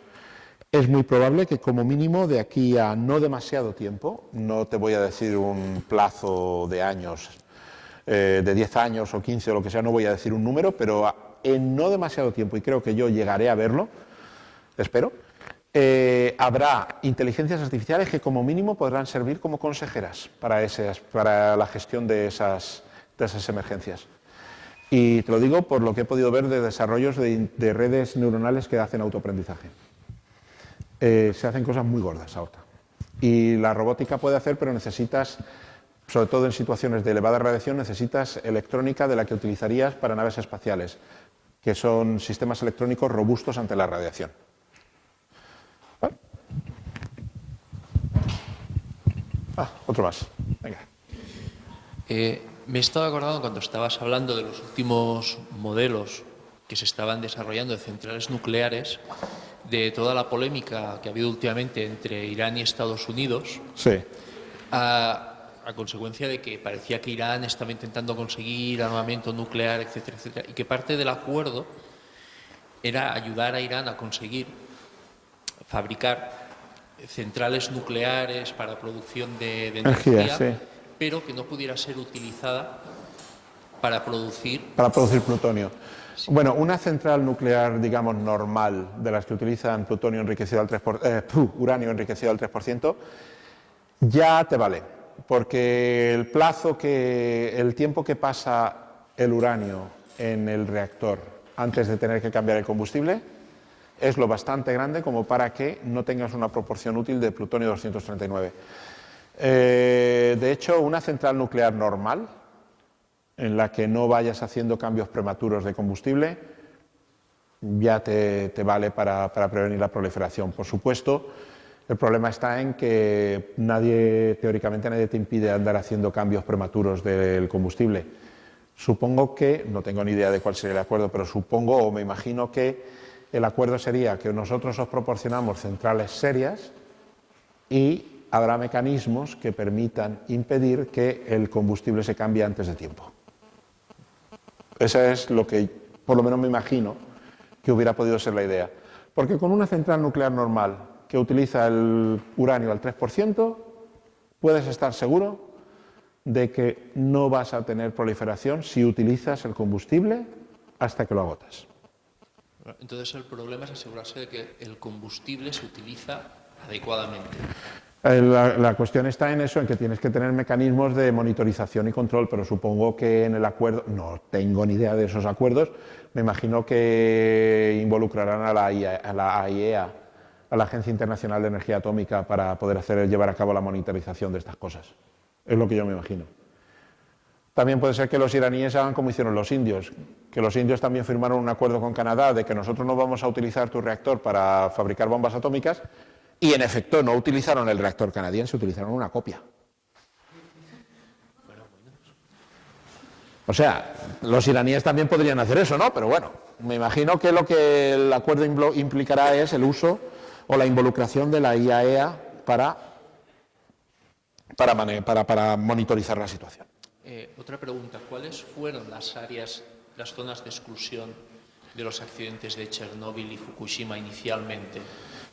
es muy probable que como mínimo de aquí a no demasiado tiempo, no te voy a decir un plazo de años, de 10 años o 15 o lo que sea, no voy a decir un número, pero en no demasiado tiempo, y creo que yo llegaré a verlo, espero, habrá inteligencias artificiales que como mínimo podrán servir como consejeras para la gestión de esas emergencias. Y te lo digo por lo que he podido ver de desarrollos de redes neuronales que hacen autoaprendizaje. Se hacen cosas muy gordas ahora. Y la robótica puede hacer, pero necesitas, sobre todo en situaciones de elevada radiación, necesitas electrónica de la que utilizarías para naves espaciales, que son sistemas electrónicos robustos ante la radiación. ¿Vale? Otro más. Venga. Me he estado acordando cuando estabas hablando de los últimos modelos que se estaban desarrollando de centrales nucleares, de toda la polémica que ha habido últimamente entre Irán y Estados Unidos, Sí. a consecuencia de que parecía que Irán estaba intentando conseguir armamento nuclear, etcétera, etcétera, y que parte del acuerdo era ayudar a Irán a conseguir fabricar centrales nucleares para producción de energía, sí. pero que no pudiera ser utilizada para producir... Para producir plutonio. Sí. Bueno, una central nuclear, digamos, normal, de las que utilizan plutonio enriquecido al 3%, uranio enriquecido al 3%, ya te vale, porque el tiempo que pasa el uranio en el reactor antes de tener que cambiar el combustible es lo bastante grande como para que no tengas una proporción útil de plutonio 239. De hecho, una central nuclear normal, en la que no vayas haciendo cambios prematuros de combustible, ya te vale para prevenir la proliferación. Por supuesto, el problema está en que teóricamente nadie te impide andar haciendo cambios prematuros del combustible. Supongo que, no tengo ni idea de cuál sería el acuerdo, pero supongo o me imagino que el acuerdo sería que nosotros os proporcionamos centrales serias y habrá mecanismos que permitan impedir que el combustible se cambie antes de tiempo. Esa es lo que, por lo menos me imagino, que hubiera podido ser la idea. Porque con una central nuclear normal que utiliza el uranio al 3%, puedes estar seguro de que no vas a tener proliferación si utilizas el combustible hasta que lo agotas. Entonces el problema es asegurarse de que el combustible se utiliza adecuadamente. La cuestión está en eso, en que tienes que tener mecanismos de monitorización y control, pero supongo que en el acuerdo, no tengo ni idea de esos acuerdos, me imagino que involucrarán a la IAEA, a la Agencia Internacional de Energía Atómica, para poder llevar a cabo la monitorización de estas cosas. Es lo que yo me imagino. También puede ser que los iraníes hagan como hicieron los indios, que los indios también firmaron un acuerdo con Canadá de que nosotros no vamos a utilizar tu reactor para fabricar bombas atómicas, y en efecto no utilizaron el reactor canadiense, utilizaron una copia. O sea, los iraníes también podrían hacer eso, ¿no? Pero bueno, me imagino que lo que el acuerdo implicará es el uso o la involucración de la IAEA para monitorizar la situación. Otra pregunta, ¿cuáles fueron las zonas de exclusión de los accidentes de Chernóbil y Fukushima inicialmente?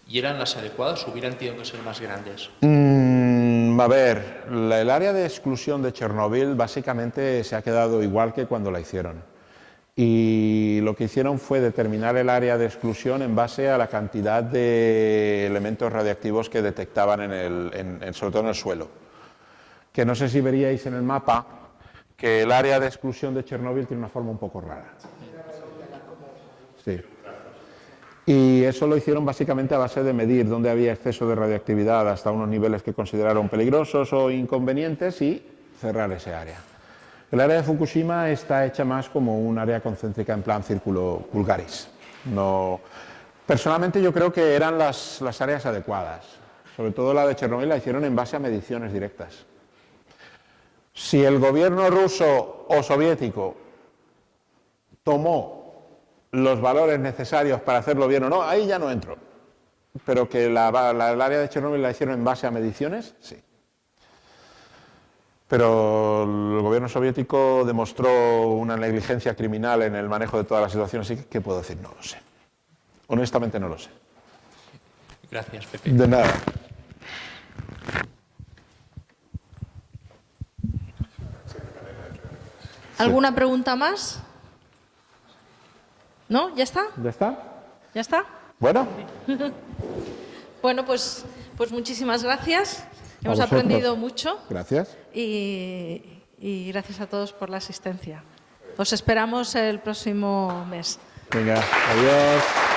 ¿Y eran las adecuadas o hubieran tenido que ser más grandes? A ver, el área de exclusión de Chernóbil básicamente se ha quedado igual que cuando la hicieron. Y lo que hicieron fue determinar el área de exclusión en base a la cantidad de elementos radiactivos que detectaban sobre todo en el suelo. Que no sé si veríais en el mapa que el área de exclusión de Chernóbil tiene una forma un poco rara. Sí. Y eso lo hicieron básicamente a base de medir dónde había exceso de radiactividad hasta unos niveles que consideraron peligrosos o inconvenientes y cerrar ese área. El área de Fukushima está hecha más como un área concéntrica en plan círculo vulgaris. No, personalmente yo creo que eran las áreas adecuadas. Sobre todo la de Chernóbil la hicieron en base a mediciones directas. Si el gobierno ruso o soviético tomó los valores necesarios para hacerlo bien o no, ahí ya no entro. Pero que el área de Chernóbil la hicieron en base a mediciones, sí. Pero el gobierno soviético demostró una negligencia criminal en el manejo de todas las situaciones, así que, ¿qué puedo decir? No lo sé. Honestamente no lo sé. Gracias, Pepe. De nada. ¿Alguna pregunta más? ¿No? ¿Ya está? ¿Ya está? ¿Ya está? Bueno. Bueno, pues muchísimas gracias. Hemos vosotros. aprendido mucho. Gracias. Y gracias a todos por la asistencia. Os esperamos el próximo mes. Venga, adiós.